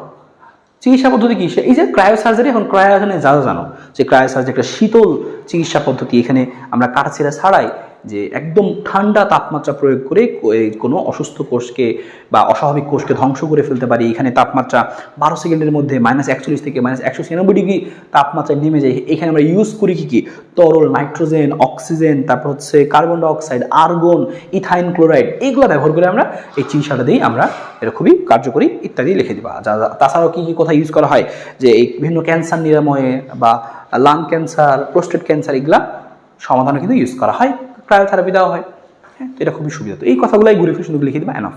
চিকিৎসা পদ্ধতি কি? এই যে ক্রায়ো সার্জারি, এখন ক্রায়ো যা জানো যে ক্রায়ো সার্জারি একটা শীতল চিকিৎসা পদ্ধতি। এখানে আমরা কাটাছেঁড়া ছাড়াই যে একদম ঠান্ডা তাপমাত্রা প্রয়োগ করে কোনো অসুস্থ কোষকে বা অস্বাভাবিক কোষকে ধ্বংস করে ফেলতে পারি। এখানে তাপমাত্রা 12 সেকেন্ডের মধ্যে -41 থেকে -196 ডিগ্রি তাপমাত্রায় নেমে যায়। এখানে আমরা ইউজ করি কি তরল নাইট্রোজেন, অক্সিজেন, তারপর হচ্ছে carbon dioxide, argon, ethyne chloride, এইগুলো ব্যবহার করে আমরা এই চিকিৎসাটা দিই আমরা। এটা খুবই কার্যকরী ইত্যাদি লিখে দিবা। তাছাড়াও কি কি কথা ইউজ করা হয় যে এই বিভিন্ন ক্যান্সার নিরাময়ে বা লাং ক্যান্সার, প্রোস্টেট ক্যান্সার, এগুলা সমাধানে কিন্তু ইউজ করা হয়, ক্রায়োথেরাপি দেওয়া হয়। হ্যাঁ, তো এটা খুবই সুবিধা। তো এই কথাগুলাই ঘুরে ফিরে সুন্দর লিখে দিবা, এনাফ।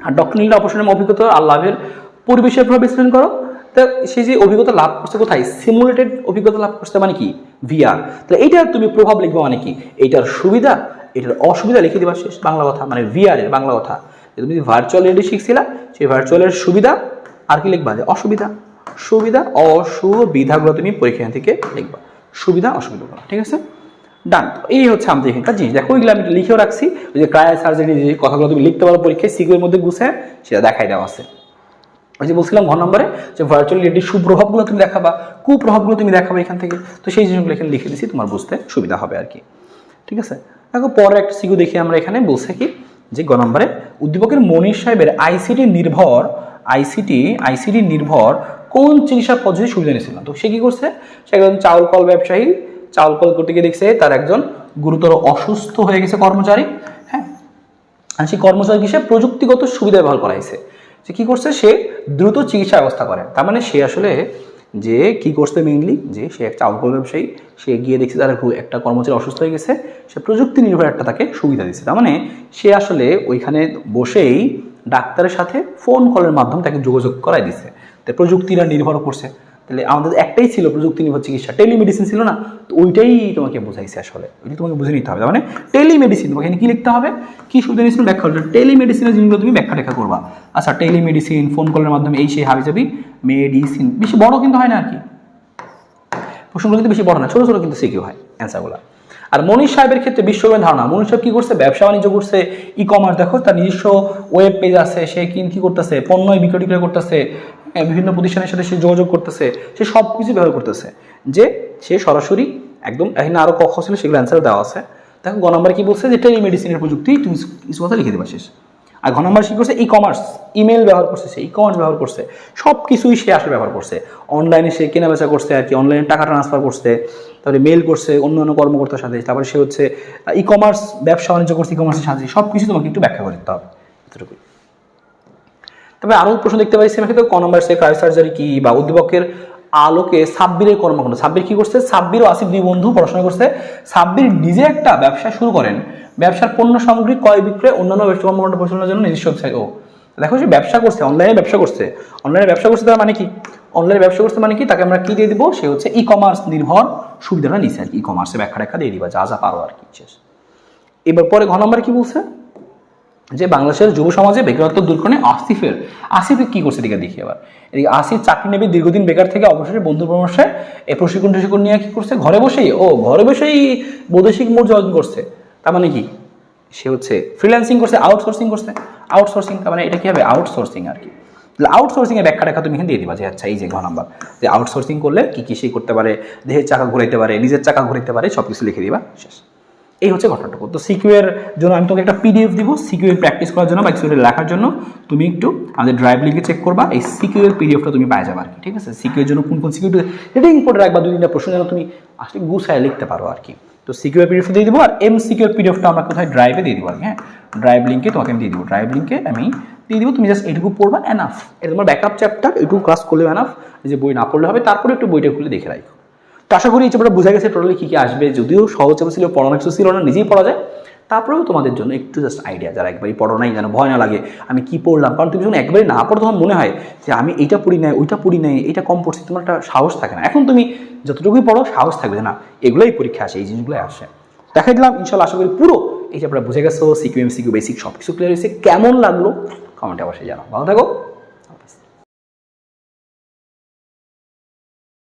আর ডক্টর নীল অপারেশনের অভিজ্ঞতা আর লাভের পরিবেশের প্রভাব বিশ্লেষণ করো। তো সে যে অভিজ্ঞতা লাভ করছে কোথায়? সিমুলেটেড অভিজ্ঞতা লাভ করছে মানে কি? ভিআর। তাহলে এইটার তুমি প্রভাব লিখবা মানে কি? এইটার সুবিধা, এটার অসুবিধা লিখে দিবা। শেষ বাংলা কথা, মানে ভিআর এর বাংলা কথা। তুমি ভার্চুয়াল রিয়েলিটি শিখছিলা, সেই ভার্চুয়ালের সুবিধা আর কি লিখবা? যে অসুবিধা। সুবিধা অসুবিধাগুলো তুমি পরীক্ষা থেকে লিখবা, সুবিধা অসুবিধাগুলো, ঠিক আছে? ডান। এই হচ্ছে আমাদের এখানকার জিনিস। দেখো ওইগুলো আমি লিখেও রাখছি, ওই যে ক্রায়ো সার্জারি যে কথাগুলো তুমি লিখতে পারো পরীক্ষায় সিকিউর মধ্যে গুছে, সেটা দেখাই দেওয়া আছে। ওই যে বলছিলাম ঘর নম্বরে যে ভার্চুয়াল রিয়েলিটির সুপ্রভাবগুলো তুমি দেখাবা, কুপ্রভাবগুলো তুমি দেখাবা এখান থেকে। তো সেই জিনিসগুলো এখানে লিখে দিচ্ছি, তোমার বুঝতে সুবিধা হবে আর কি, ঠিক আছে? দেখো পরে একটা সিকিউ দেখি আমরা। এখানে বলছে কি যে গ নম্বরে উদ্দীপকের মনির সাহেবের আইসিটি নির্ভর কোন চিকিৎসা পদ্ধতি সুবিধা নিয়েছিল। তো সে কি করছে? সে একজন চাউল কল ব্যবসায়ী, চাউল কল করতে গিয়ে দেখছে তার একজন গুরুতর অসুস্থ হয়ে গেছে কর্মচারী। হ্যাঁ, আর সেই কর্মচারীকে সে প্রযুক্তিগত সুবিধা ব্যবহার করাইছে। সে কি করছে? সে দ্রুত চিকিৎসা ব্যবস্থা করে। তার মানে সে আসলে যে কি করছে মেইনলি, যে সে এক চাউল কল ব্যবসায়ী, সে গিয়ে দেখছে তার একটা কর্মচারী অসুস্থ হয়ে গেছে, সে প্রযুক্তি নির্ভর একটা তাকে সুবিধা দিচ্ছে। তার মানে সে আসলে ওইখানে বসেই ডাক্তারের সাথে ফোন কলের মাধ্যমে তাকে যোগাযোগ করাই দিচ্ছে। তাই প্রযুক্তিটা নির্ভর করছে। তাহলে আমাদের একটাই ছিল প্রযুক্তি নির্ভর চিকিৎসা, টেলিমেডিসিন ছিল না? তো ওইটাই তোমাকে বোঝাইছে আসলে, ওইটা তোমাকে বুঝে নিতে হবে। মানে টেলিমেডিসিন, তোমাকে কি লিখতে হবে? কি সুবিধা নিয়েছিল ব্যাখ্যা করবে। টেলিমেডিসিনের জিনিসগুলো তুমি ব্যাখ্যা করবা। আচ্ছা, টেলিমেডিসিন, ফোন কলের মাধ্যমে এই সেই হাবি যাবি মেডিসিন, বেশি বড় কিন্তু হয় না আর কি, প্রশ্নগুলো কিন্তু বেশি বড় না, ছোট ছোট কিন্তু সিকিউ হয় অ্যান্সারগুলো। আর মনীষ সাহেবের ক্ষেত্রে বিশ্বব্যাপী ধারণা। মনীষ সাহেব কি করছে? ব্যবসা বাণিজ্য করছে, ই কমার্স। দেখো তার নিজস্ব ওয়েব পেজ আছে, সে কি করতেছে? পণ্য বিক্রয় করতেছে, বিভিন্ন প্রতিষ্ঠানের সাথে সে যোগাযোগ করতেছে, সে সব কিছু ব্যবহার করতেছে। যে সে সরাসরি একদম, এখানে আরো কক্ষ ছিল সেগুলো অ্যান্সার দেওয়া আছে। দেখো গ নম্বরে কি বলছে? যে টেলিমেডিসিনের প্রযুক্তি, তুমি কিছু কথা লিখে দেবা শেষ। আর ঘ নম্বর কি করছে? ই কমার্স, ইমেল ব্যবহার করছে, সে ই কমার্স ব্যবহার করছে, সব কিছুই সে আসলে ব্যবহার করছে। অনলাইনে সে কেনাবেচা করছে আর কি, অনলাইনে টাকা ট্রান্সফার করছে, তারপরে মেল করছে অন্যান্য কর্মকর্তার সাথে, তারপরে সে হচ্ছে ই কমার্স ব্যবসা বাণিজ্য করছে, ই কমার্সের সাথে সব কিছু তোমাকে একটু ব্যাখ্যা করে দিতে হবে, এতটুকুই। তবে আরও প্রশ্ন দেখতে পাই সেখানে তো ক নম্বর সে ক্রায়ো সার্জারি কি, বা উদ্দীপকের আলোকে সাব্বিরের কর্মকাণ্ড। সাব্বির কি করছে? সাব্বির ও আসিফ দুই বন্ধু পড়াশোনা করছে। সাব্বির নিজে একটা ব্যবসা শুরু করেন, ব্যবসার পণ্য সামগ্রী ক্রয় বিক্রয় অন্যান্য ব্যবসা কর্মকাণ্ড পরিচালনার জন্য নিজস্ব ওয়েবসাইট। ও দেখো সে ব্যবসা করছে, অনলাইনে ব্যবসা করছে। অনলাইনে ব্যবসা করছে তার মানে কি? অনলাইনে ব্যবসা করছে মানে কি? তাকে আমরা কি দিয়ে দিব? সে হচ্ছে ই কমার্স নির্ভর সুবিধাটা নিচ্ছে আর কি, ই কমার্সে ব্যাখ্যা দিয়ে দিবা যা যা পারো আর কি, শেষ। এবার পরে ঘ নম্বরে কি বলছে? যে বাংলাদেশের যুব সমাজে বেকারত্ব দূরীকরণে আসিফ কি করছে দিকে দেখি। আবার এদিকে আসিফ চাকরি নেবে, দীর্ঘদিন বেকার থেকে অবসরে বন্ধুর পরামর্শে এই প্রশিক্ষণ নিয়ে কি করছে? ঘরে বসেই বৈদেশিক মুদ্রা অর্জন করছে। তার মানে কি? সে হচ্ছে ফ্রিল্যান্সিং করছে, আউটসোর্সিং। তার মানে এটা কি হবে? আউটসোর্সিং আর কি। আউটসোর্সিং এর ব্যাখ্যা তুমি এখানে দিয়ে দিবা যে আচ্ছা এই যে ঘ নাম্বার, যে আউটসোর্সিং করলে কি কি সে করতে পারে, দেহের চাকা ঘুরাইতে পারে, নিজের চাকা ঘুরাইতে পারে, সবকিছু লিখে দিবা, শেষ। এই হচ্ছে ঘটনাটুকু। তো সিকিউ এর জন্য আমি তোমাকে একটা পিডিএফ দিব, সিকিউ এর প্র্যাকটিস করার জন্য বা সিকিউ এর লেখার জন্য তুমি একটু আমাদের ড্রাইভ লিঙ্কে চেক করবা, এই সিকিউ এর পিডিএফটা তুমি পাই যাবে আর কি, ঠিক আছে? সিকিউ এর জন্য কোন কোন সিকিউ রিডিং করে রাখবা, 2-3টা প্রশ্ন যেন তুমি আসলে গুছায় লিখতে পারো আর কি। তো সিকিউ এর পিডিএফ দিয়ে দিব, আর এমসিকিউ এর পিডিএফটা আমরা কোথায় ড্রাইভে দিয়ে দিব আর কি। হ্যাঁ, ড্রাইভ লিঙ্কে তোমাকে আমি দিয়ে দিব, ড্রাইভ লিঙ্কে আমি দিয়ে দিব, তুমি জাস্ট এটুকু পড়বা, এনাফ। এটা তোমার ব্যাকআপ চ্যাপ্টার, এটুকু ক্লাস করলে এনাফ, যে বই না পড়লে হবে, তারপরে একটু বইটা খুলে দেখে রাখো। তো আশা করি এই চ্যাপ্টারটা বোঝা গেছে টোটালি কী কী আসবে, যদিও সহজ চ্যাপ্টার ছিল, পড়ানো কিছু ছিল না, নিজেই পড়া যায়। তারপরেও তোমাদের জন্য একটু জাস্ট আইডিয়া, যারা একবারই পড়ো নাই, যেন ভয় না লাগে আমি কি পড়লাম। কারণ তুমি যখন একবারই না পড়ো তখন মনে হয় যে আমি এইটা পড়ি নাই, ওইটা পড়ি নাই, এটা কম পড়ছি, তোমার একটা সাহস থাকে না। এখন তুমি যতটুকুই পড়ো সাহস থাকবে না, এগুলোই পরীক্ষা আসে, এই জিনিসগুলোই আসে। দেখাই দিলাম, ইনশাল্লাহ আশা করি পুরো এই চ্যাপ্টারটা বুঝে গেছো, সিকিউ এমসিকিউ বেসিক সব কিছু ক্লিয়ার হয়েছে। কেমন লাগলো কমেন্টে অবশ্যই জানাও। ভালো থাকো।